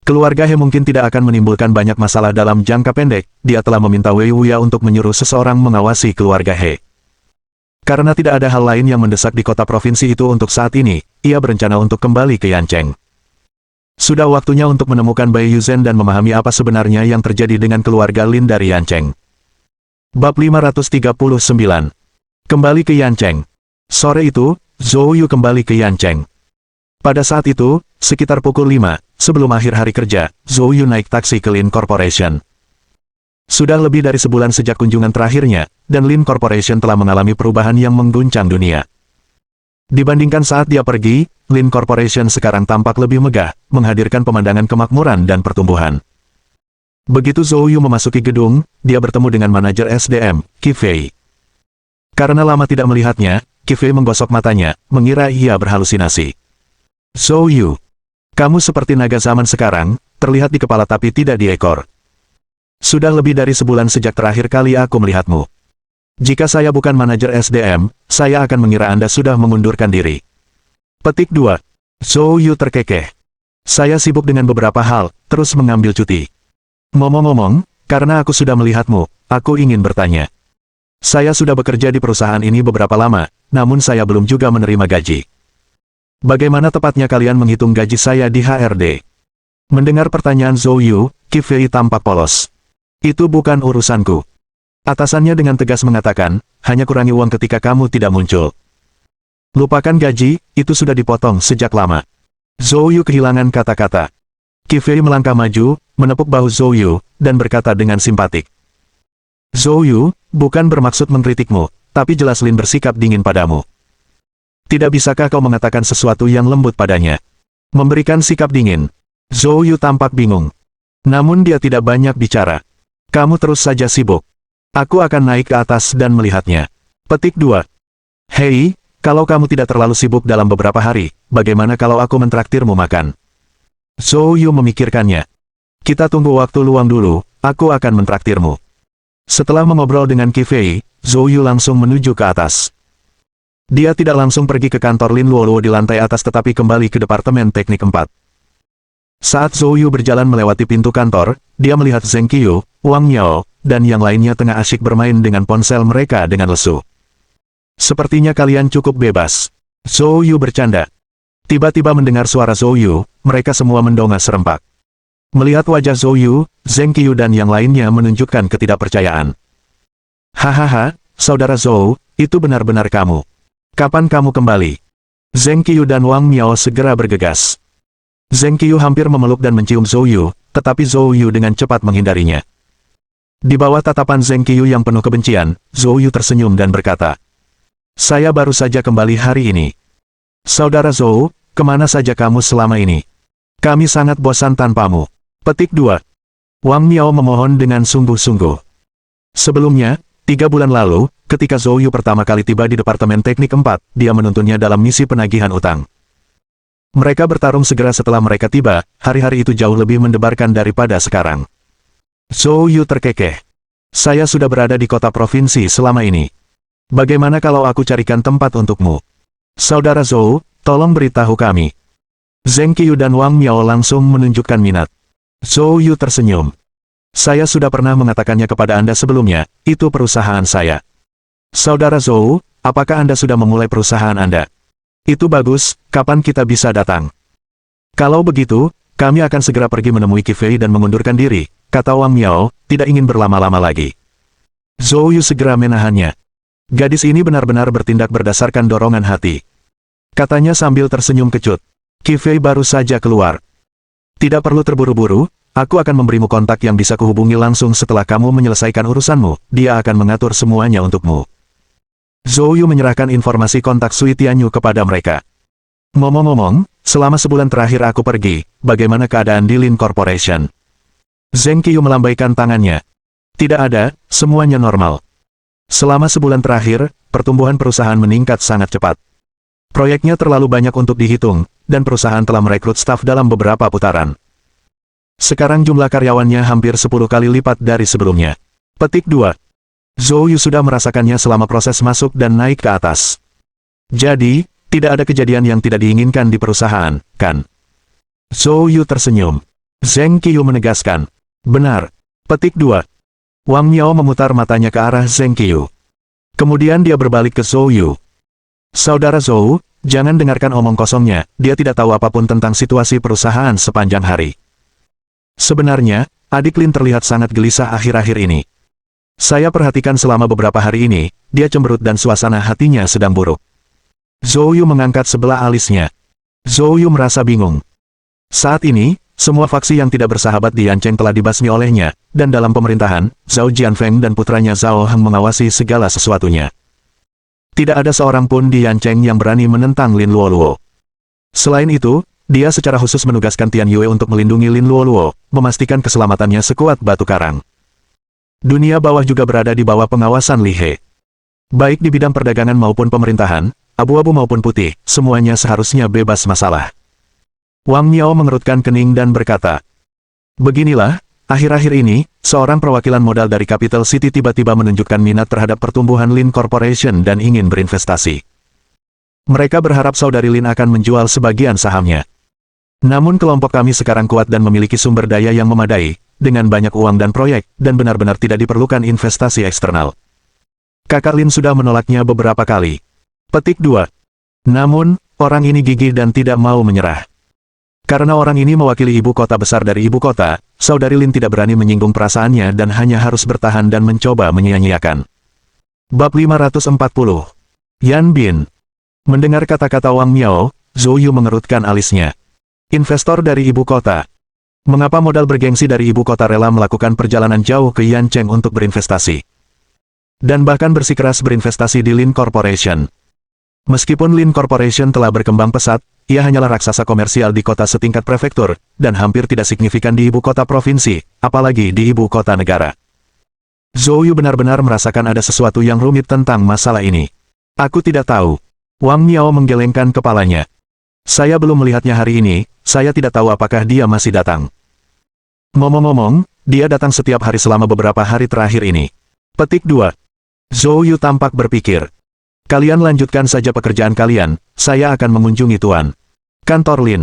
Keluarga He mungkin tidak akan menimbulkan banyak masalah dalam jangka pendek, dia telah meminta Wei Wuya untuk menyuruh seseorang mengawasi keluarga He. Karena tidak ada hal lain yang mendesak di kota provinsi itu untuk saat ini, ia berencana untuk kembali ke Yancheng. Sudah waktunya untuk menemukan Bai Yuzhen dan memahami apa sebenarnya yang terjadi dengan keluarga Lin dari Yancheng. Bab 539. Kembali ke Yancheng. Sore itu, Zhou Yu kembali ke Yancheng. Pada saat itu, sekitar pukul 5, sebelum akhir hari kerja, Zhou Yu naik taksi ke Lin Corporation. Sudah lebih dari sebulan sejak kunjungan terakhirnya, dan Lin Corporation telah mengalami perubahan yang mengguncang dunia. Dibandingkan saat dia pergi, Lin Corporation sekarang tampak lebih megah, menghadirkan pemandangan kemakmuran dan pertumbuhan. Begitu Zhou Yu memasuki gedung, dia bertemu dengan manajer SDM, Qi Fei. Karena lama tidak melihatnya, Qi Fei menggosok matanya, mengira ia berhalusinasi. Zhou Yu, kamu seperti naga zaman sekarang, terlihat di kepala tapi tidak di ekor. Sudah lebih dari sebulan sejak terakhir kali aku melihatmu. Jika saya bukan manajer SDM, saya akan mengira Anda sudah mengundurkan diri. Petik 2. Zhou Yu terkekeh. Saya sibuk dengan beberapa hal, terus mengambil cuti. Ngomong-ngomong, karena aku sudah melihatmu, aku ingin bertanya. Saya sudah bekerja di perusahaan ini beberapa lama, namun saya belum juga menerima gaji. Bagaimana tepatnya kalian menghitung gaji saya di HRD? Mendengar pertanyaan Zhou Yu, Qi Fei tampak polos. Itu bukan urusanku. Atasannya dengan tegas mengatakan, hanya kurangi uang ketika kamu tidak muncul. Lupakan gaji, itu sudah dipotong sejak lama. Zhou Yu kehilangan kata-kata. Qi Fei melangkah maju, menepuk bahu Zhou Yu, dan berkata dengan simpatik. Zhou Yu, bukan bermaksud mengkritikmu, tapi jelas Lin bersikap dingin padamu. Tidak bisakah kau mengatakan sesuatu yang lembut padanya? Memberikan sikap dingin. Zhou Yu tampak bingung. Namun dia tidak banyak bicara. Kamu terus saja sibuk. Aku akan naik ke atas dan melihatnya. Petik 2. Hei, kalau kamu tidak terlalu sibuk dalam beberapa hari, bagaimana kalau aku mentraktirmu makan? Zhou Yu memikirkannya. Kita tunggu waktu luang dulu, aku akan mentraktirmu. Setelah mengobrol dengan Qi Fei, Zhou Yu langsung menuju ke atas. Dia tidak langsung pergi ke kantor Lin Luoluo di lantai atas tetapi kembali ke Departemen Teknik 4. Saat Zhou Yu berjalan melewati pintu kantor, dia melihat Zheng Qiu, Wang Miao, dan yang lainnya tengah asyik bermain dengan ponsel mereka dengan lesu. Sepertinya kalian cukup bebas. Zhou Yu bercanda. Tiba-tiba mendengar suara Zhou Yu, mereka semua mendongak serempak. Melihat wajah Zhou Yu, Zheng Qiu dan yang lainnya menunjukkan ketidakpercayaan. Hahaha, saudara Zhou, itu benar-benar kamu. Kapan kamu kembali? Zheng Qiu dan Wang Miao segera bergegas. Zheng Qiu hampir memeluk dan mencium Zhou Yu, tetapi Zhou Yu dengan cepat menghindarinya. Di bawah tatapan Zheng Qiu yang penuh kebencian, Zhou Yu tersenyum dan berkata, saya baru saja kembali hari ini. Saudara Zhou, kemana saja kamu selama ini? Kami sangat bosan tanpamu. Petik 2. Wang Miao memohon dengan sungguh-sungguh. Sebelumnya, 3 bulan lalu, ketika Zhou Yu pertama kali tiba di Departemen Teknik 4, dia menuntunnya dalam misi penagihan utang. Mereka bertarung segera setelah mereka tiba, hari-hari itu jauh lebih mendebarkan daripada sekarang. Zhou Yu terkekeh. Saya sudah berada di kota provinsi selama ini. Bagaimana kalau aku carikan tempat untukmu? Saudara Zhou, tolong beritahu kami. Zheng Qiu dan Wang Miao langsung menunjukkan minat. Zhou Yu tersenyum. Saya sudah pernah mengatakannya kepada Anda sebelumnya, itu perusahaan saya. Saudara Zhou, apakah Anda sudah memulai perusahaan Anda? Itu bagus, kapan kita bisa datang? Kalau begitu, kami akan segera pergi menemui Qi Fei dan mengundurkan diri, kata Wang Miao, tidak ingin berlama-lama lagi. Zhou Yu segera menahannya. Gadis ini benar-benar bertindak berdasarkan dorongan hati. Katanya sambil tersenyum kecut. Qi Fei baru saja keluar. Tidak perlu terburu-buru, aku akan memberimu kontak yang bisa kuhubungi langsung setelah kamu menyelesaikan urusanmu, dia akan mengatur semuanya untukmu. Zhou Yu menyerahkan informasi kontak Sui Tianyu kepada mereka. Ngomong-ngomong, selama sebulan terakhir aku pergi, bagaimana keadaan di Lin Corporation? Zheng Qiu melambaikan tangannya. Tidak ada, semuanya normal. Selama sebulan terakhir, pertumbuhan perusahaan meningkat sangat cepat. Proyeknya terlalu banyak untuk dihitung, dan perusahaan telah merekrut staf dalam beberapa putaran. Sekarang jumlah karyawannya hampir 10 kali lipat dari sebelumnya. Petik 2. Zhou Yu sudah merasakannya selama proses masuk dan naik ke atas. Jadi, tidak ada kejadian yang tidak diinginkan di perusahaan, kan? Zhou Yu tersenyum. Zheng Qiu menegaskan. Benar. Petik 2. Wang Miao memutar matanya ke arah Zheng Qiu. Kemudian dia berbalik ke Zhou Yu. Saudara Zhou, jangan dengarkan omong kosongnya, dia tidak tahu apapun tentang situasi perusahaan sepanjang hari. Sebenarnya, adik Lin terlihat sangat gelisah akhir-akhir ini. Saya perhatikan selama beberapa hari ini, dia cemberut dan suasana hatinya sedang buruk. Zhou Yu mengangkat sebelah alisnya. Zhou Yu merasa bingung. Saat ini, semua faksi yang tidak bersahabat di Yancheng telah dibasmi olehnya, dan dalam pemerintahan, Zhao Jianfeng dan putranya Zhao Heng mengawasi segala sesuatunya. Tidak ada seorang pun di Yancheng yang berani menentang Lin Luoluo. Selain itu, dia secara khusus menugaskan Tian Yue untuk melindungi Lin Luoluo, memastikan keselamatannya sekuat batu karang. Dunia bawah juga berada di bawah pengawasan Li He. Baik di bidang perdagangan maupun pemerintahan, abu-abu maupun putih, semuanya seharusnya bebas masalah. Wang Miao mengerutkan kening dan berkata, beginilah, akhir-akhir ini, seorang perwakilan modal dari Capital City tiba-tiba menunjukkan minat terhadap pertumbuhan Lin Corporation dan ingin berinvestasi. Mereka berharap saudari Lin akan menjual sebagian sahamnya. Namun kelompok kami sekarang kuat dan memiliki sumber daya yang memadai, dengan banyak uang dan proyek, dan benar-benar tidak diperlukan investasi eksternal. Kakak Lin sudah menolaknya beberapa kali. Petik 2. Namun, orang ini gigih dan tidak mau menyerah. Karena orang ini mewakili ibu kota besar dari ibu kota, saudari Lin tidak berani menyinggung perasaannya dan hanya harus bertahan dan mencoba menyia-nyiakan. Bab 540. Yan Bin. Mendengar kata-kata Wang Miao, Zhou Yu mengerutkan alisnya. Investor dari ibu kota. Mengapa modal bergengsi dari ibu kota rela melakukan perjalanan jauh ke Yancheng untuk berinvestasi? Dan bahkan bersikeras berinvestasi di Lin Corporation. Meskipun Lin Corporation telah berkembang pesat, ia hanyalah raksasa komersial di kota setingkat prefektur, dan hampir tidak signifikan di ibu kota provinsi, apalagi di ibu kota negara. Zhou Yu benar-benar merasakan ada sesuatu yang rumit tentang masalah ini. Aku tidak tahu. Wang Miao menggelengkan kepalanya. Saya belum melihatnya hari ini, saya tidak tahu apakah dia masih datang. Ngomong-ngomong, dia datang setiap hari selama beberapa hari terakhir ini. Petik 2. Zhou Yu tampak berpikir. Kalian lanjutkan saja pekerjaan kalian, saya akan mengunjungi Tuan. Kantor Lin.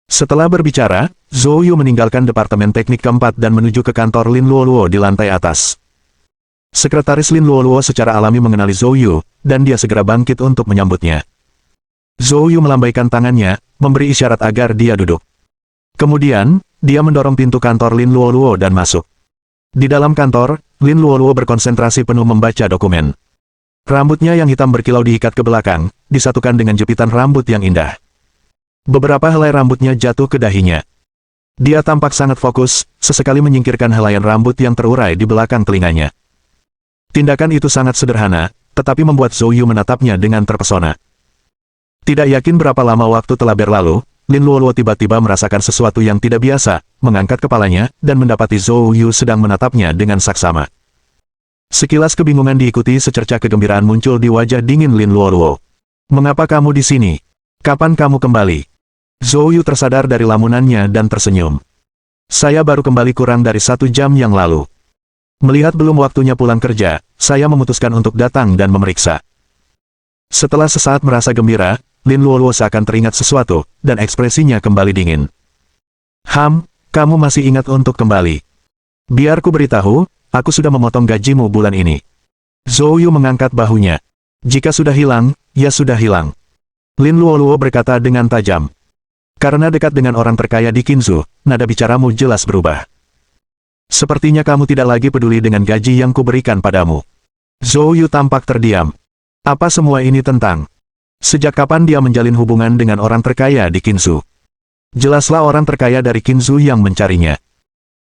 Setelah berbicara, Zhou Yu meninggalkan Departemen Teknik keempat dan menuju ke kantor Lin Luoluo di lantai atas. Sekretaris Lin Luoluo secara alami mengenali Zhou Yu, dan dia segera bangkit untuk menyambutnya. Zhou Yu melambaikan tangannya, memberi isyarat agar dia duduk. Kemudian, dia mendorong pintu kantor Lin Luoluo dan masuk. Di dalam kantor, Lin Luoluo berkonsentrasi penuh membaca dokumen. Rambutnya yang hitam berkilau diikat ke belakang, disatukan dengan jepitan rambut yang indah. Beberapa helai rambutnya jatuh ke dahinya. Dia tampak sangat fokus, sesekali menyingkirkan helaian rambut yang terurai di belakang telinganya. Tindakan itu sangat sederhana, tetapi membuat Zhou Yu menatapnya dengan terpesona. Tidak yakin berapa lama waktu telah berlalu, Lin Luoluo tiba-tiba merasakan sesuatu yang tidak biasa, mengangkat kepalanya, dan mendapati Zhou Yu sedang menatapnya dengan saksama. Sekilas kebingungan diikuti secercah kegembiraan muncul di wajah dingin Lin Luoluo. "Mengapa kamu di sini? Kapan kamu kembali?" Zhou Yu tersadar dari lamunannya dan tersenyum. "Saya baru kembali kurang dari 1 jam yang lalu. Melihat belum waktunya pulang kerja, saya memutuskan untuk datang dan memeriksa." Setelah sesaat merasa gembira, Lin Luoluo seakan teringat sesuatu, dan ekspresinya kembali dingin. Kamu masih ingat untuk kembali. Biar ku beritahu, aku sudah memotong gajimu bulan ini." Zhou Yu mengangkat bahunya. "Jika sudah hilang, ya sudah hilang." Lin Luoluo berkata dengan tajam. "Karena dekat dengan orang terkaya di Qinzhou, nada bicaramu jelas berubah. Sepertinya kamu tidak lagi peduli dengan gaji yang kuberikan padamu." Zhou Yu tampak terdiam. Apa semua ini tentang? Sejak kapan dia menjalin hubungan dengan orang terkaya di Qinzhou? Jelaslah orang terkaya dari Qinzhou yang mencarinya.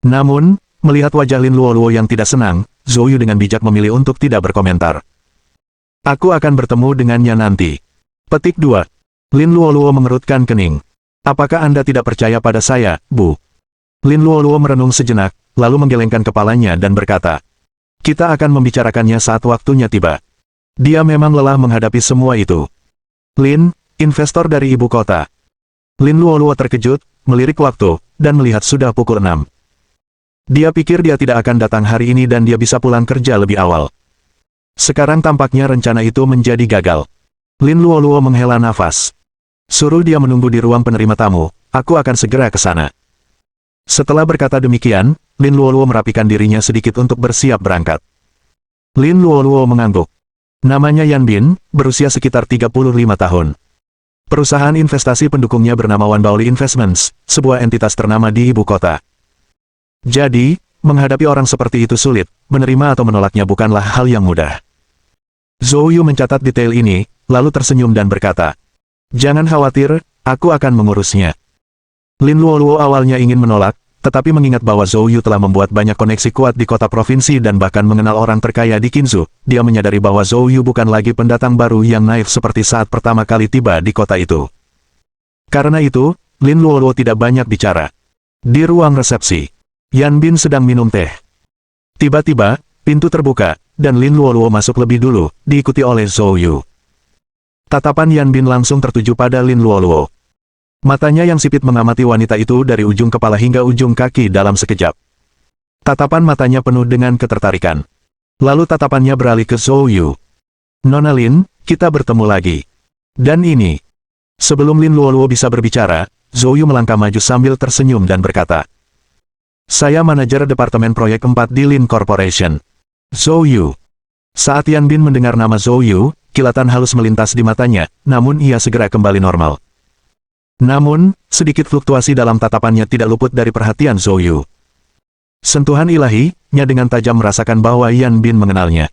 Namun, melihat wajah Lin Luoluo yang tidak senang, Zhou Yu dengan bijak memilih untuk tidak berkomentar. "Aku akan bertemu dengannya nanti." Petik 2. Lin Luoluo mengerutkan kening. "Apakah Anda tidak percaya pada saya, Bu?" Lin Luoluo merenung sejenak, lalu menggelengkan kepalanya dan berkata, "Kita akan membicarakannya saat waktunya tiba." Dia memang lelah menghadapi semua itu. "Lin, investor dari ibu kota." Lin Luoluo terkejut, melirik waktu, dan melihat sudah pukul 6. Dia pikir dia tidak akan datang hari ini dan dia bisa pulang kerja lebih awal. Sekarang tampaknya rencana itu menjadi gagal. Lin Luoluo menghela nafas. "Suruh dia menunggu di ruang penerima tamu, aku akan segera ke sana." Setelah berkata demikian, Lin Luoluo merapikan dirinya sedikit untuk bersiap berangkat. Lin Luoluo mengangguk. Namanya Yan Bin, berusia sekitar 35 tahun. Perusahaan investasi pendukungnya bernama Wan Baoli Investments, sebuah entitas ternama di ibu kota. Jadi, menghadapi orang seperti itu sulit, menerima atau menolaknya bukanlah hal yang mudah. Zhou Yu mencatat detail ini, lalu tersenyum dan berkata, "Jangan khawatir, aku akan mengurusnya." Lin Luoluo awalnya ingin menolak, tetapi mengingat bahwa Zhou Yu telah membuat banyak koneksi kuat di kota provinsi dan bahkan mengenal orang terkaya di Qinzhou, dia menyadari bahwa Zhou Yu bukan lagi pendatang baru yang naif seperti saat pertama kali tiba di kota itu. Karena itu, Lin Luoluo tidak banyak bicara. Di ruang resepsi, Yan Bin sedang minum teh. Tiba-tiba, pintu terbuka, dan Lin Luoluo masuk lebih dulu, diikuti oleh Zhou Yu. Tatapan Yan Bin langsung tertuju pada Lin Luoluo. Matanya yang sipit mengamati wanita itu dari ujung kepala hingga ujung kaki dalam sekejap. Tatapan matanya penuh dengan ketertarikan. Lalu tatapannya beralih ke Zhou Yu. "Nona Lin, kita bertemu lagi." Dan ini. Sebelum Lin Luoluo bisa berbicara, Zhou Yu melangkah maju sambil tersenyum dan berkata, "Saya manajer Departemen Proyek 4 di Lin Corporation." Zhou Yu. Saat Yan Bin mendengar nama Zhou Yu, kilatan halus melintas di matanya, namun ia segera kembali normal. Namun, sedikit fluktuasi dalam tatapannya tidak luput dari perhatian Zhou Yu. Sentuhan ilahi, nya dengan tajam merasakan bahwa Yan Bin mengenalnya.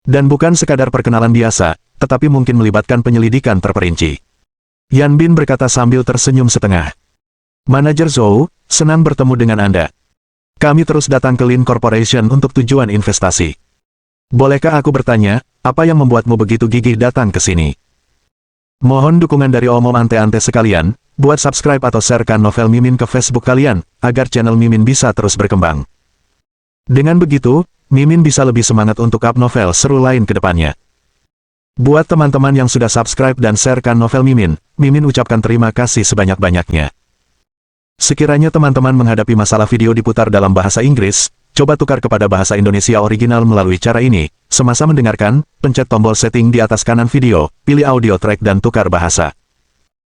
Dan bukan sekadar perkenalan biasa, tetapi mungkin melibatkan penyelidikan terperinci. Yan Bin berkata sambil tersenyum setengah. "Manajer Zhou, senang bertemu dengan Anda. Kami terus datang ke Lin Corporation untuk tujuan investasi. Bolehkah aku bertanya, apa yang membuatmu begitu gigih datang ke sini?" Mohon dukungan dari omom ante-ante sekalian, buat subscribe atau sharekan novel Mimin ke Facebook kalian, agar channel Mimin bisa terus berkembang. Dengan begitu, Mimin bisa lebih semangat untuk up novel seru lain ke depannya. Buat teman-teman yang sudah subscribe dan sharekan novel Mimin, Mimin ucapkan terima kasih sebanyak-banyaknya. Sekiranya teman-teman menghadapi masalah video diputar dalam bahasa Inggris, coba tukar kepada bahasa Indonesia original melalui cara ini. Semasa mendengarkan, pencet tombol setting di atas kanan video, pilih audio track dan tukar bahasa.